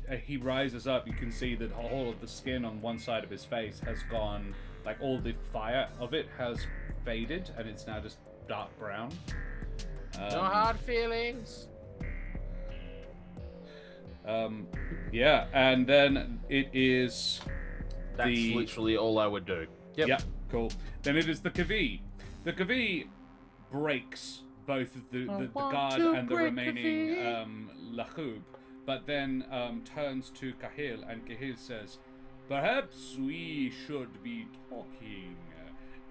rises up, you can see that all of the skin on one side of his face has gone, like all the fire of it has faded, and it's now just dark brown. No hard feelings. Yeah, and then it is That's literally all I would do. Yep. Yeah, cool. Then it is the Kavi. The Kavi breaks both the guard and the remaining Lahub, but then turns to Kahil, and Kahil says, "Perhaps we should be talking.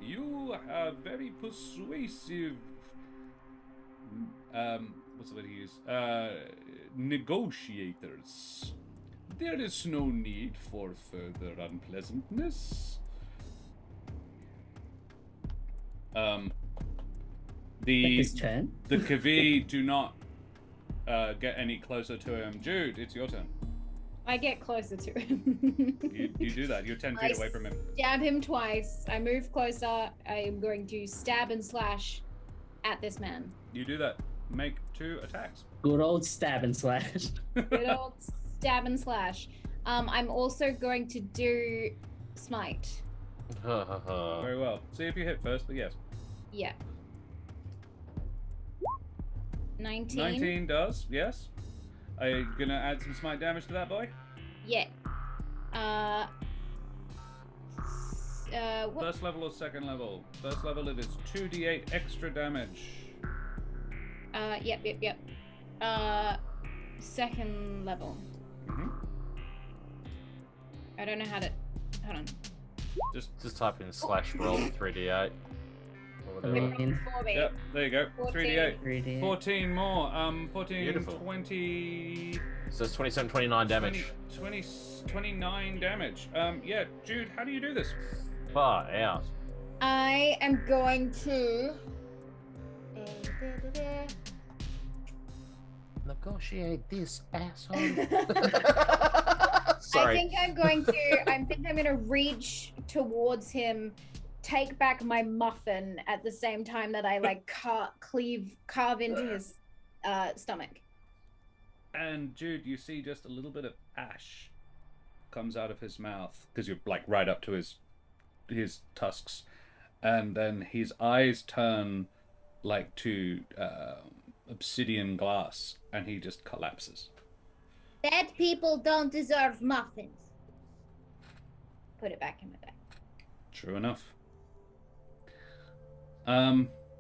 You are very persuasive. What's the word he used? Negotiators. There is no need for further unpleasantness." The Kavi do not get any closer to him. Jude, it's your turn. I get closer to him. You do that. You're 10 feet away from him. Stab him twice. I move closer. I am going to stab and slash at this man. You do that. Make 2 attacks. Good old stab and slash. Good old stab and slash. I'm also going to do smite. Very well. See if you hit first, but yes. Yeah. 19. 19 does, yes. Are you gonna add some smite damage to that boy? Yeah. What? First level or second level? First level, it is 2d8 extra damage. Yep. Second level. Mm-hmm. I don't know how to. Hold on. Just type in slash roll 3d8. Yep, there you go. 14. 3d8. 14 more. 14, Beautiful. 20. So it's 27, 29 damage. 29 damage. Yeah, Jude, how do you do this? Far out. I am going to. Negotiate this, asshole. I think I'm going to reach towards him, take back my muffin at the same time that I like carve into his stomach. And Jude, you see just a little bit of ash comes out of his mouth because you're like right up to his tusks, and then his eyes turn like to obsidian glass, and he just collapses. Dead people don't deserve muffins. Put it back in my bag. True enough.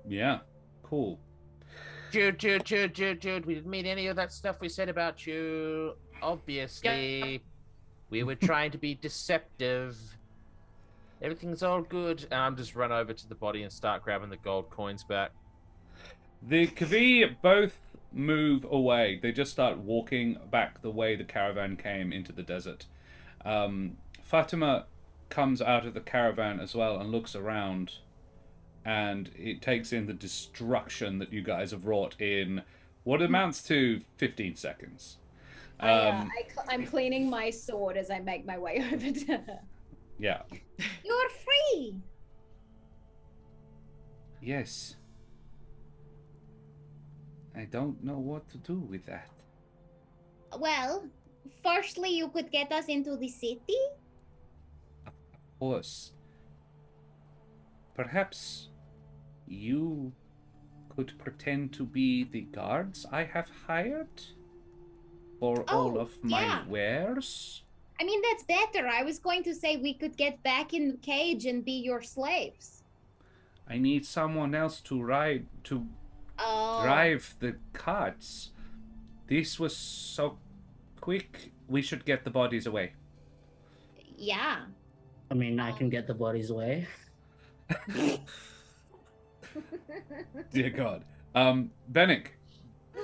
Yeah, cool. Jude. We didn't mean any of that stuff we said about you. Obviously, we were trying to be deceptive. Everything's all good. And I'm just run over to the body and start grabbing the gold coins back. The Kavi both move away. They just start walking back the way the caravan came into the desert. Fatima comes out of the caravan as well and looks around, and it takes in the destruction that you guys have wrought in what amounts to 15 seconds. I'm cleaning my sword as I make my way over to her. Yeah. You're free! Yes. I don't know what to do with that. Well, firstly, you could get us into the city. Of course. Perhaps you could pretend to be the guards I have hired for all of my wares. I mean, that's better. I was going to say we could get back in the cage and be your slaves. I need someone else to drive the carts. This was so quick. We should get the bodies away. Yeah. I mean, I can get the bodies away. Dear God. Benneck,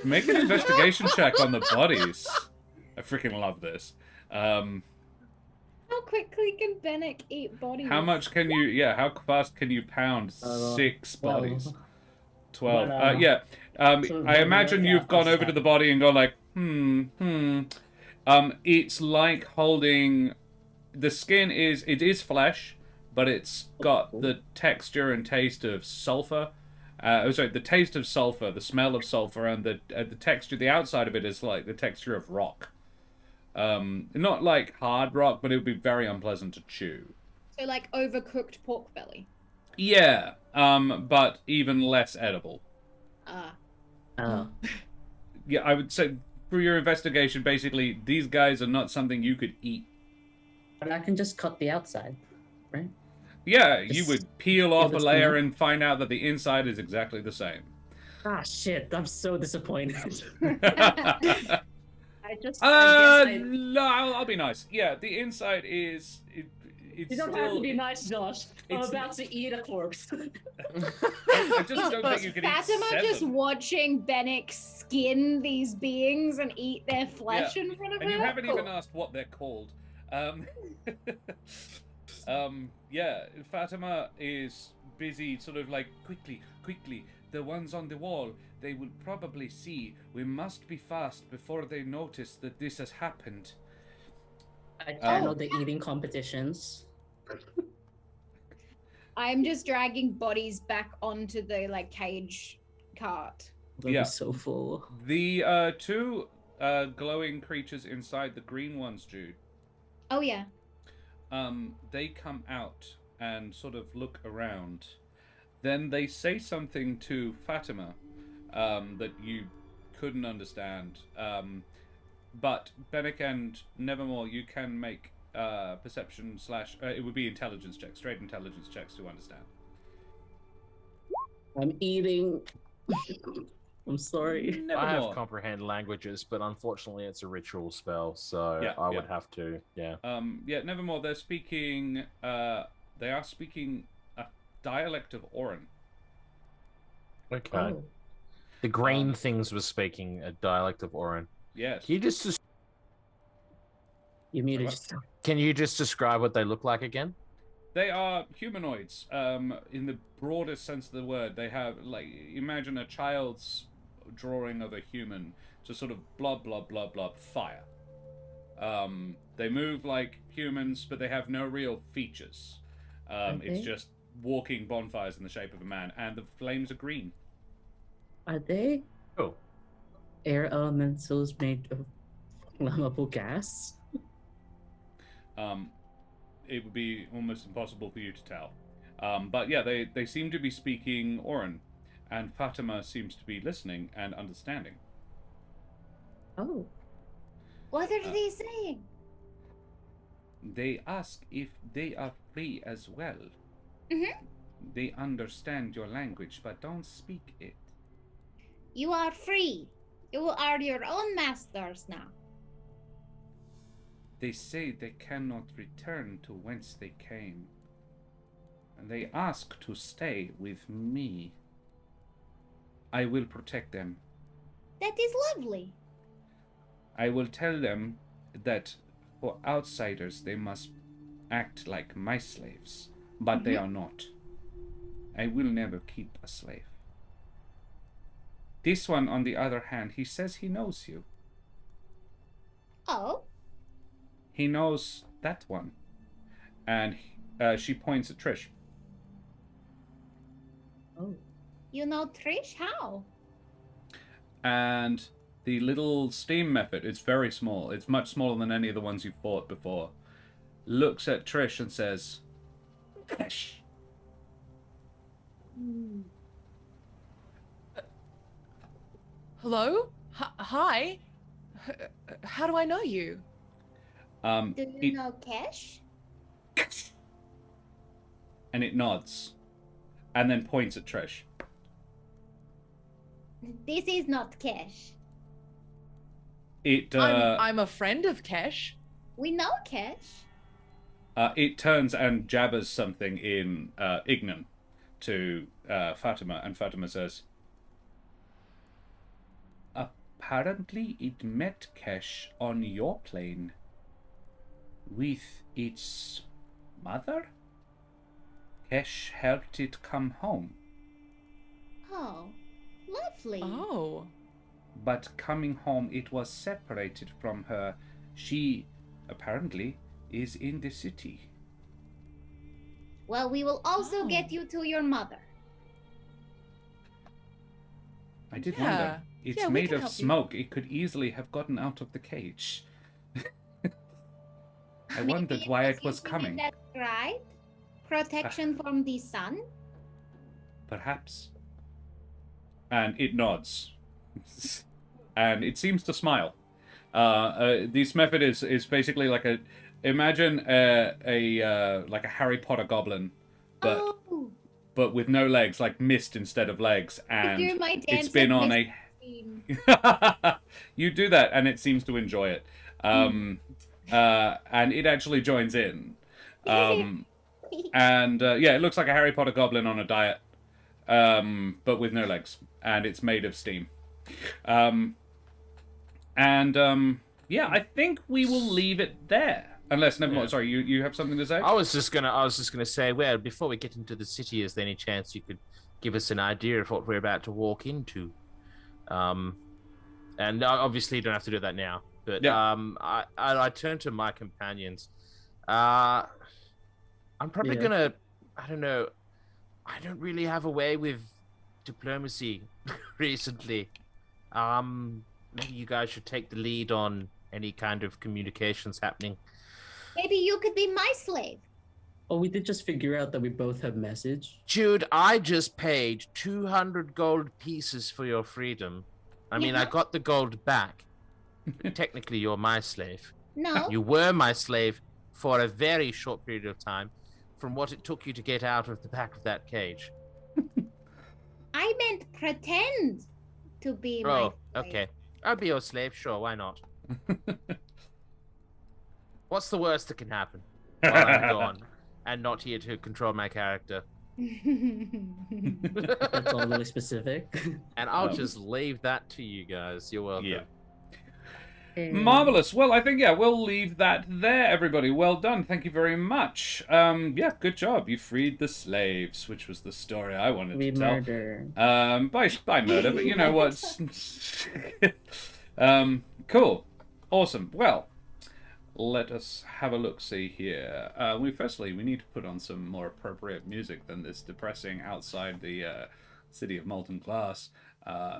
make an investigation check on the bodies. I freaking love this. How quickly can Benneck eat bodies? How fast can you pound 6 bodies? 12. I imagine you've gone over to the body and gone like, It's like holding... The skin it is flesh, but it's got the texture and taste of sulfur. The taste of sulfur, the smell of sulfur, and the texture, the outside of it is like the texture of rock. Not like hard rock, but it would be very unpleasant to chew. So like overcooked pork belly. Yeah, but even less edible. Yeah, I would say through your investigation, basically, these guys are not something you could eat. But I can just cut the outside, right? Yeah, you would peel off a this layer one up. and find out that the inside is exactly the same. Ah, shit! I'm so disappointed. I guess No, I'll be nice. Yeah, the inside is... It's You don't still, have to be nice, Josh. I'm it's- about to eat a corpse. I just don't think you can eat Fatima just 7. watching Benneck skin these beings and eat their flesh in front of her. And you haven't Cool. even asked what they're called. Yeah, Fatima is busy sort of like, quickly, the ones on the wall, they will probably see. We must be fast before they notice that this has happened. I channel the eating competitions. I'm just dragging bodies back onto the like cage cart. They'll Yeah. be so full. The two glowing creatures inside the green ones, Jude, Oh yeah. they come out and sort of look around. Then they say something to Fatima that you couldn't understand. But Benneck and Nevermore, you can make perception / it would be intelligence checks, straight intelligence checks to understand. I'm eating. I'm sorry. I Nevermore. have comprehend languages, but unfortunately it's a ritual spell, so Yeah, I would yeah. have to, yeah. Nevermore, they're speaking, they are speaking a dialect of Orin. Okay. Oh. The green things were speaking a dialect of Orin. Yes. Can you just You muted What? yourself. can you just describe what they look like again? They are humanoids, in the broadest sense of the word. They have, like, imagine a child's drawing of a human, just sort of blob, blob, blob, blob, fire. They move like humans, but they have no real features. It's Okay. just walking bonfires in the shape of a man, and the flames are green. Are they Oh. air elementals made of flammable gas? It would be almost impossible for you to tell. But yeah, they seem to be speaking Orin, and Fatima seems to be listening and understanding. Oh. What are they saying? They ask if they are free as well. Mhm. They understand your language, but don't speak it. You are free. You are your own masters now. They say they cannot return to whence they came. And they ask to stay with me. I will protect them. That is lovely. I will tell them that for outsiders they must act like my slaves, but they are not. I will never keep a slave. This one, on the other hand, he says he knows you. Oh, He knows that one. And she points at Trish. Oh. you know Trish? How? And the little steam method is very small. It's much smaller than any of the ones you've fought before. Looks at Trish and says, Kesh. Hello? Hi? How do I know you? Do you know Kesh? And it nods. And then points at Trish. This is not Kesh. It I'm a friend of Kesh. We know Kesh. it turns and jabbers something in Ignan to Fatima, and Fatima says, apparently it met Kesh on your plane with its mother? Kesh helped it come home, Oh, lovely. Oh. but coming home it was separated from her She apparently is in the city. Well, we will also Oh. get you to your mother. I did Yeah. wonder. It's Yeah, we made can of help you. smoke. It could easily have gotten out of the cage. I Maybe wondered why it was used in coming. that right? Protection from the sun? Perhaps. And it nods. And it seems to smile. This method is basically like a... Imagine like a Harry Potter goblin, but Oh, with no legs, like mist instead of legs. I do And my it's dance been at on Miss a... Team. You do that, and it seems to enjoy it. And it actually joins in. And yeah, it looks like a Harry Potter goblin on a diet, but with no legs, and it's made of steam. Yeah, I think we will leave it there. Unless, Nevermore, sorry, you have something to say? I was just gonna say, well, before we get into the city, is there any chance you could give us an idea of what we're about to walk into? And obviously you don't have to do that now. But Yeah. I turn to my companions. I'm probably gonna, I don't know, I don't really have a way with diplomacy recently. Maybe you guys should take the lead on any kind of communications happening. Maybe you could be my slave. Oh, we did just figure out that we both have message. Jude, I just paid 200 gold pieces for your freedom. I mean, I Yeah. got the gold back. Technically, you're my slave. No, You were my slave for a very short period of time from what it took you to get out of the back of that cage. I meant pretend to be my Oh, slave. okay. I'll be your slave, sure, why not? What's the worst that can happen while I'm gone and not here to control my character? That's all really specific. And I'll just leave that to you guys. You're welcome. Yeah. And- Marvelous. Well, I think, yeah, we'll leave that there, everybody. Well done. Thank you very much. Yeah, good job. You freed the slaves, which was the story I wanted We to tell. murder. By murder, but you know what's... Cool. Awesome. Well, let us have a look-see here. Firstly, we need to put on some more appropriate music than this depressing outside the city of molten glass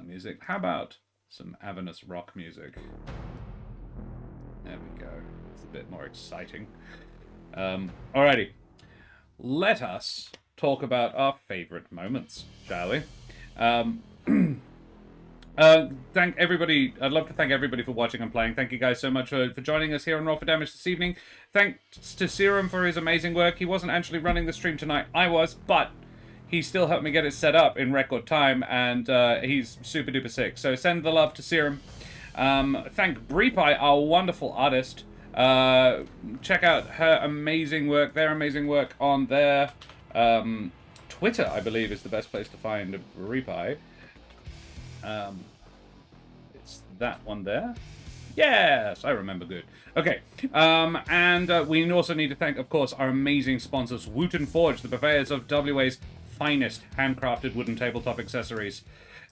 music. How about some Avernus rock music? There we go. It's a bit more exciting. Alrighty. Let us talk about our favorite moments, shall we? Thank everybody. I'd love to thank everybody for watching and playing. Thank you guys so much for joining us here on Roll for Damage this evening. Thanks to Serum for his amazing work. He wasn't actually running the stream tonight. I was, but he still helped me get it set up in record time, and he's super duper sick. So send the love to Serum. Thank Breepie, our wonderful artist. Check out her amazing work, their amazing work on their Twitter, I believe, is the best place to find Breepie. It's that one there. Yes, I remember good. Okay, and we also need to thank, of course, our amazing sponsors, Wooten Forge, the purveyors of WA's finest handcrafted wooden tabletop accessories.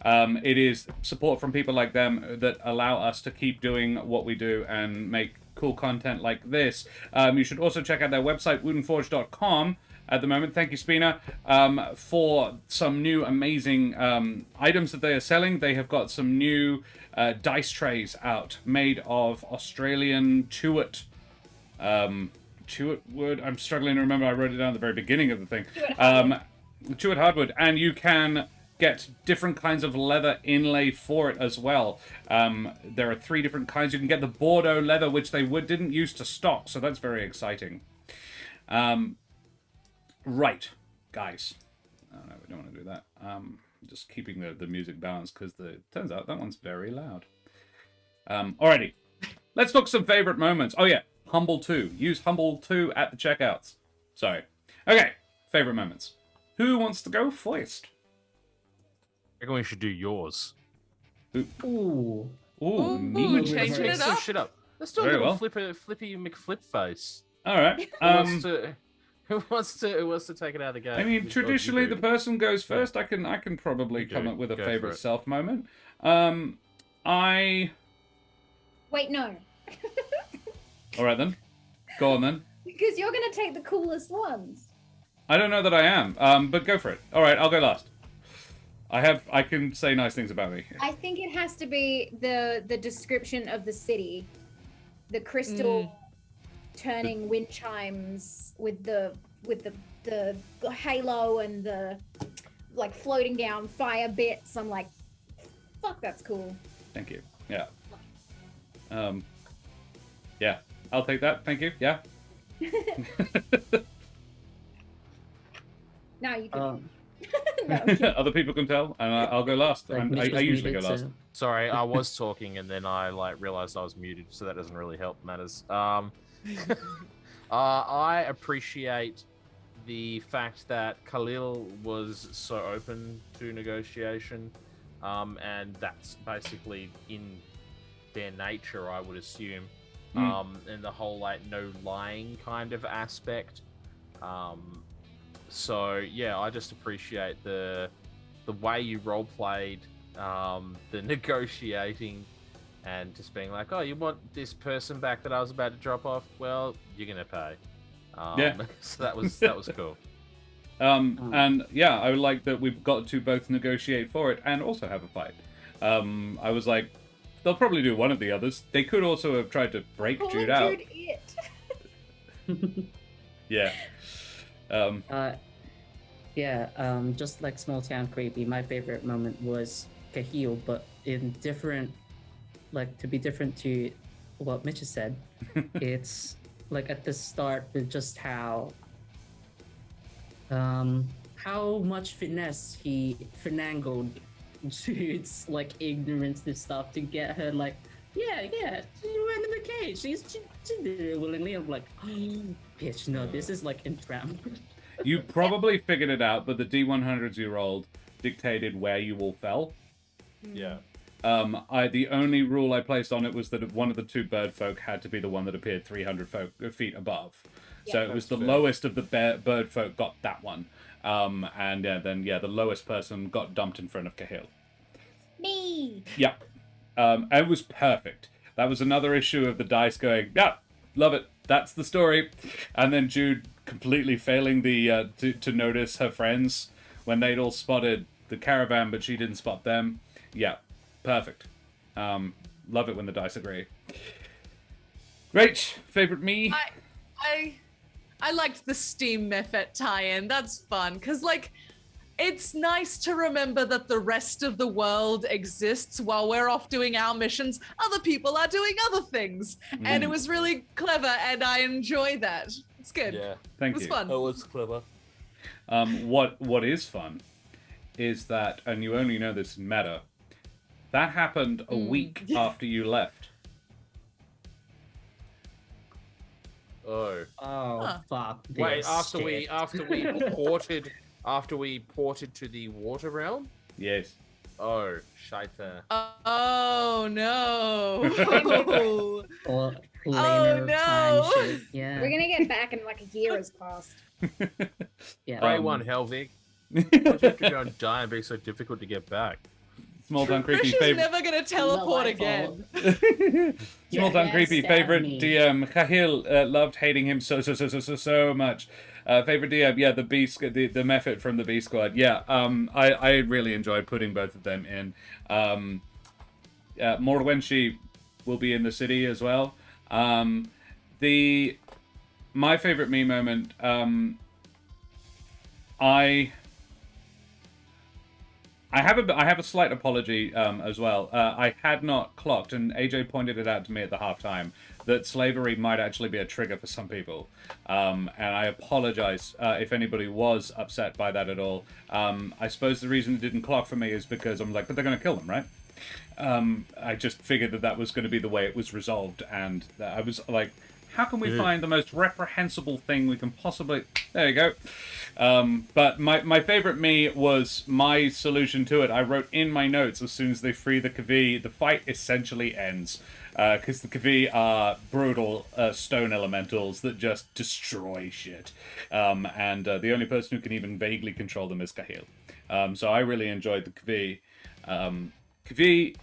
It is support from people like them that allow us to keep doing what we do and make cool content like this. You should also check out their website, woodenforge.com. At the moment, thank you, Spina, for some new amazing items that they are selling. They have got some new dice trays out made of Australian chewit wood. I'm struggling to remember. I wrote it down at the very beginning of the thing. Chewit hardwood, and you can get different kinds of leather inlay for it as well. There are 3 different kinds. You can get the Bordeaux leather, which they didn't use to stock, so that's very exciting. Right, guys. Oh, no, we don't want to do that. Just keeping the music balanced, because turns out that one's very loud. Alrighty. Let's talk some favorite moments. Oh, yeah. Humble 2. Use Humble 2 at the checkouts. Sorry. Okay. Favorite moments. Who wants to go first? I think we should do yours. Ooh. Ooh, Ooh, neat. changing Mix it some up. shit up. Let's do a Very little well. flippy McFlip face. All right. Who wants to take it out of the game? I mean, You traditionally do. the person goes first. I can probably You come do. up with a Go for favorite it. self moment. I Wait, no. All right then. Go on then. Because you're gonna take the coolest ones. I don't know that I am, but go for it. All right, I'll go last. I can say nice things about me. I think it has to be the description of the city, the crystal turning wind chimes with the halo and the like floating down fire bits. I'm like, fuck, that's cool. Thank you. Yeah. Yeah, I'll take that. Thank you. Yeah. Now you can. No. Other people can tell, and I'll go last. Like, I Mitch was usually go muted, last. so- Sorry, I was talking and then I realized I was muted, so that doesn't really help matters. I appreciate the fact that Khalil was so open to negotiation, and that's basically in their nature, I would assume. And the whole like no lying kind of aspect. So yeah, I just appreciate the way you role played, the negotiating, and just being like, oh, you want this person back that I was about to drop off? Well, you're gonna pay. Yeah. So that was cool. And yeah, I would like that we've got to both negotiate for it and also have a fight. I was like, they'll probably do one of the others. They could also have tried to break Jude out. Yeah. Just like Small Town Creepy, my favorite moment was Kahil, but in different, like to be different to what Mitch has said, it's like at the start with just how much finesse he finangled Jude's like ignorance to stuff to get her like, yeah, she went in the cage. She did it willingly. I'm like, oh, bitch, no, this is like entrapment. You probably figured it out, but the D100s you rolled dictated where you all fell. Yeah. The only rule I placed on it was that one of the two bird folk had to be the one that appeared 300 feet above. So Yeah. it was the That's fair. lowest of the bird folk got that one. And then the lowest person got dumped in front of Kahil. Me. Yeah. And it was perfect. That was another issue of the dice going, yeah, love it. That's the story. And then Jude completely failing the to notice her friends when they'd all spotted the caravan, but she didn't spot them. Yeah, perfect. Love it when the dice agree. Great. Favorite me? I liked the Steam Mephit tie-in. That's fun because like it's nice to remember that the rest of the world exists while we're off doing our missions. Other people are doing other things, and it was really clever, and I enjoy that. It's good. Yeah. Thank It was you. fun. It was clever. What is fun is that, and you only know this in meta, that happened a week after you left. Oh. Oh Huh. fuck! Wait, this after shit. we ported to the water realm? Yes. Oh, shite. Oh no! Or Oh, planar time no. shit. Yeah. We're gonna get back in like a year has passed. Yeah. Ray Um, one, Helvig. Why'd you have to go and die and be so difficult to get back? Small Town Creepy Trish is favorite. never gonna teleport my again. fault. Small Town Yeah, Creepy stab favorite me. DM. Kahil loved hating him so much. Favorite DM, yeah, the B squad, the Mephit from the B squad. Yeah, I really enjoyed putting both of them in. More when she will be in the city as well. My favorite me moment. I have a slight apology as well. I had not clocked, and AJ pointed it out to me at the halftime, that slavery might actually be a trigger for some people. And I apologize if anybody was upset by that at all. I suppose the reason it didn't clock for me is because I'm like, but they're going to kill them, right? I just figured that was going to be the way it was resolved, and I was like, how can we find the most reprehensible thing we can possibly... There you go. But my favorite me was my solution to it. I wrote in my notes, as soon as they free the Kavi, the fight essentially ends. Because the Kavi are brutal stone elementals that just destroy shit. And the only person who can even vaguely control them is Kahil. So I really enjoyed the Kavi. Kavi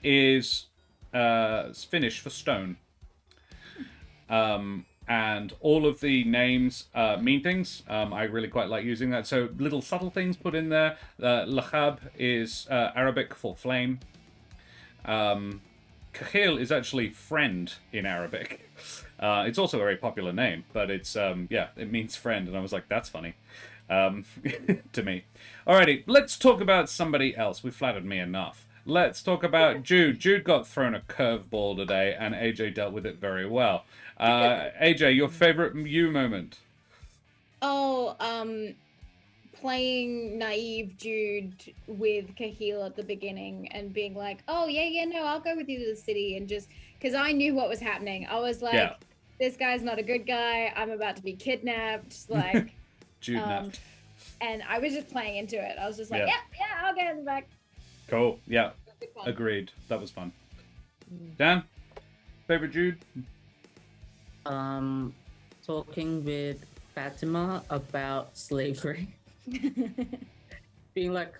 is Finnish for stone. And all of the names mean things. I really quite like using that. So little subtle things put in there. Lahab is Arabic for flame. Kahil is actually friend in Arabic. It's also a very popular name, but it's, it means friend. And I was like, that's funny to me. Alrighty, let's talk about somebody else. We flattered me enough. Let's talk about Jude. Jude got thrown a curveball today, and AJ dealt with it very well. AJ, your favorite you moment? Oh, playing naive Jude with Kahil at the beginning and being like, oh, yeah, no, I'll go with you to the city. And just because I knew what was happening. I was like, this guy's not a good guy. I'm about to be kidnapped. Like, Jude napped. And I was just playing into it. I was just like, yeah, I'll get in the back. Cool. Yeah. Agreed. That was fun. Dan, favorite Jude? Talking with Fatima about slavery. Being like,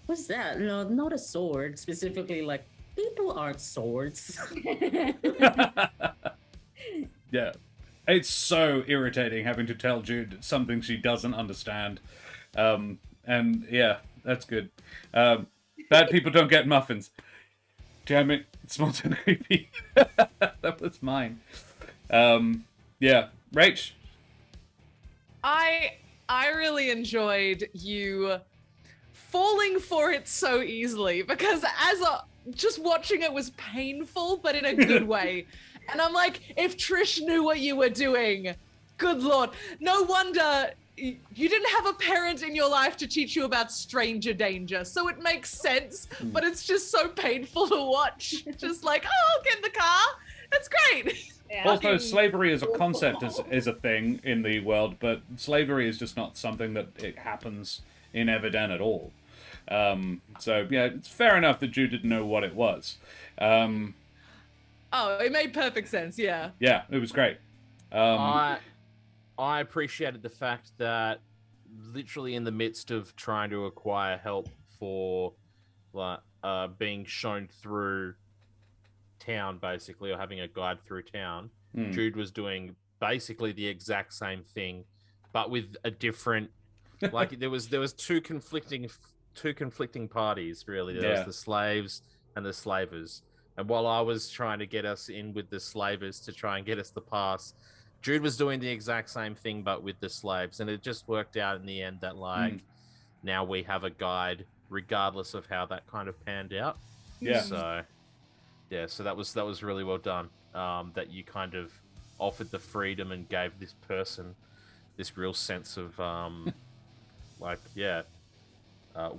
what's that? No, not a sword. Specifically, like, people aren't swords. Yeah. It's so irritating having to tell Jude something she doesn't understand. And yeah, that's good. Bad people don't get muffins. Damn it, it's more than creepy. That was mine. Yeah, Rach. I really enjoyed you falling for it so easily because just watching it was painful, but in a good way. And I'm like, if Trish knew what you were doing, good lord, no wonder you didn't have a parent in your life to teach you about stranger danger, so it makes sense, but it's just so painful to watch. Just like, oh, get in the car. That's great. Yeah. Also, slavery as a concept is a thing in the world, but slavery is just not something that it happens in Everden at all. So, yeah, it's fair enough that Jude didn't know what it was. Oh, it made perfect sense, yeah. Yeah, it was great. I appreciated the fact that literally in the midst of trying to acquire help for being shown through town, basically, or having a guide through town, Jude was doing basically the exact same thing, but with a different, like there was two conflicting parties, really. There was the slaves and the slavers. And while I was trying to get us in with the slavers to try and get us the pass, Jude was doing the exact same thing, but with the slaves. And it just worked out in the end that, now we have a guide, regardless of how that kind of panned out. Yeah. So that was really well done. That you kind of offered the freedom and gave this person this real sense of,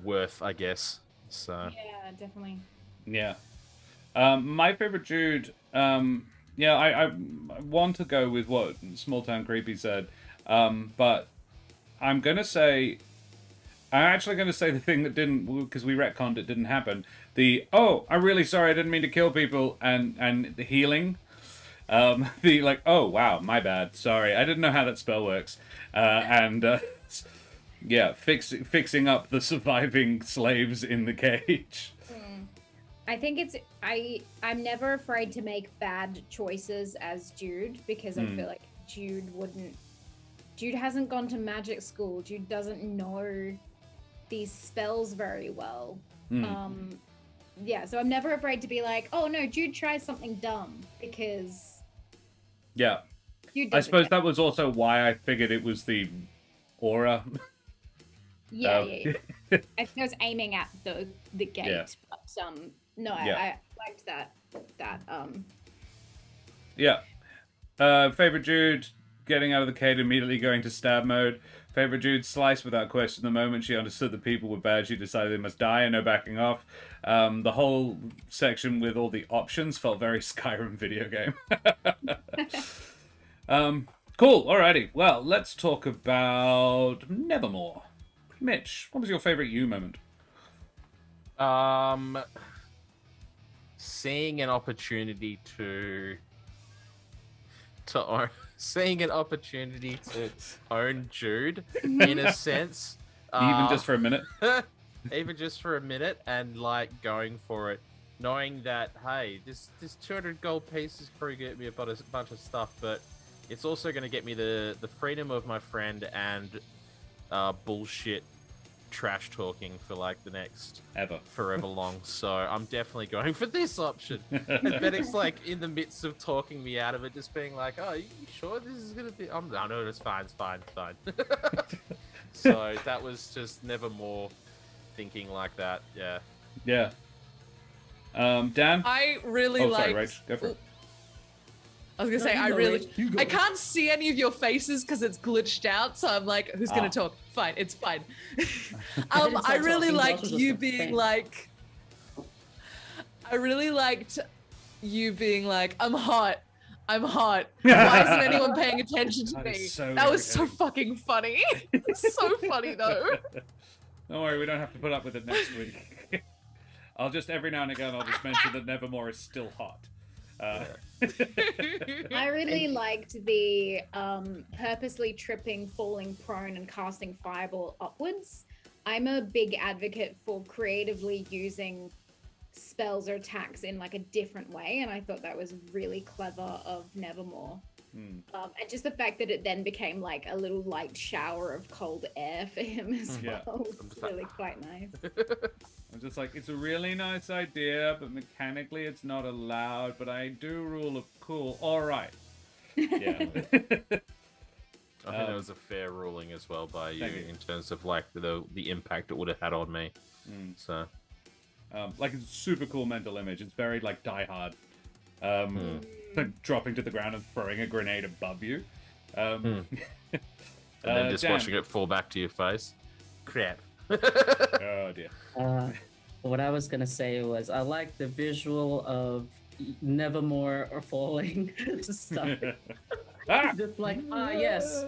worth, I guess. So. Yeah, definitely. Yeah. My favorite Jude, I want to go with what Small Town Creepy said, but I'm actually going to say the thing that didn't, because we retconned it didn't happen. I'm really sorry, I didn't mean to kill people, and the healing. Oh, wow, my bad, sorry, I didn't know how that spell works. Fixing up the surviving slaves in the cage. I think I'm never afraid to make bad choices as Jude because I feel like Jude hasn't gone to magic school. Jude doesn't know these spells very well. So I'm never afraid to be like, oh no, Jude tries something dumb because I suppose that was also why I figured it was the aura. Yeah. I think I was aiming at the gate, but no, I liked that. Favorite Jude getting out of the cage, immediately going to stab mode. Favorite Jude slice without question. The moment she understood the people were bad, she decided they must die and no backing off. The whole section with all the options felt very Skyrim video game. Cool. Alrighty. Well, let's talk about Nevermore. Mitch, what was your favorite you moment? Seeing an opportunity to own Jude in a sense, even just for a minute. Even just for a minute, and like going for it knowing that, hey, this 200 gold piece is probably going to get me a bunch of stuff, but it's also going to get me the freedom of my friend and bullshit trash talking for like the next forever long. So I'm definitely going for this option. And Benneck's like in the midst of talking me out of it, just being like, "Oh, you sure this is going to be?" No, it's fine. So that was just Nevermore thinking like that. Yeah. Yeah. Dan? I really sorry, like. Rach, go for it. I was gonna say, I can't see any of your faces because it's glitched out. So I'm like, who's gonna talk? Fine, it's fine. I really liked you being like, I'm hot. Why isn't anyone paying attention to me? That was so fucking funny. It's so funny though. Don't worry, we don't have to put up with it next week. I'll just every now and again mention that Nevermore is still hot. I really liked the purposely tripping, falling prone, and casting fireball upwards. I'm a big advocate for creatively using spells or attacks in like a different way, and I thought that was really clever of Nevermore. And just the fact that it then became like a little light shower of cold air for him as well was really quite nice. I'm just like, it's a really nice idea, but mechanically it's not allowed, but I do rule of cool. All right. Yeah. I think that was a fair ruling as well by you in terms of like the impact it would have had on me. So, like, it's a super cool mental image. It's very like Die Hard. Like dropping to the ground and throwing a grenade above you. And then just watching it fall back to your face. Crap. Oh dear. What I was gonna say was I like the visual of Nevermore or falling stuff. Just like, yes,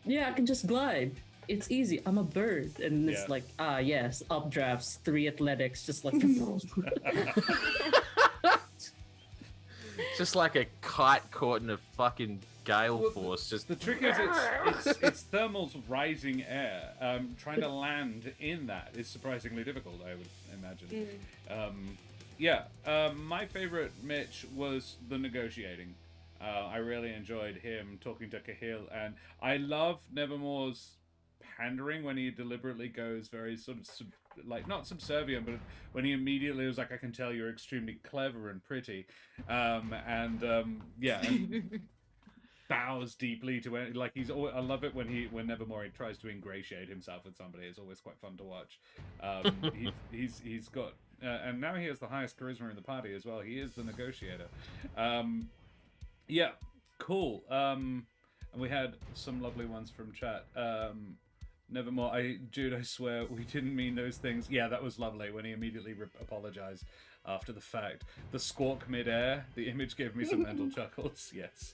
yeah, I can just glide. It's easy. I'm a bird, and it's like, yes, updrafts, 3 athletics, just like. Just like a kite caught in a fucking gale force. Just the trick is it's thermals rising air. Trying to land in that is surprisingly difficult, I would imagine. My favorite Mitch was the negotiating. I really enjoyed him talking to Cahill, and I love Nevermore's pandering when he deliberately goes very sort of not subservient, but when he immediately was like, I can tell you're extremely clever and pretty, and bows deeply to it. Like I love it when Nevermore tries to ingratiate himself with somebody. It's always quite fun to watch. He's got and now he has the highest charisma in the party as well. He is the negotiator. Cool. And we had some lovely ones from chat. Nevermore, Jude, I swear, we didn't mean those things. Yeah, that was lovely when he immediately apologized after the fact. The squawk mid-air, the image gave me some mental chuckles, yes.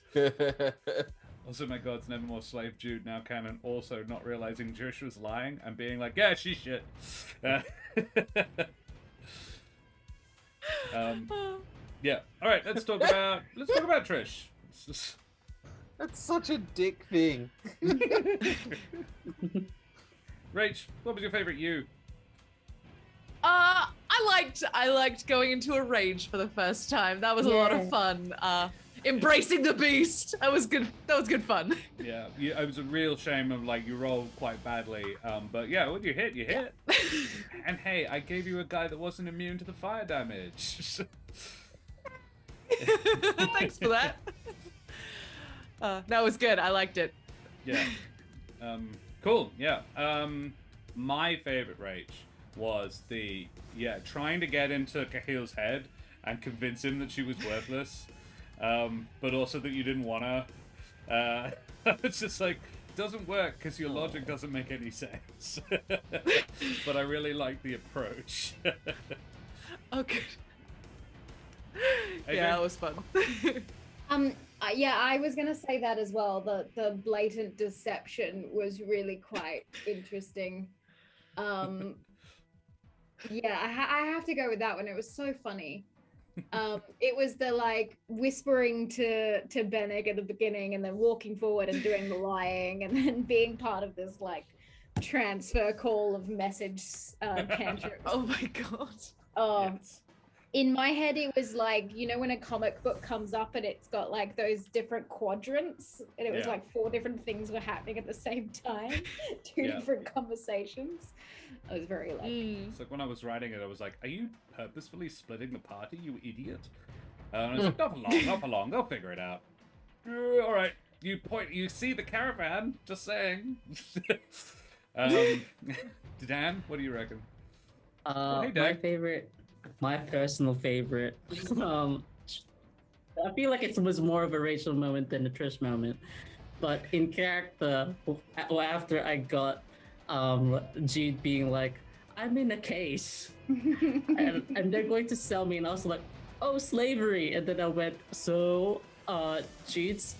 Also, my god's Nevermore slave Jude, now canon, also not realizing Trish was lying and being like, yeah, she's shit. Alright, let's talk about Trish. That's such a dick thing. Rach, what was your favorite you? I liked going into a rage for the first time. That was a lot of fun. Embracing the beast. That was good fun. Yeah, it was a real shame of like you rolled quite badly. But yeah, when you hit, you hit. And hey, I gave you a guy that wasn't immune to the fire damage. Thanks for that. That was good. I liked it. Yeah. Cool. Yeah. My favorite rage was trying to get into Cahill's head and convince him that she was worthless, but also that you didn't want her. It's just like, doesn't work because your logic doesn't make any sense. But I really like the approach. Oh, good. Yeah, that was fun. I was gonna say that as well. The blatant deception was really quite interesting. I have to go with that one. It was so funny. It was the like whispering to Benneck at the beginning, and then walking forward and doing the lying, and then being part of this like transfer call of message cantrip. Oh my god. Yes. In my head, it was like, you know, when a comic book comes up and it's got like those different quadrants, and it was like 4 different things were happening at the same time, 2 different conversations. I was very like, It's like when I was writing it, I was like, "Are you purposefully splitting the party, you idiot?" And I was like, "Not for long. They'll figure it out." All right, you see the caravan? Just saying. Dan, what do you reckon? Hey, my personal favorite. I feel like it was more of a Rachel moment than a Trish moment, but in character, after I got Jude being like, "I'm in a case," and they're going to sell me, and I was like, "Oh, slavery!" And then I went, "So, Jude's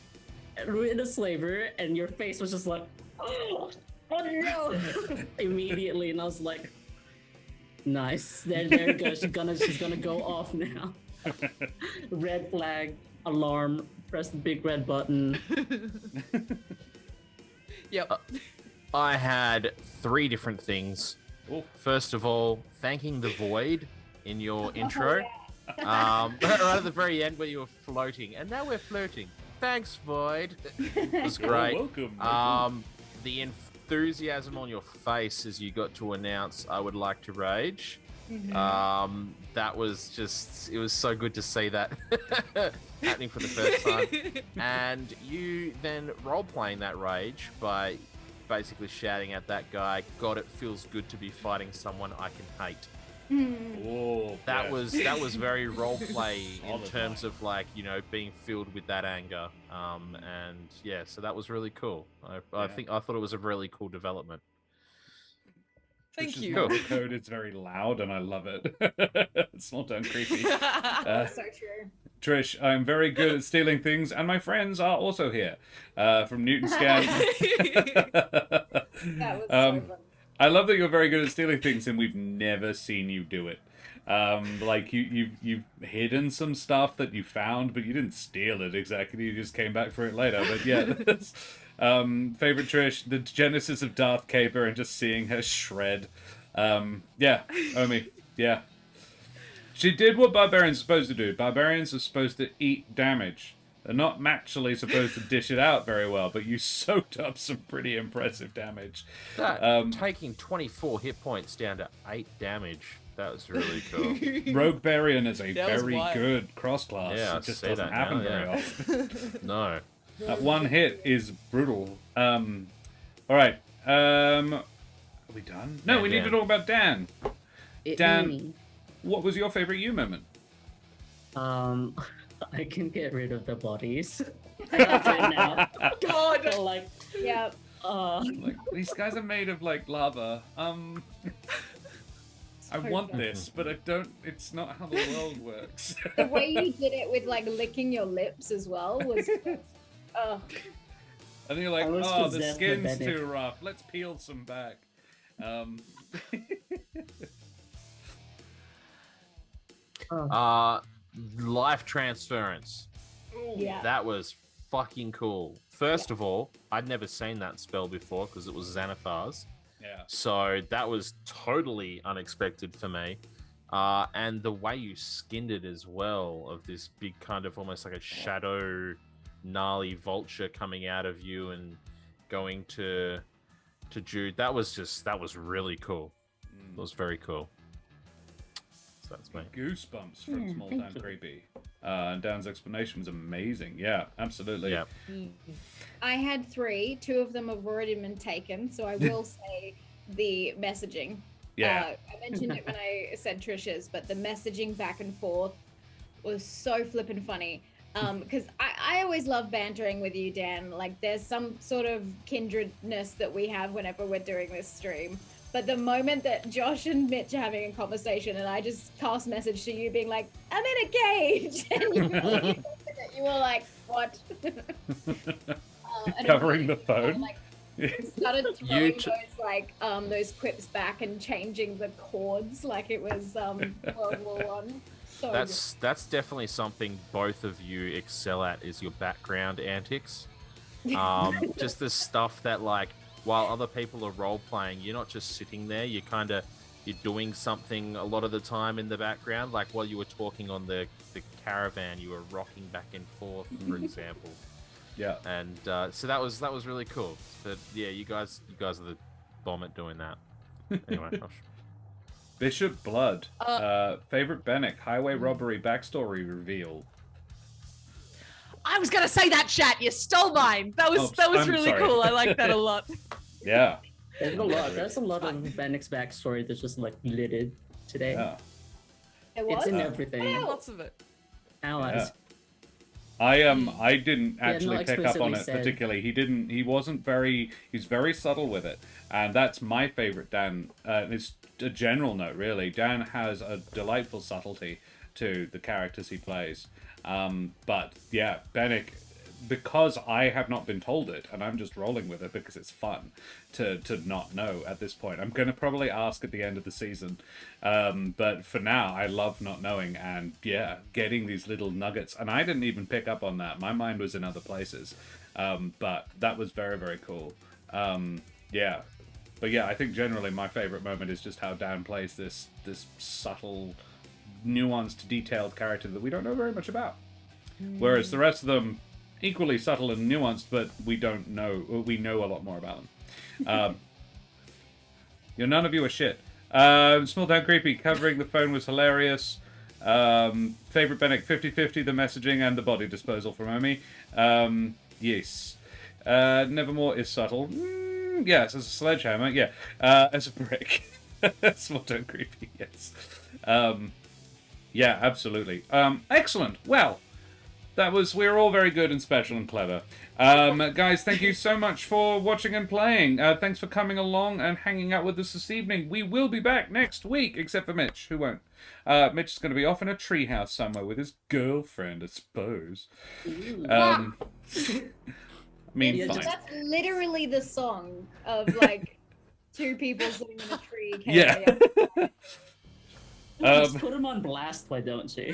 in a slavery," and your face was just like, "Oh no!" immediately, and I was like, nice. There you go. She's gonna go off now. Red flag, alarm, press the big red button. Yep. I had 3 different things. Ooh. First of all, thanking the void in your intro. Right at the very end where you were floating, and now we're floating. Thanks, void. It was great. Welcome. The enthusiasm on your face as you got to announce "I would like to rage." That was just, it was so good to see that happening for the first time. And you then role-playing that rage by basically shouting at that guy, "God, it feels good to be fighting someone I can hate." Oh, That was very role play in terms of, like, you know, being filled with that anger. And yeah, so that was really cool. I thought it was a really cool development. Thank you. The code is very loud, and I love it. Small town creepy. That's so true. Trish, I'm very good at stealing things, and my friends are also here from Newton Scan. That was so fun. I love that you're very good at stealing things, and we've never seen you do it. Like you've hidden some stuff that you found, but you didn't steal it exactly. You just came back for it later. But yeah, that's, favorite Trish, the genesis of Darth Caper, and just seeing her shred. Yeah, Omi, yeah. She did what barbarians are supposed to do. Barbarians are supposed to eat damage. They're not naturally supposed to dish it out very well, but you soaked up some pretty impressive damage. Taking 24 hit points down to 8 damage. That was really cool. Rogue Barian is a That was very wild. good cross class. Yeah, it just doesn't happen very often. No. That one hit is brutal. All right. Are we done? No, we need to talk about Dan. Dan, what was your favorite you moment? I can get rid of the bodies. I got it now. God. So, like, Yeah. Like, these guys are made of like lava. I want this, but I don't. It's not how the world works. The way you did it with like licking your lips as well was. And you're like, I was oh, the possessed skin's with Benneck. too rough. Let's peel some back. Life transference. Yeah. That was fucking cool. First of all, I'd never seen that spell before because it was Xanathar's. Yeah. So that was totally unexpected for me. And the way you skinned it as well, of this big kind of almost like a shadow, gnarly vulture coming out of you and going to Jude, that was really cool. It was very cool. So that's me. Goosebumps from Small Town Creepy. And Dan's explanation was amazing. Yeah, absolutely. Yeah. I had 3. 2 of them have already been taken, so I will say the messaging. Yeah. I mentioned it when I said Trish's, but the messaging back and forth was so flippin' funny. Because I always love bantering with you, Dan. Like, there's some sort of kindredness that we have whenever we're doing this stream. But the moment that Josh and Mitch are having a conversation and I just cast message to you being like, I'm in a cage! And you were like, what? And Covering the it was phone. like, started throwing those quips back and changing the chords like it was World War I. So That's definitely something both of you excel at, is your background antics. Just the stuff that, like, while other people are role playing, you're not just sitting there. You kind of you're doing something a lot of the time in the background, like while you were talking on the caravan, you were rocking back and forth, for example. Yeah. And so that was really cool. But yeah, you guys are the bomb at doing that. Anyway, Bishop Blood. Favorite Benneck. Highway robbery backstory reveal. I was gonna say that, chat. You stole mine. That was I'm really sorry. cool. I like that a lot. Yeah. There's a lot. There's a lot of Benneck's backstory that's just like littered today. Yeah. It's in everything. Lots of it. Allies. I didn't actually not pick up on explicitly it said. particularly. He's very subtle with it. And that's my favorite Dan. It's a general note, really. Dan has a delightful subtlety to the characters he plays. But yeah, Benneck, because I have not been told it, and I'm just rolling with it because it's fun to not know at this point. I'm going to probably ask at the end of the season. But for now, I love not knowing, and yeah, getting these little nuggets. And I didn't even pick up on that. My mind was in other places. But that was very, very cool. Yeah. But yeah, I think generally my favorite moment is just how Dan plays this subtle, nuanced, detailed character that we don't know very much about. Whereas the rest of them, equally subtle and nuanced, but we don't know. We know a lot more about them. None of you are shit. Small Town Creepy, covering the phone was hilarious. Favorite Benneck, 50-50, the messaging and the body disposal from Omi. Yes. Nevermore is subtle. Yes, as a sledgehammer, yeah. As a brick. Small Town Creepy, yes. Yeah, absolutely. Excellent. Well, we're all very good and special and clever. Guys, thank you so much for watching and playing. Thanks for coming along and hanging out with us this evening. We will be back next week, except for Mitch, who won't. Mitch is going to be off in a treehouse somewhere with his girlfriend, I suppose. I mean, fine. That's literally the song of like two people sitting in a tree. Yeah. Just put him on blast, why don't you?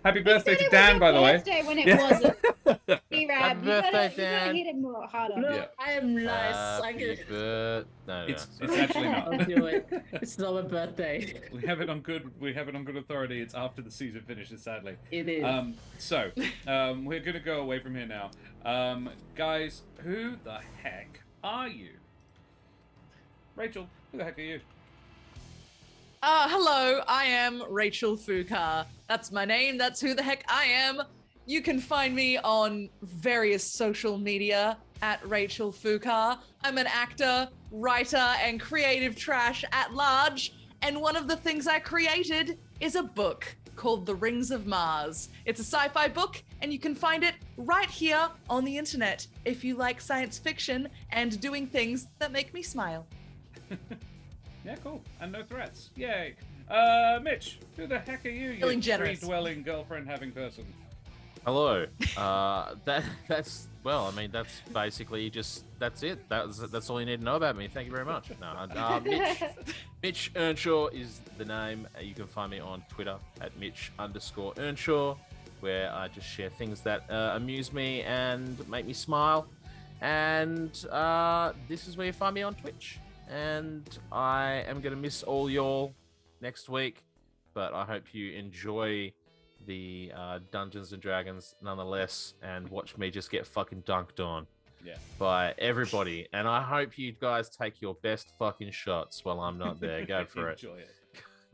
Happy birthday to Dan, by the way. Birthday when it wasn't. Happy birthday, You gotta Dan. hit it more harder. No, Yeah. I am nice. I Happy can... No, It's sorry. actually not. I'll do it. It's not my birthday. We have it on good authority. It's after the season finishes, sadly. It is. So we're gonna go away from here now. Guys, who the heck are you? Rachel, who the heck are you? Hello, I am Rachel Foucar. That's my name. That's who the heck I am. You can find me on various social media at Rachel Foucar. I'm an actor, writer, and creative trash at large. And one of the things I created is a book called The Rings of Mars. It's a sci-fi book, and you can find it right here on the internet if you like science fiction and doing things that make me smile. Yeah, cool. And no threats. Yay. Mitch, who the heck are you? Feeling You generous. tree-dwelling, girlfriend-having person. Hello. That's basically that's it. That's all you need to know about me. Thank you very much. No, Mitch Earnshaw is the name. You can find me on Twitter at Mitch_Earnshaw, where I just share things that amuse me and make me smile. And this is where you find me on Twitch. And I am going to miss all y'all next week, but I hope you enjoy the Dungeons and Dragons nonetheless and watch me just get fucking dunked on by everybody. And I hope you guys take your best fucking shots while I'm not there. Go for it. Enjoy it.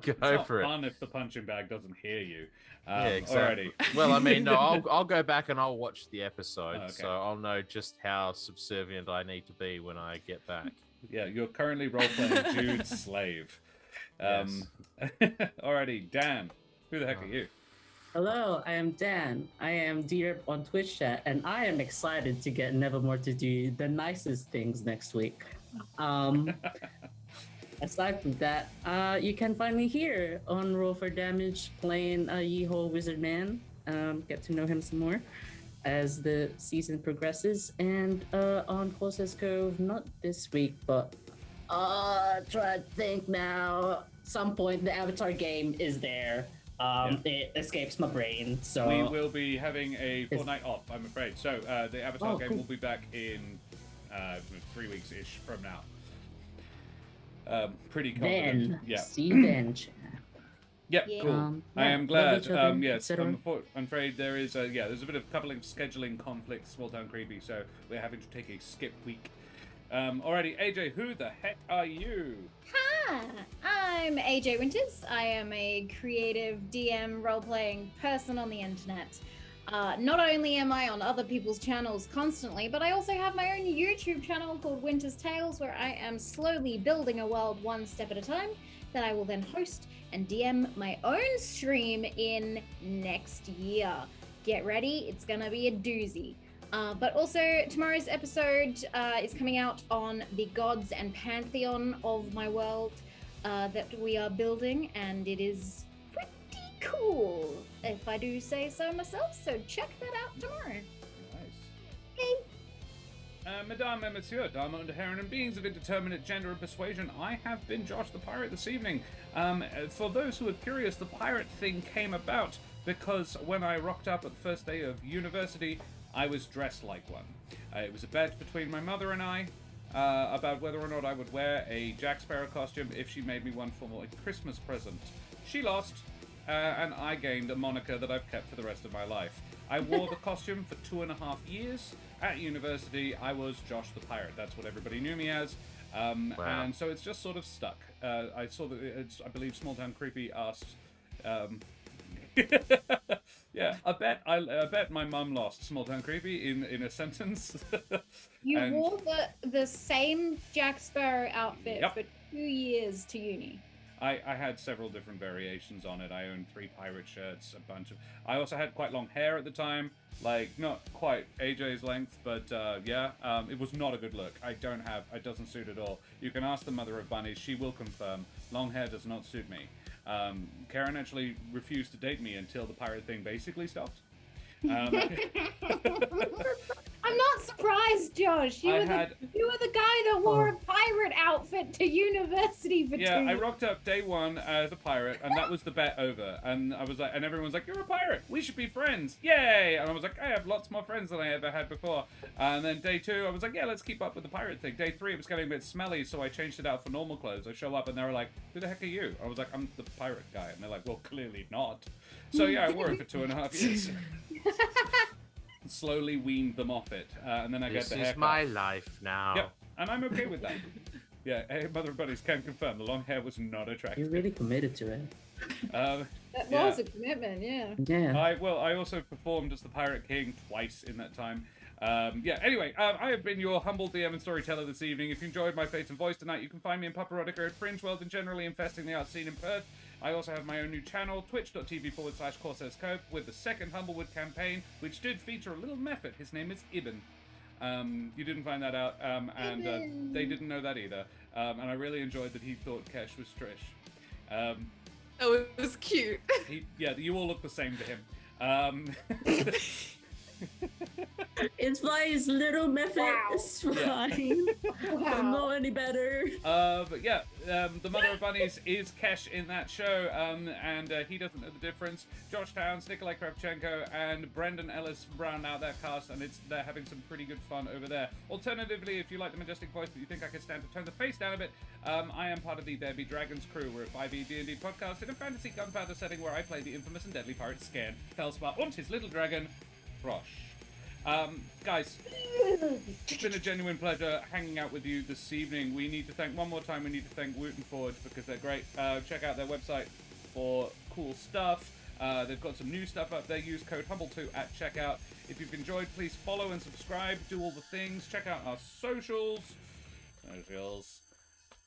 Go for It's it. not fun if the punching bag doesn't hear you. Yeah, exactly. Alrighty. Well, I mean, no, I'll go back and I'll watch the episode, Oh, okay. so I'll know just how subservient I need to be when I get back. Yeah, you're currently role-playing Jude's slave. Alrighty, Dan, who the heck are you? Hello, I am Dan. I am Dear on Twitch chat, and I am excited to get Nevermore to do the nicest things next week. Aside from that, you can find me here on Roll for Damage playing Yeehaw Wizard Man. Get to know him some more as the season progresses, and on Closest Cove, not this week, but try to think now. Some point the Avatar game is there. It escapes my brain, so We will be having a fortnight off, I'm afraid. So the Avatar game cool. will be back in 3 weeks-ish from now. pretty confident. Ben. Yeah. See Ben. Yep, Yeah. cool. I Yeah, am love glad. each other, Yes, etc. I'm afraid there is there's a bit of coupling scheduling conflict, Small Town Creepy, so we're having to take a skip week. Alrighty, AJ, who the heck are you? Hi, I'm AJ Winters. I am a creative DM role-playing person on the internet. Not only am I on other people's channels constantly, but I also have my own YouTube channel called Winter's Tales, where I am slowly building a world one step at a time that I will then host and DM my own stream in next year. Get ready, it's gonna be a doozy. But also, tomorrow's episode is coming out on the gods and pantheon of my world that we are building, and it is pretty cool, if I do say so myself. So check that out tomorrow. Nice. Hey. Mesdames et Messieurs, Damen und Herren, and beings of indeterminate gender and persuasion, I have been Josh the Pirate this evening. For those who are curious, the pirate thing came about because when I rocked up at the first day of university, I was dressed like one. It was a bet between my mother and I about whether or not I would wear a Jack Sparrow costume if she made me one for a Christmas present. She lost, and I gained a moniker that I've kept for the rest of my life. I wore the costume for 2.5 years. At university, I was Josh the Pirate. That's what everybody knew me as. Wow. And so it's just sort of stuck. I saw that I believe Small Town Creepy asked. Yeah, I bet my mum lost Small Town Creepy in a sentence. You And- wore the same Jack Sparrow outfit Yep. for 2 years to uni. I had several different variations on it. I owned 3 pirate shirts, a bunch of... I also had quite long hair at the time, like, not quite AJ's length, but it was not a good look. It doesn't suit at all. You can ask the mother of bunnies, she will confirm. Long hair does not suit me. Karen actually refused to date me until the pirate thing basically stopped. I'm not surprised, Josh. You were the guy that wore a pirate outfit to university for 2 years. I rocked up day 1 as a pirate, and that was the bet over. And I was like, and everyone's like, "You're a pirate. We should be friends. Yay!" And I was like, "I have lots more friends than I ever had before." And then day 2, I was like, "Yeah, let's keep up with the pirate thing." Day 3, it was getting a bit smelly, so I changed it out for normal clothes. I show up, and they were like, "Who the heck are you?" I was like, "I'm the pirate guy," and they're like, "Well, clearly not." So yeah, I wore it for 2.5 years. Slowly weaned them off it, and then I got the haircut. This is my life now. Yep, and I'm okay with that. Yeah, hey, mother buddies can confirm the long hair was not attractive. You're really committed to it. That yeah. was a commitment, yeah. Yeah. I also performed as the Pirate King twice in that time. Anyway, I have been your humble DM and storyteller this evening. If you enjoyed my face and voice tonight, you can find me in Paparotica at Fringe World and generally infesting the art scene in Perth. I also have my own new channel, twitch.tv/Corsairs Cove, with the second Humblewood campaign, which did feature a little mephit. His name is Ibn. You didn't find that out, and they didn't know that either. And I really enjoyed that he thought Kesh was Trish. Oh, it was cute. You all look the same to him. It's fine, it's little method. Wow. It's fine. I'm not any better. The Mother of Bunnies is Kesh in that show, and he doesn't know the difference. Josh Towns, Nikolai Kravchenko, and Brendan Ellis round out that cast, and they're having some pretty good fun over there. Alternatively, if you like the majestic voice but you think I could stand to turn the face down a bit, I am part of the There Be Dragons crew. We're a 5e D&D podcast in a fantasy gunpowder setting where I play the infamous and deadly pirate Scared, Felspar, and his little dragon, Frosh. Guys, it's been a genuine pleasure hanging out with you this evening. We need to thank Wooten Forge because they're great. Check out their website for cool stuff. They've got some new stuff up there. Use code HUMBLE2 at checkout. If you've enjoyed, please follow and subscribe. Do all the things. Check out our socials.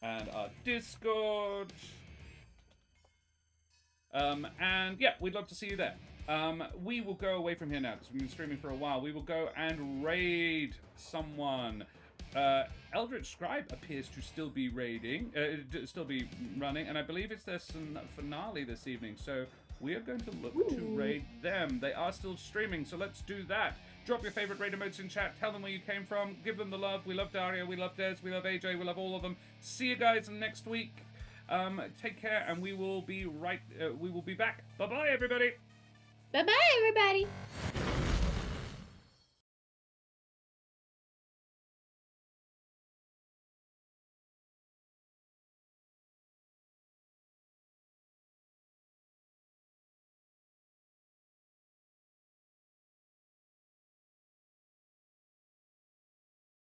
And our Discord. We'd love to see you there. We will go away from here now because we've been streaming for a while. We will go and raid someone. Eldritch Scribe appears to still be still be running, and I believe it's their finale this evening. So we are going to look to raid them. They are still streaming, so let's do that. Drop your favorite raid emotes in chat. Tell them where you came from. Give them the love. We love Daria. We love Des. We love AJ. We love all of them. See you guys next week. Take care, and we will be back. Bye bye, everybody. Bye-bye, everybody.